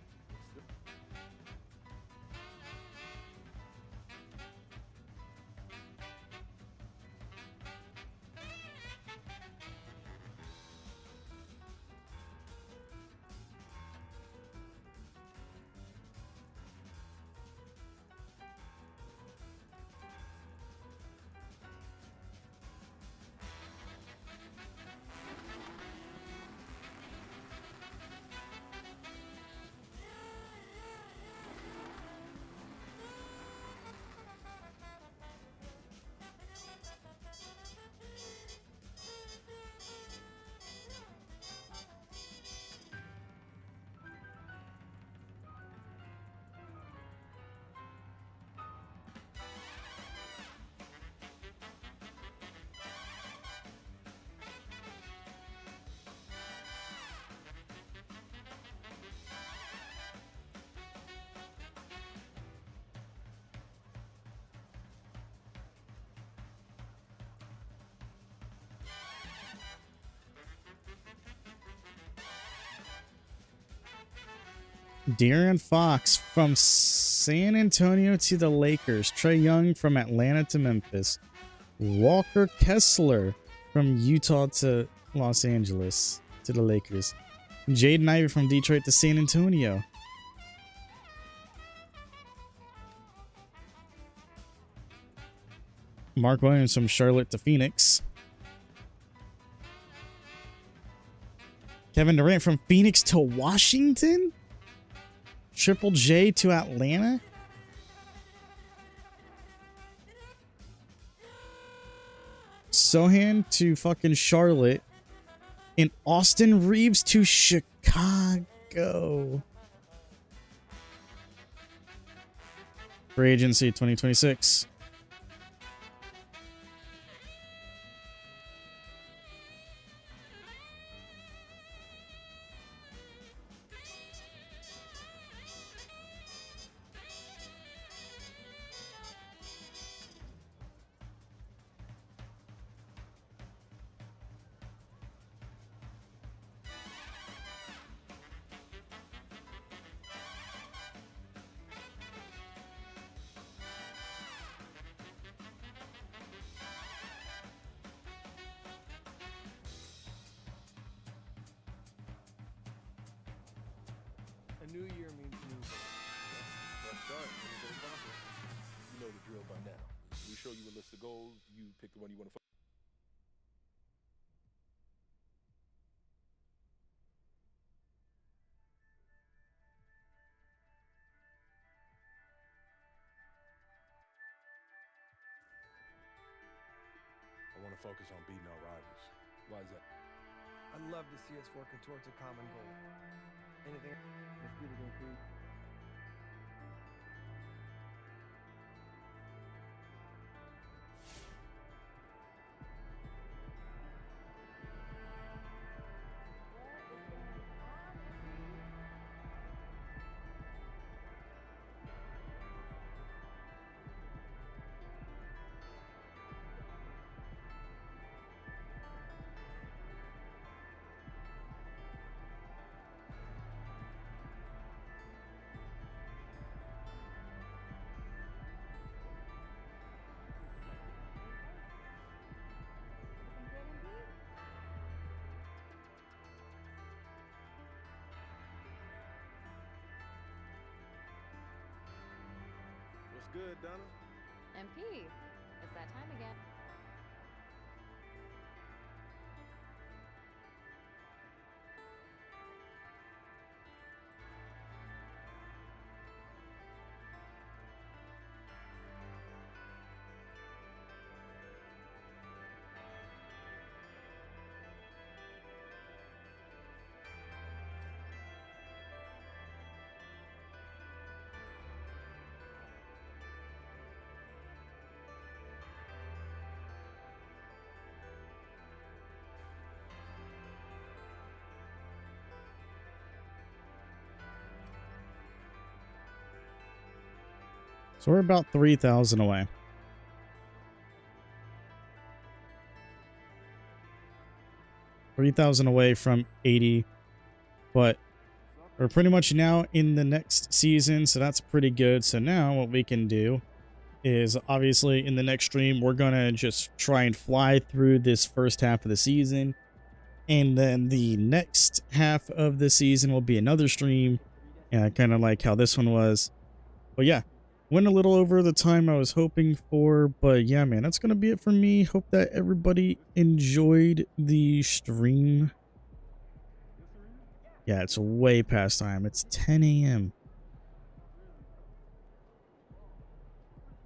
De'Aaron Fox from San Antonio to the Lakers. Trae Young from Atlanta to Memphis. Walker Kessler from Utah to Los Angeles to the Lakers. Jaden Ivey from Detroit to San Antonio. Mark Williams from Charlotte to Phoenix. Kevin Durant from Phoenix to Washington. Triple J to Atlanta. Sohan to fucking Charlotte. And Austin Reeves to Chicago. Free agency 2026. A new year means new goals. Fresh start, new goal process. You know the drill by now. We show you a list of goals. You pick the one you want to. I want to focus on beating our rivals. Why is that? I'd love to see us working towards a common goal. Anything? Let's get it in, Pete. good, Donna? MP, it's that time again. So we're about 3,000 away. $3,000 away from 80, but we're pretty much now in the next season, so that's pretty good. So now what we can do is, obviously in the next stream, we're gonna just try and fly through this first half of the season, and then the next half of the season will be another stream, kind of like how this one was. But yeah, went a little over the time I was hoping for, but yeah, man, that's gonna be it for me. Hope that everybody enjoyed the stream. Yeah, it's way past time. It's 10 a.m.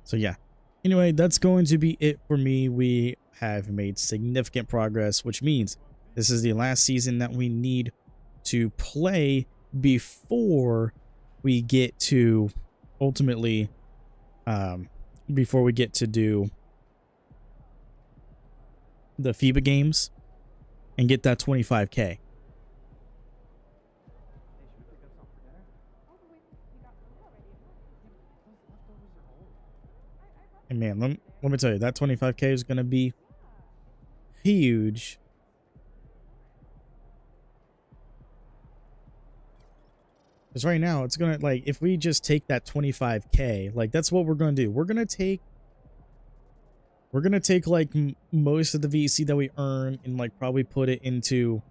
So yeah, anyway, that's going to be it for me. We have made significant progress, which means this is the last season that we need to play before we get to ultimately before we get to do the FIBA games and get that 25K. And man, let me tell you, that 25K is going to be huge. Because right now, it's going to, like, if we just take that 25K, like, that's what we're going to do. We're going to take, like, most of the VC that we earn and, like, probably put it into,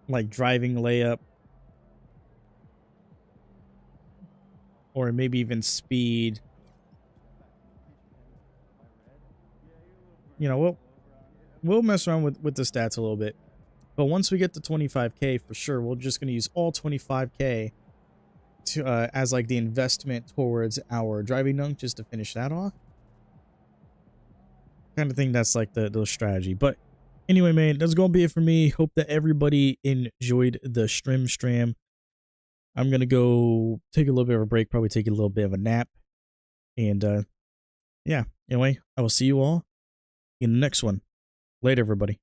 like, driving layup. Or maybe even speed. You know, we'll mess around with the stats a little bit. But once we get to 25K, for sure, we're just going to use all 25K to as like the investment towards our driving dunk, just to finish that off. Kind of think that's like the strategy. But anyway, man, that's going to be it for me. Hope that everybody enjoyed the stream. I'm going to go take a little bit of a break, probably take a little bit of a nap. And yeah, anyway, I will see you all in the next one. Later, everybody.